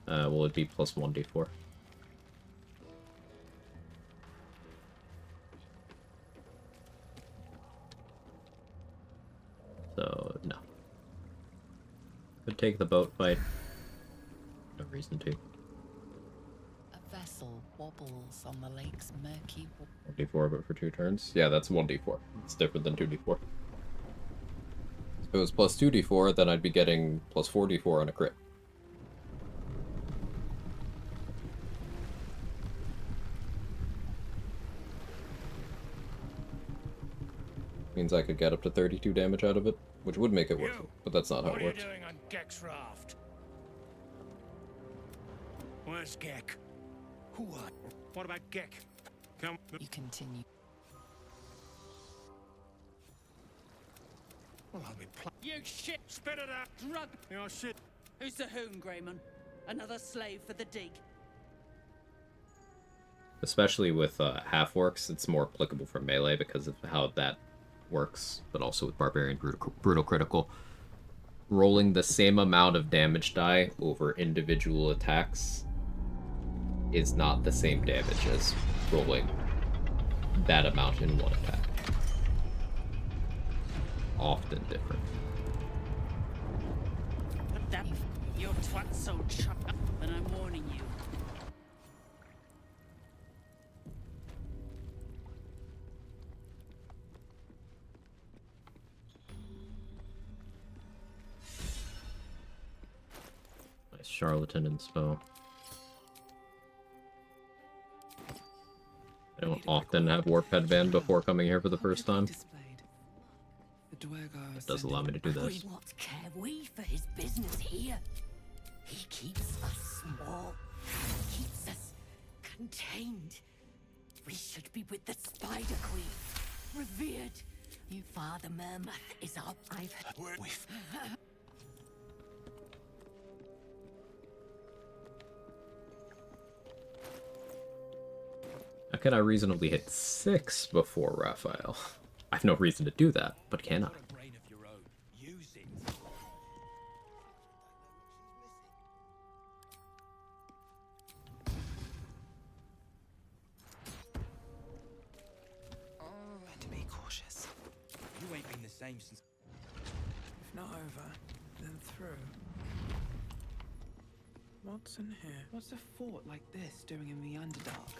Well, it'd be plus 1d4. So, no. Could take the boat fight. No reason to. A vessel wobbles on the lake's murky 1d4, but for 2 turns? Yeah, that's 1d4. It's different than 2d4. If it was plus 2d4, then I'd be getting plus 4d4 on a crit. Means I could get up to 32 damage out of it, which would make it worth it, but that's not how it works. What are you doing on Gek's raft? Where's Gek? Who are? What about Gek? Come. You continue. Well, I'll be You shit! Spit it out! Drug! Your shit! Who's the hoon, Greyman? Another slave for the dig? Especially with half-orcs, it's more applicable for melee because of how that works, but also with Barbarian Brutal Critical. Rolling the same amount of damage die over individual attacks is not the same damage as rolling that amount in one attack. Often different. That your twat so shut up, and I'm warning you. Nice Charlatan and Spell. I don't often have Warp Headband before coming here for the first time. It does allow me to do this. What care we for his business here? He keeps us small, keeps us contained. We should be with the Spider Queen, revered. You Father Mermuth is our private. How can I reasonably hit 6 before Raphael? I have no reason to do that, but can I? To be cautious. You ain't been the same since. If not over, then through. What's in here? What's a fort like this doing in the Underdark?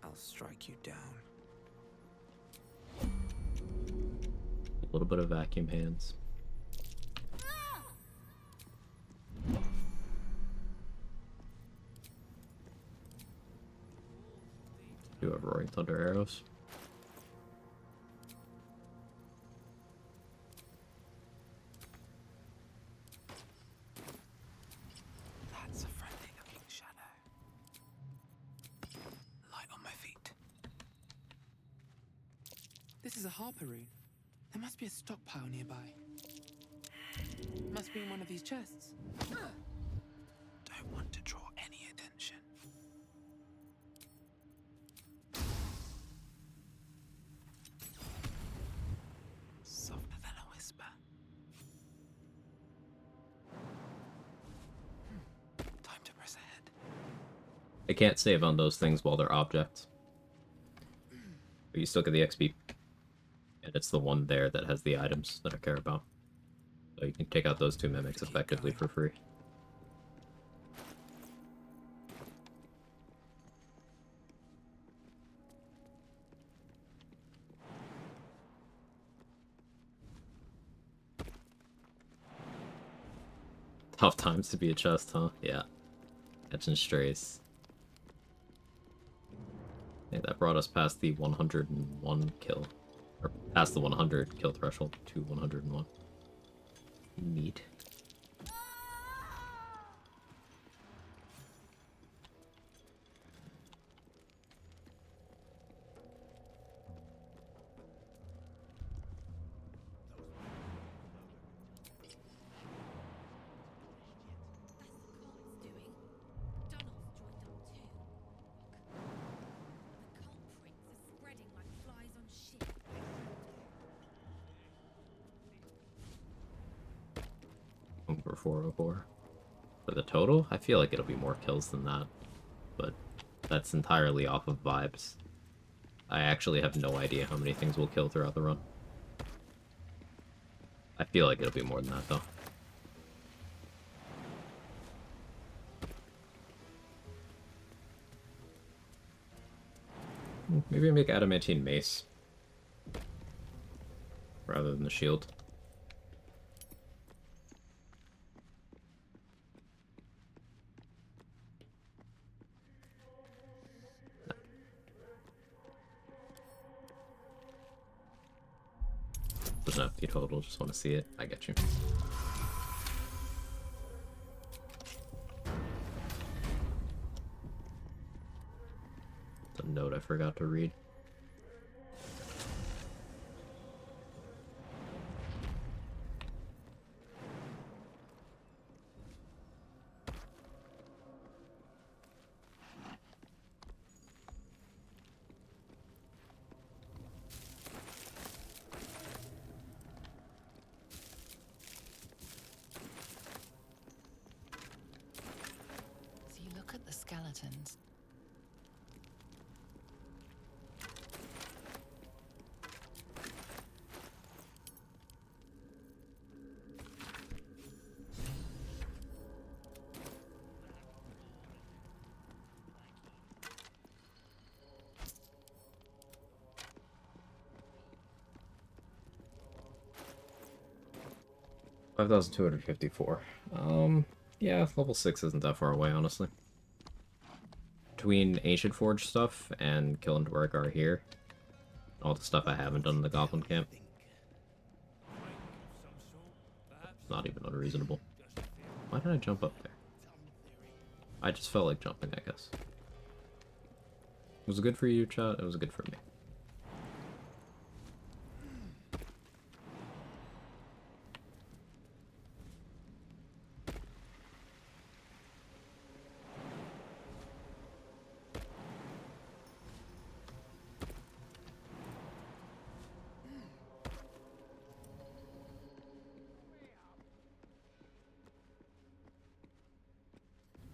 I'll strike you down. A little bit of vacuum hands. do have Roaring Thunder arrows. That's a friendly looking shadow. Light on my feet. This is a harper rune. There must be a stockpile nearby. Must be in one of these chests. Don't want to draw any attention. Softer than a whisper. Time to press ahead. I can't save on those things while they're objects. But you still get the XP. And it's the one there that has the items that I care about. So you can take out those 2 mimics effectively for free. Tough times to be a chest, huh? Yeah. Catching strays. Yeah, that brought us past the 101 kill. Or past the 100 kill threshold to 101. Neat. Over 404. For the total, I feel like it'll be more kills than that. But that's entirely off of vibes. I actually have no idea how many things we'll kill throughout the run. I feel like it'll be more than that, though. Maybe I make adamantine mace. Rather than the shield. Doesn't have to be total, just want to see it. I get you. It's a note I forgot to read. So you look at the skeletons. $5,254. Yeah, level 6 isn't that far away, honestly. Between Ancient Forge stuff and killing Dwargar here, all the stuff I haven't done in the Goblin Camp, it's not even unreasonable. Why did I jump up there? I just felt like jumping, I guess. Was it good for you, chat? It was good for me.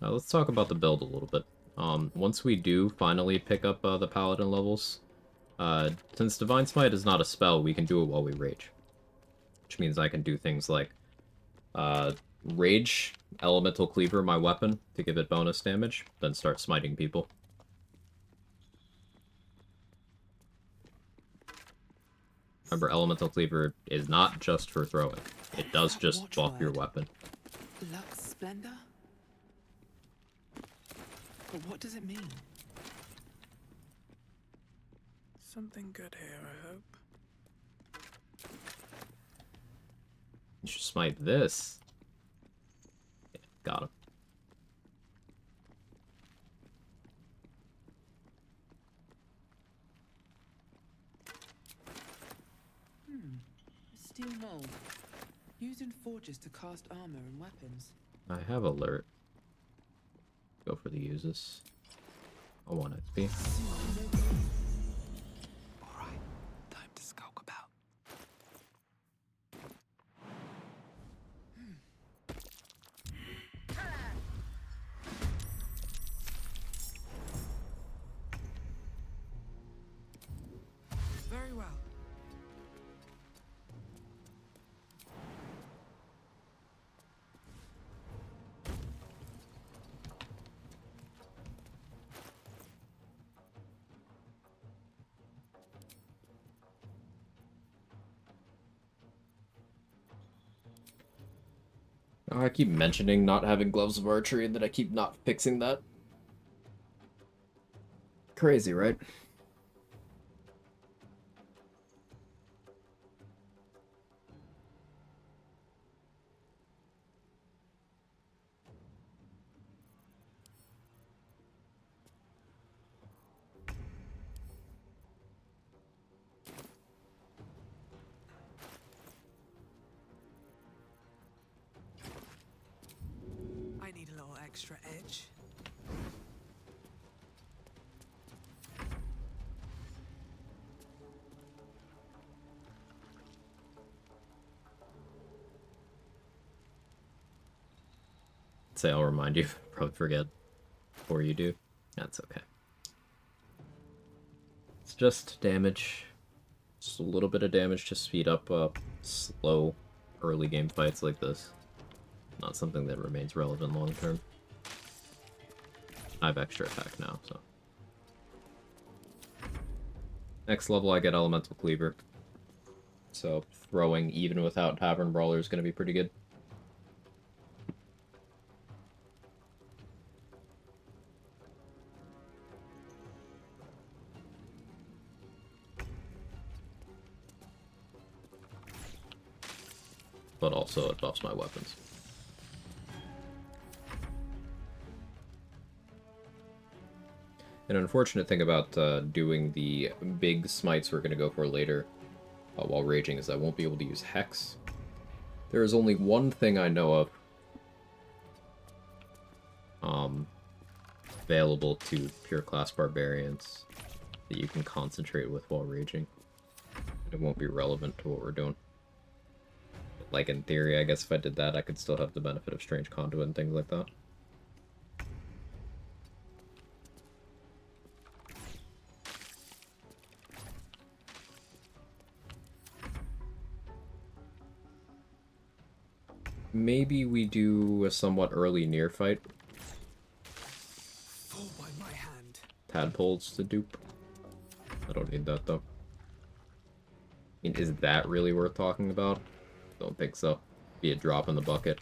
Let's talk about the build a little bit. Once we do finally pick up the Paladin levels, since Divine Smite is not a spell, we can do it while we rage. Which means I can do things like rage, Elemental Cleaver my weapon to give it bonus damage, then start smiting people. Remember, Elemental Cleaver is not just for throwing. It does just buff your weapon. Lux Splendor? But what does it mean? Something good here, I hope. You should smite this. Yeah, got him. A steel mold. Used in forges to cast armor and weapons. I have alert. Go for the uses. I want XP. Alright, time to skulk about. Very well. Oh, I keep mentioning not having gloves of archery, and then I keep not fixing that. Crazy, right? I need a little extra edge. Say I'll remind you. Probably forget before you do. That's okay. It's just damage. Just a little bit of damage to speed up slow early game fights like this. Not something that remains relevant long term. I have extra attack now, so. Next level I get Elemental Cleaver. So throwing even without Tavern Brawler is going to be pretty good. But also it buffs my weapons. An unfortunate thing about doing the big smites we're going to go for later while raging is I won't be able to use Hex. There is only one thing I know of available to pure class barbarians that you can concentrate with while raging. It won't be relevant to what we're doing. Like, in theory, I guess if I did that, I could still have the benefit of Strange Conduit and things like that. Maybe we do a somewhat early near fight. Fall by my hand. Tadpoles to dupe. I don't need that, though. I mean, is that really worth talking about? Don't think so. Be a drop in the bucket.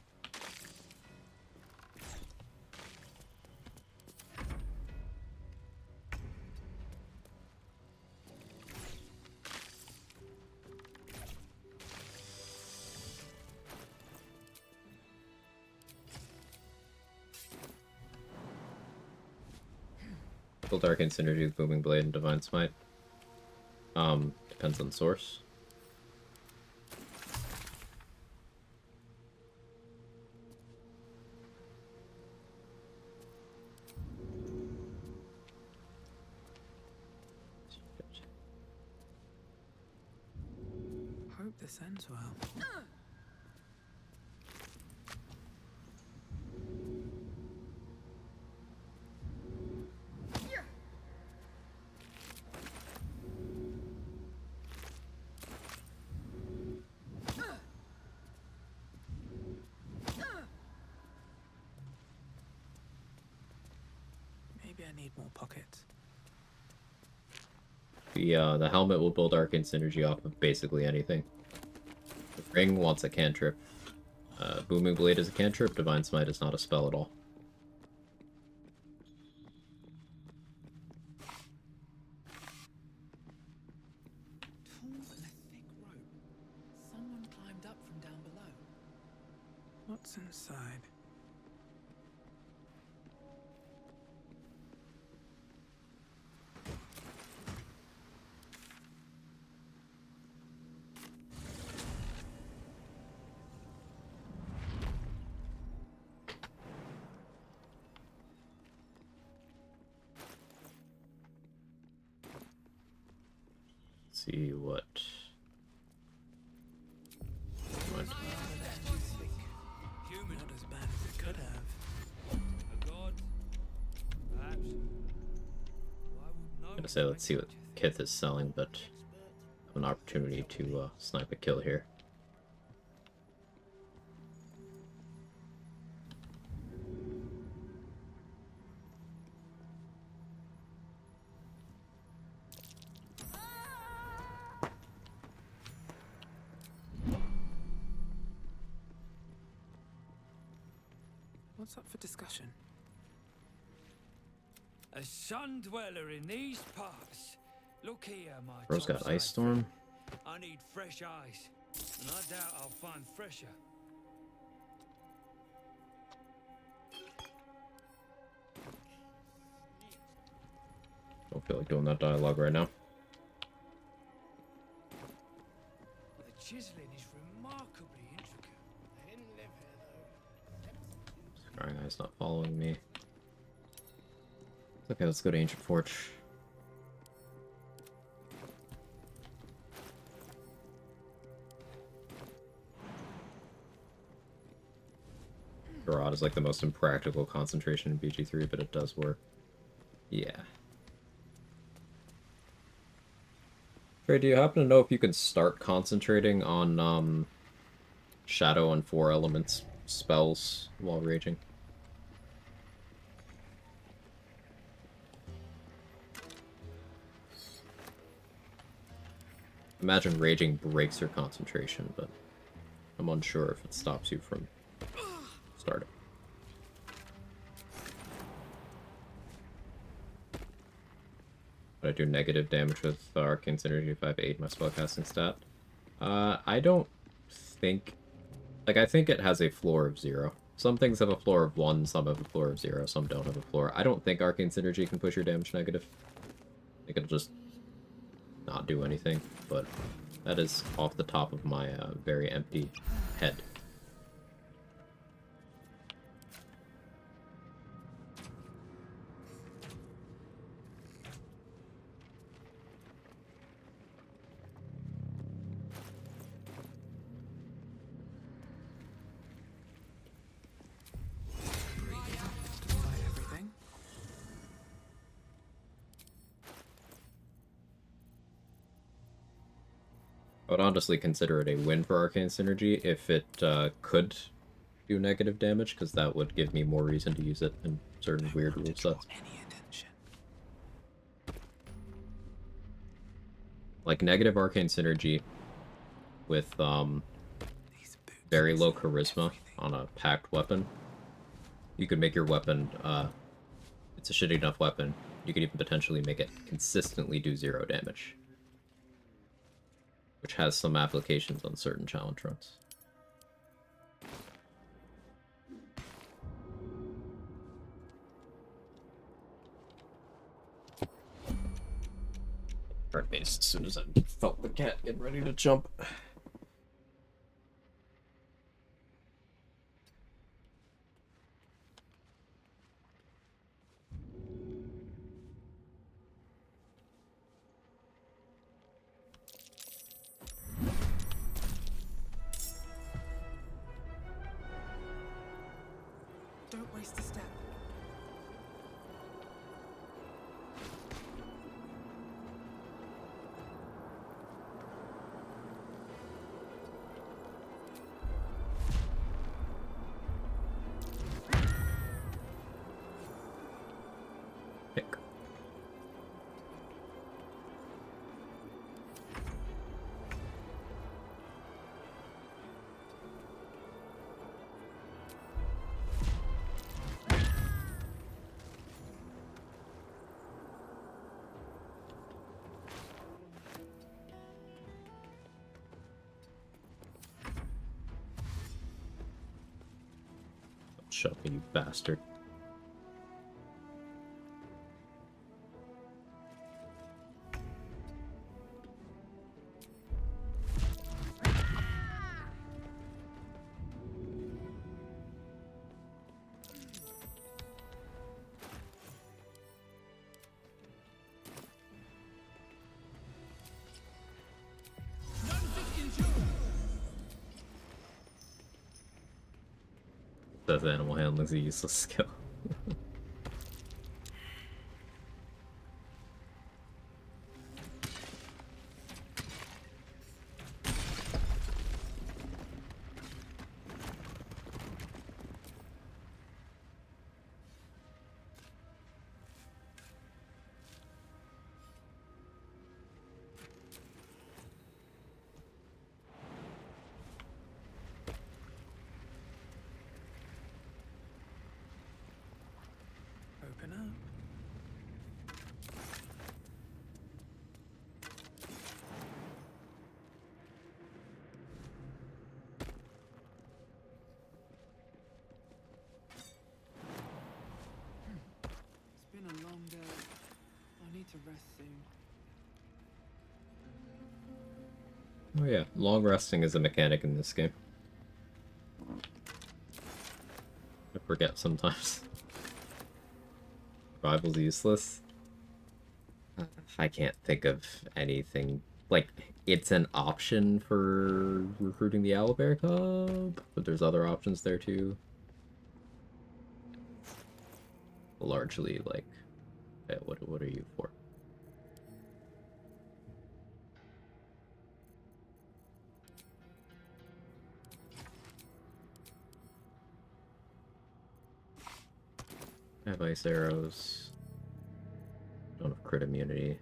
Build Arcane Synergy with Booming Blade and Divine Smite. Depends on source. Hope this ends well. Maybe I need more pockets. The helmet will build Arcane Synergy off of basically anything. The ring wants a cantrip. Booming Blade is a cantrip, Divine Smite is not a spell at all. What's inside? See what. Not as bad as it could have. A god? Perhaps. I'm gonna say let's see what Kith is selling, but have an opportunity to snipe a kill here. What's up for discussion? A sun dweller in these parts. Look here, my Bro's got topside Ice Storm. friend. I need fresh eyes, and I doubt I'll find fresher. Don't feel like doing that dialogue right now. The chiseling is remarkably intricate. I didn't live here, though. Scrying Eye's not following me. Okay, let's go to Ancient Forge. Garrote is like the most impractical concentration in BG3, but it does work. Yeah. Trey, do you happen to know if you can start concentrating on Shadow and 4 elements spells while raging? Imagine raging breaks your concentration, but I'm unsure if it stops you from starting. But I do negative damage with Arcane Synergy if I have 8 my spellcasting stat. I don't think... Like, I think it has a floor of 0. Some things have a floor of 1, some have a floor of 0, some don't have a floor. I don't think Arcane Synergy can push your damage negative. I think it'll just not do anything, but that is off the top of my very empty head. Everything. I would honestly consider it a win for Arcane Synergy if it could do negative damage, because that would give me more reason to use it in certain weird rule sets. Like negative Arcane Synergy with very low charisma on a packed weapon. You could make your weapon, it's a shitty enough weapon, you could even potentially make it consistently do 0 damage. Which has some applications on certain challenge runs. Turn base as soon as I felt the cat getting ready to jump. Don't waste a step. Shut me, you bastard. Says animal handling's a useless skill. Open up. It's been a long day. I need to rest soon. Oh yeah, long resting is a mechanic in this game. I forget sometimes. Survival's useless. I can't think of anything. Like, it's an option for recruiting the Owlbear Cub, but there's other options there too. Largely, like, what are you for? I have ice arrows. Don't have crit immunity.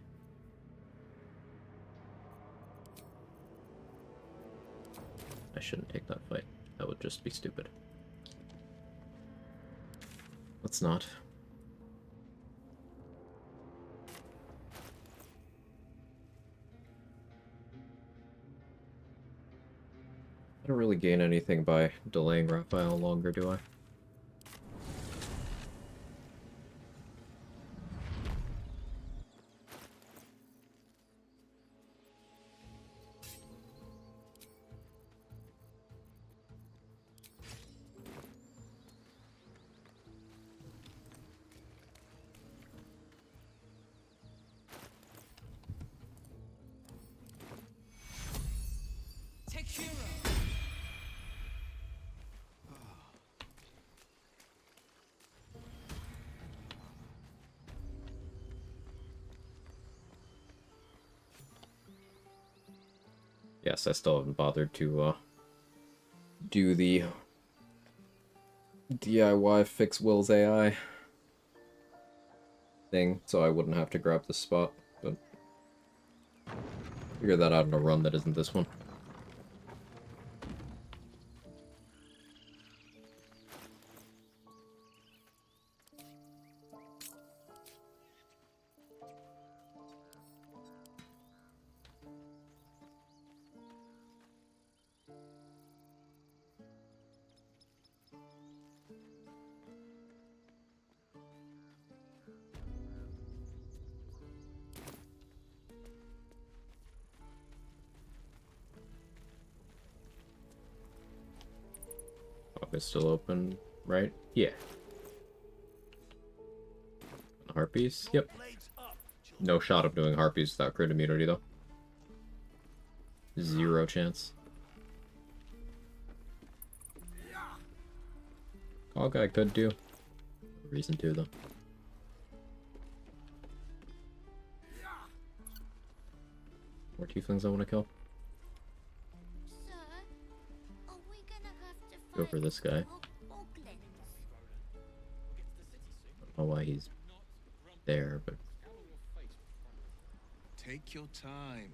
I shouldn't take that fight. That would just be stupid. Let's not. I don't really gain anything by delaying Raphael longer, do I? Take hero. Yes, I still haven't bothered to do the DIY fix Will's AI thing, so I wouldn't have to grab this spot, but figure that out in a run that isn't this one. Quag is still open, right? Yeah. Harpies? Yep. No shot of doing Harpies without crit immunity, though. Zero chance. Quag I could do. No reason to, though. More tieflings I want to kill. Go for this guy. I don't know why he's there, but... Take your time.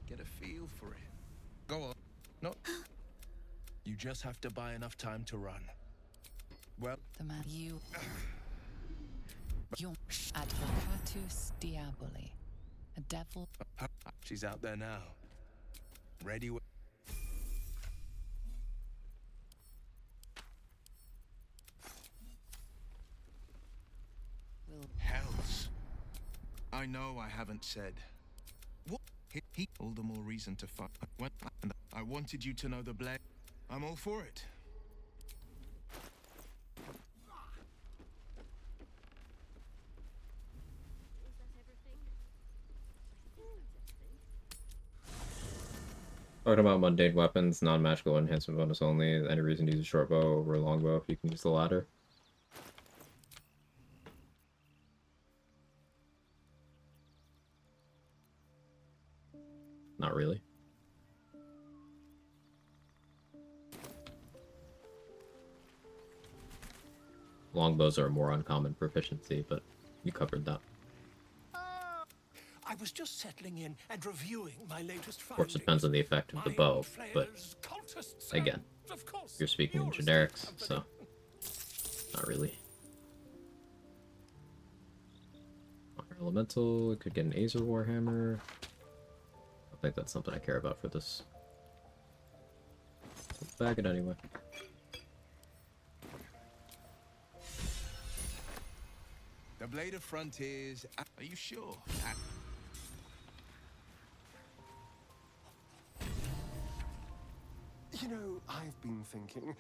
Get a feel for it. Go on. No. You just have to buy enough time to run. Well... The man you advocatus diaboli. A devil. She's out there now. Ready. I know I haven't said. What? He all the more reason to fight. I wanted you to know the blame. I'm all for it. Talking about mundane weapons, non-magical enhancement bonus only. Any reason to use a short bow over a long bow if you can use the latter? Not really. Longbows are a more uncommon proficiency, but you covered that. I was just settling in and reviewing my latest Of course, findings. it depends on the effect of the bow, but again, you're speaking in generics, so not really. Fire Elemental, it could get an Azer Warhammer. I think that's something I care about for this. So bag it anyway. The Blade of Frontiers. Are you sure? You know, I've been thinking,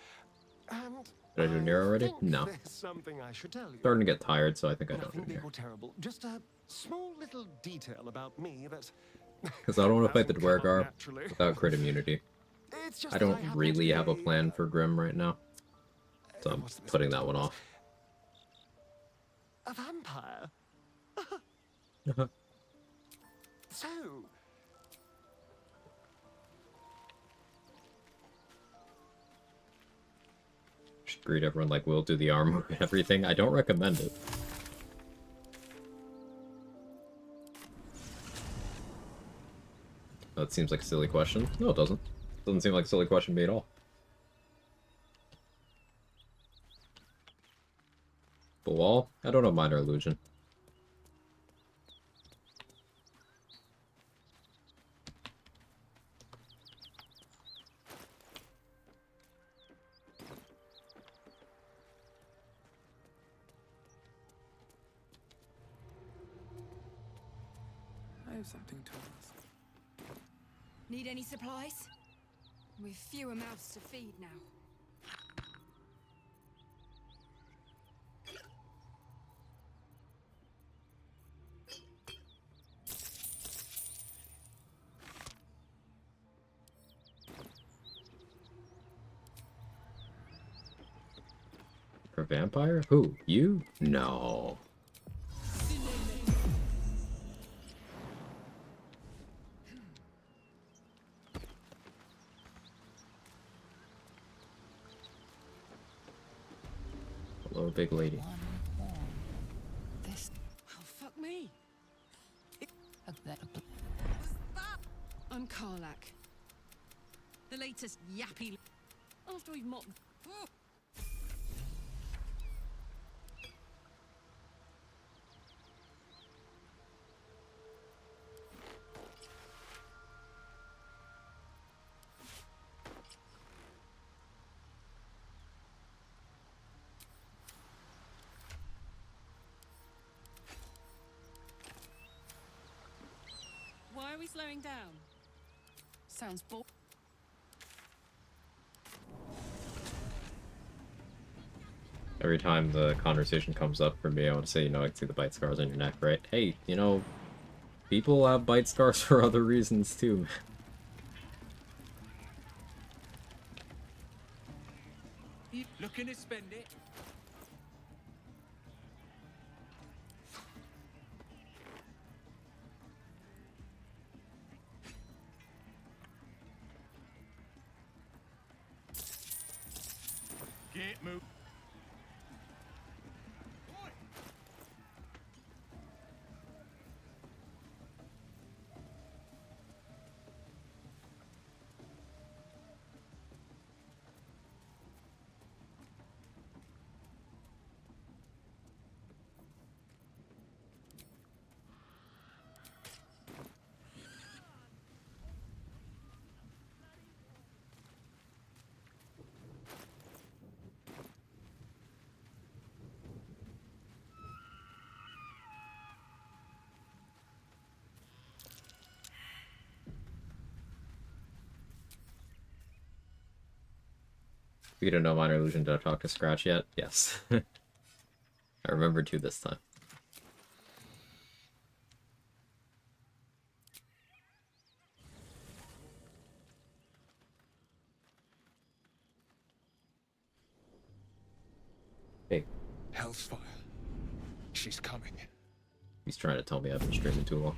and Did I do Nero already? think No. there's something I should tell you. Starting to get tired, so I think I don't Nothing do big Nero. or terrible, just a small little detail about me that. Because I don't want to fight the hasn't come up Dwergar naturally. without crit immunity. It's just I that don't happen to really be have a plan for Grim right now, so I'm putting that one off. a vampire. So. Just greet everyone like we'll do the armor and everything. I don't recommend it. That seems like a silly question. No, it doesn't. Doesn't seem like a silly question to me at all. The wall? I don't have minor illusion. I have something to ask. Need any supplies? We've fewer mouths to feed now. For vampire? Who? You? No. Hello, big lady. This. Oh, fuck me. That I'm Karlak. The latest yappy. After we've mocked. Why are we slowing down? Sounds boring. Every time the conversation comes up for me, I want to say, you know, I can see the bite scars on your neck, right? Hey, you know, people have bite scars for other reasons too, man. Looking to spend it? Get moved. You don't know Minor Illusion, did I talk to Scratch yet? Yes. I remembered to this time. Hey. Hell's fire. She's coming. He's trying to tell me I've been streaming too long.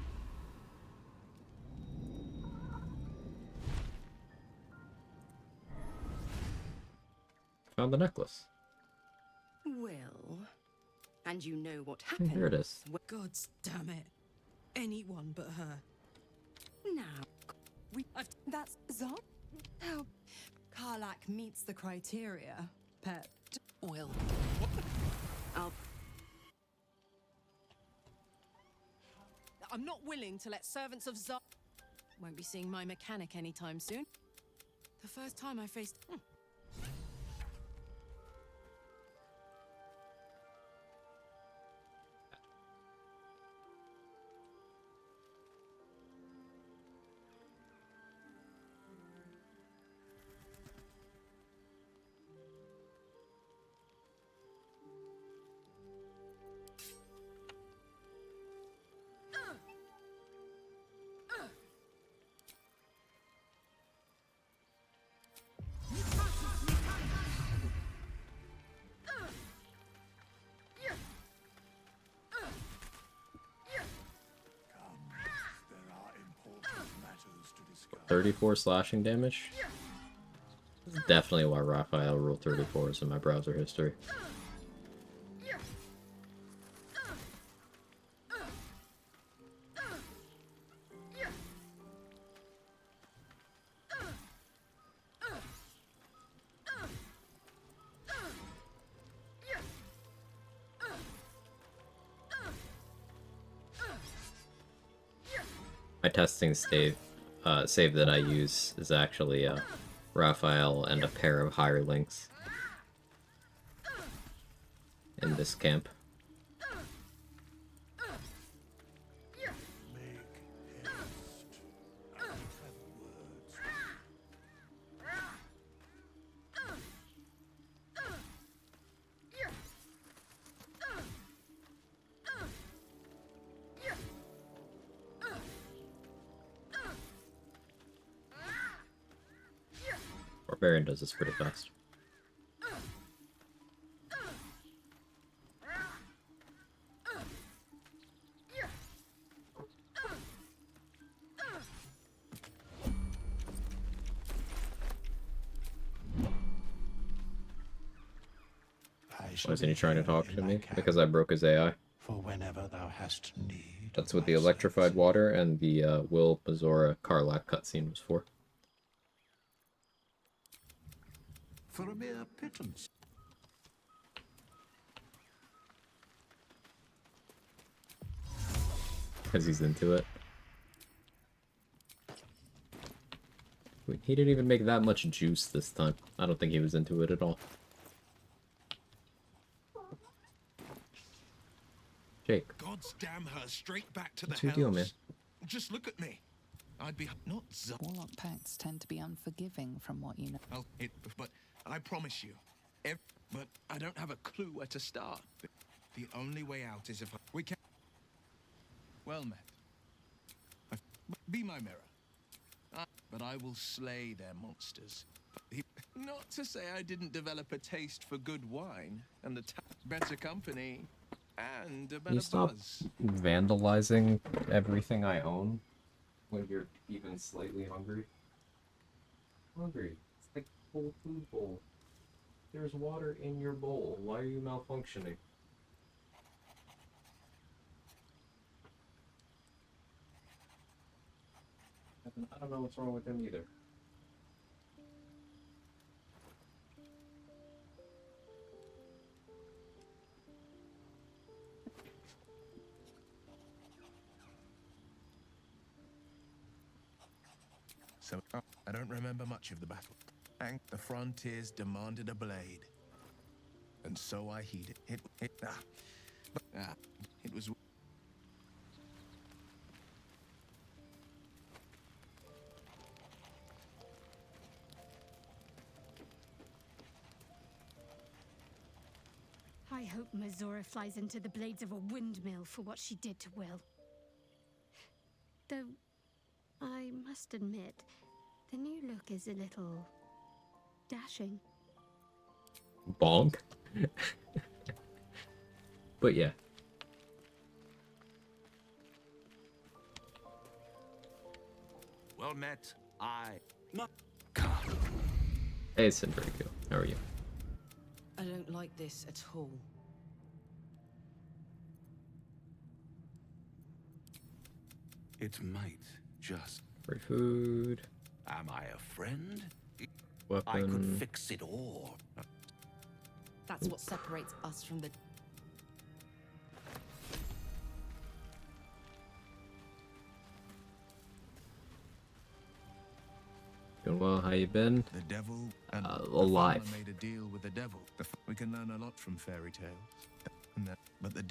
Found the necklace. Well, and you know what happened. Here it is. Gods damn it. Anyone but her. Now, that's Zod. How Karlak meets the criteria, pet. Will. I'm not willing to let servants of Zod. Won't be seeing my mechanic anytime soon. The first time I faced. There are important matters to discuss. 34 slashing damage? This is definitely why Raphael Rule 34 is in my browser history. My testing save that I use is actually Raphael and a pair of hirelings in this camp. Barbarian does this pretty fast. Why isn't he trying to talk to me? Because I broke his AI. For whenever thou hast need. That's what the electrified water and the Will Bazora Karlak cutscene was for. For a mere pittance. Because he's into it. Wait, he didn't even make that much juice this time. I don't think he was into it at all. Jake. God's damn her, straight back to What's the your deal, hells. man? Just look at me. I'd be not Warlock pacts tend to be unforgiving from what you know. but I promise you, but I don't have a clue where to start. The only way out is if we can. Well met. Be my mirror. But I will slay their monsters. Not to say I didn't develop a taste for good wine and the better company and a Can better you stop buzz. vandalizing everything I own when you're even slightly hungry? Hungry. It's like a whole food bowl. There's water in your bowl. Why are you malfunctioning? I don't know what's wrong with him either. So, I don't remember much of the battle. And the frontiers demanded a blade. And so I heeded. It was... I hope Mazora flies into the blades of a windmill for what she did to Will. Though, I must admit, the new look is a little dashing. Bonk. But yeah. Well met. Hey, Sindriku. How are you? I don't like this at all. It might just. Free food. Am I a friend? Weapon. I could fix it all. That's what separates us from the... Doing well. How you been? The devil and alive. the farmer made a deal with the devil. We can learn a lot from fairy tales. But the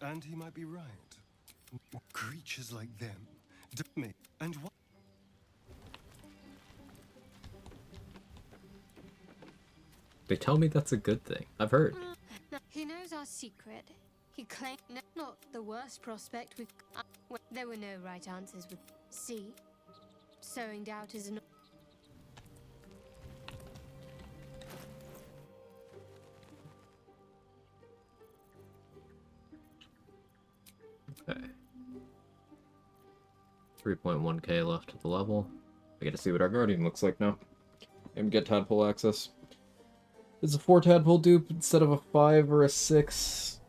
And he might be right. Creatures like them, me, and what? They tell me that's a good thing. I've heard. He knows our secret. He claimed not the worst prospect with... there were no right answers with C. Sowing doubt is an... Okay. 3.1k left at the level. I get to see what our Guardian looks like now. And get Tadpole access. It's a 4 Tadpole dupe instead of a 5 or a 6.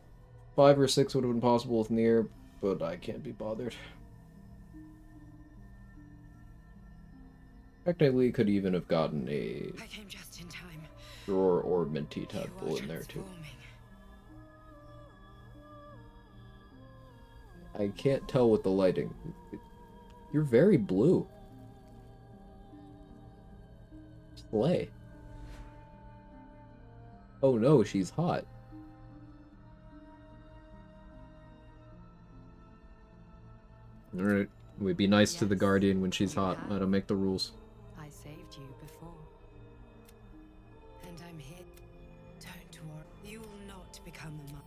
5 or 6 would have been possible with Nier, but I can't be bothered. Technically, could even have gotten a I came just in time. Drawer or Minty Tadpole in there too. I can't tell with the lighting. You're very blue. Slay. Oh no, she's hot. Alright, we'd be nice to the Guardian when she's hot. Let him make the rules. I saved you before. And I'm here. Don't worry. You will not become a mother.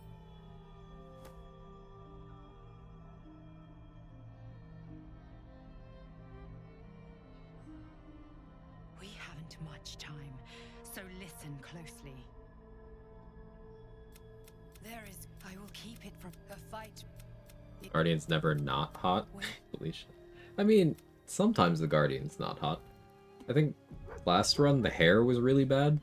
We haven't much time, so listen closely. There is... I will keep it from a fight. Guardian's never not hot. Felicia. I mean, sometimes the Guardian's not hot. I think last run the hair was really bad.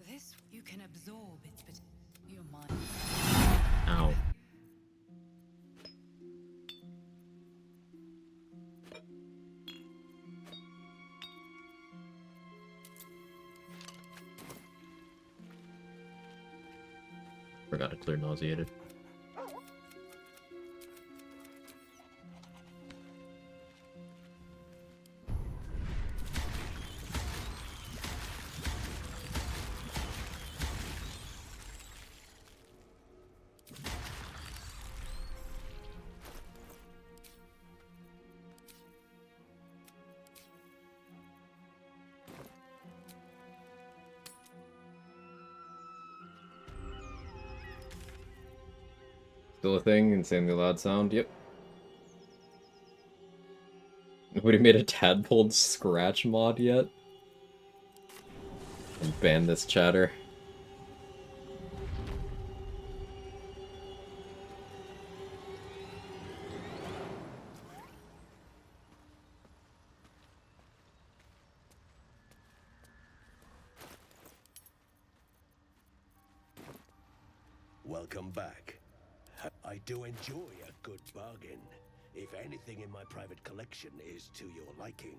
This you can absorb it, but your mind. Ow. Forgot to clear nauseated. Still a thing? Insanely loud sound? Yep. Nobody made a Tadpole scratch mod yet? And ban this chatter. Welcome back. I do enjoy a good bargain, if anything in my private collection is to your liking.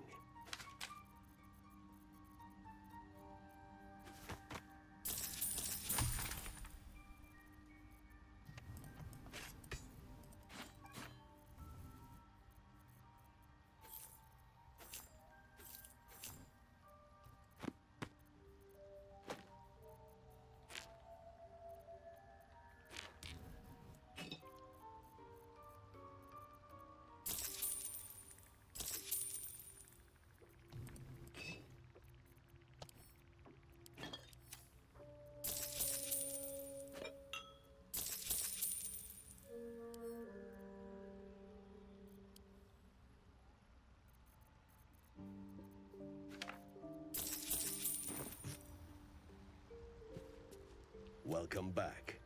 come back.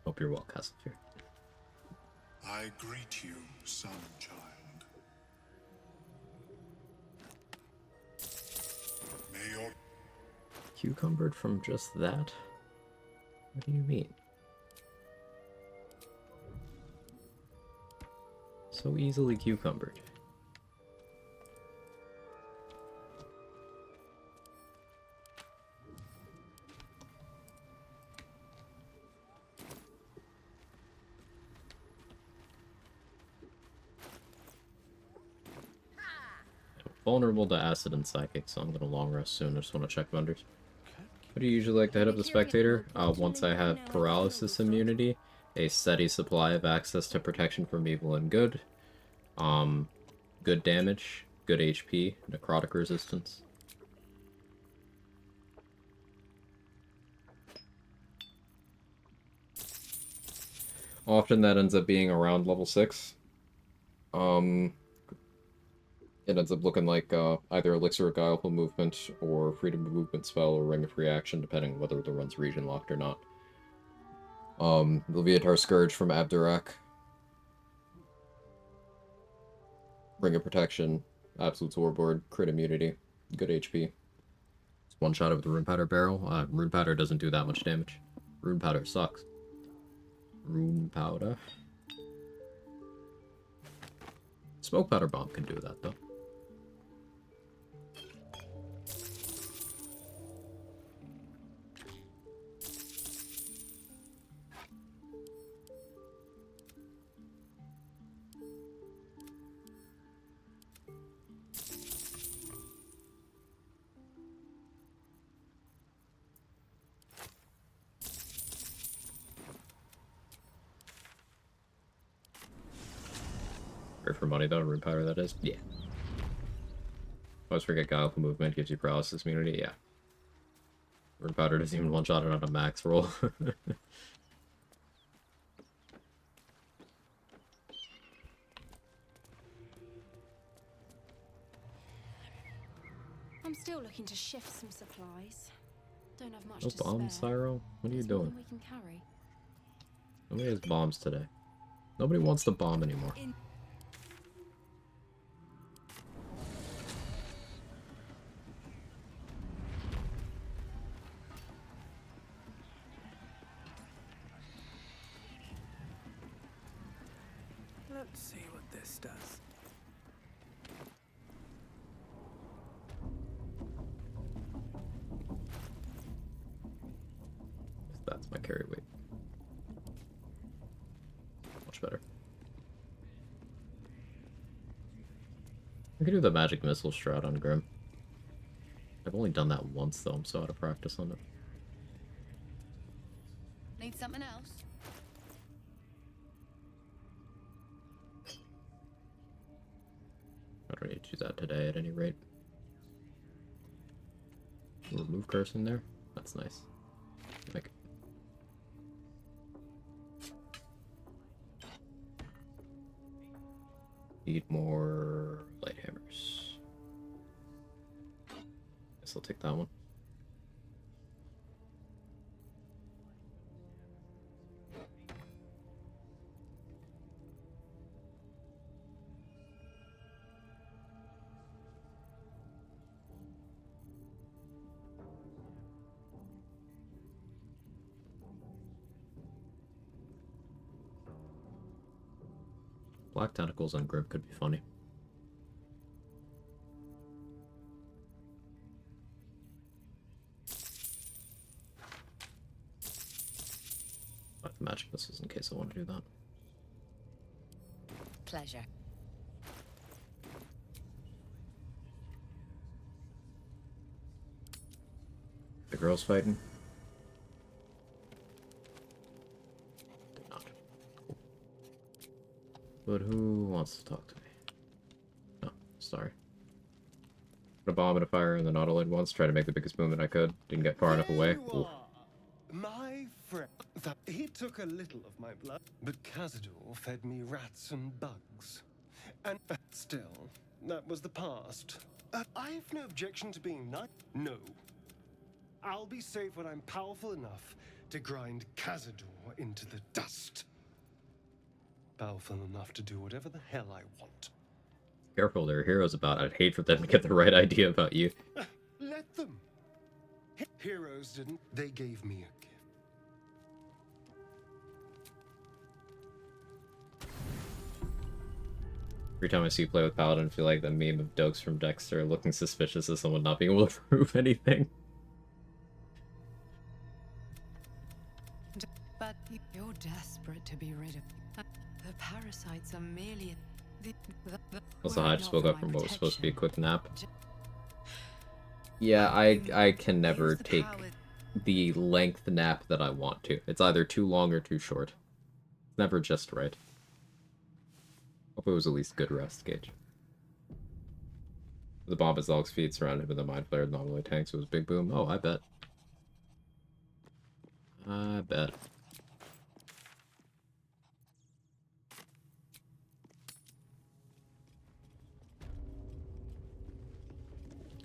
Hope you're well, Castlefear. I greet you, son child. May your Cucumbered from just that? What do you mean? So easily cucumbered. Vulnerable to acid and psychic, so I'm gonna long rest soon. I just want to check vendors. What do you usually like to hit up the spectator? Once I have paralysis immunity, a steady supply of access to protection from evil and good, good damage, good HP, necrotic resistance. Often that ends up being around level 6. It ends up looking like either Elixir of Guileful Movement or Freedom of Movement spell or Ring of Reaction, depending on whether the run's region locked or not. Leviatar Scourge from Abdurak. Ring of Protection, Absolute Swordboard, crit immunity, good HP. It's one shot with the Rune Powder Barrel. Rune Powder doesn't do that much damage. Rune Powder sucks. Rune Powder. Smoke Powder Bomb can do that, though. For money though, Rune Powder that is? Yeah. Always forget Guileful Movement gives you paralysis immunity, yeah. Rune Powder doesn't even one-shot it on a max roll. I'm still looking to shift some supplies. Don't have much No to bombs, spare. Cyro? What are you There's more doing? than we can carry. Nobody has bombs today. Nobody wants to bomb anymore. Let's see what this does. That's my carry weight. Much better. I could do the magic missile strat on Grim. I've only done that once though, I'm so out of practice on it. Need something else? I don't need to do that today at any rate. Remove curse in there? That's nice. Make it. Need more light hammers. Guess I'll take that one. Black tentacles on grip could be funny. I have magic missiles in case I want to do that. Pleasure. The girls fighting? Did not. Cool. But who wants to talk to me? No, sorry. Put a bomb and a fire and then auto-lane once, try to make the biggest movement I could. Didn't get far enough away. Ooh. My friend. He took a little of my blood, but Cazador fed me rats and bugs. And still, that was the past. I've no objection to being nice. No. I'll be safe when I'm powerful enough to grind Cazador into the dust. Powerful enough to do whatever the hell I want. Careful, there are heroes about. I'd hate for them to get the right idea about you. Let them. Heroes didn't. They gave me a gift. Every time I see you play with Paladin, I feel like the meme of Dokes from Dexter looking suspicious as someone not being able to prove anything. But you're desperate to be rid of. The parasites are merely. Also, I just woke up from what was supposed to be a quick nap. Yeah, I can never take the length nap that I want to. It's either too long or too short. It's never just right. Hope it was at least good rest, Gage. The bomb at Zalk's feet surrounded with a mind flare, not only tanks, it was big boom. Oh, I bet. I bet.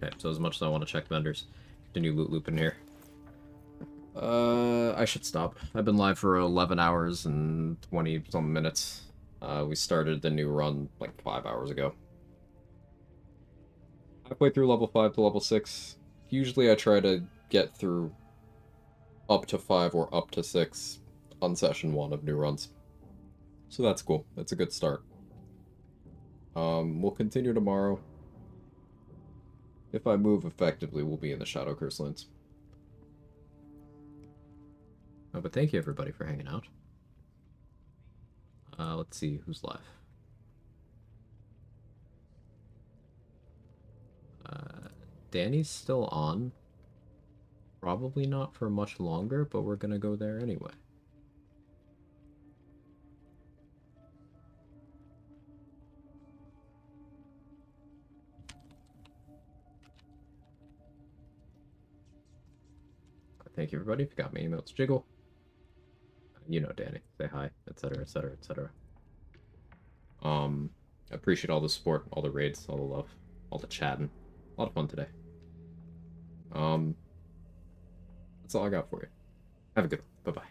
Okay, so as much as I want to check vendors, continue loot loop in here. I should stop. I've been live for 11 hours and 20-some minutes. We started the new run like 5 hours ago. Halfway through level 5 to level 6. Usually I try to get through up to 5 or up to 6 on session 1 of new runs. So that's cool. That's a good start. We'll continue tomorrow. If I move effectively, we'll be in the Shadow Curse lands. Oh, but thank you everybody for hanging out. Let's see who's live. Danny's still on. Probably not for much longer, but we're gonna go there anyway. Thank you everybody. If you got my emails, Jiggle. You know Danny. Say hi, etc, etc, etc. I appreciate all the support, all the raids, all the love, all the chatting. A lot of fun today. That's all I got for you. Have a good one. Bye-bye.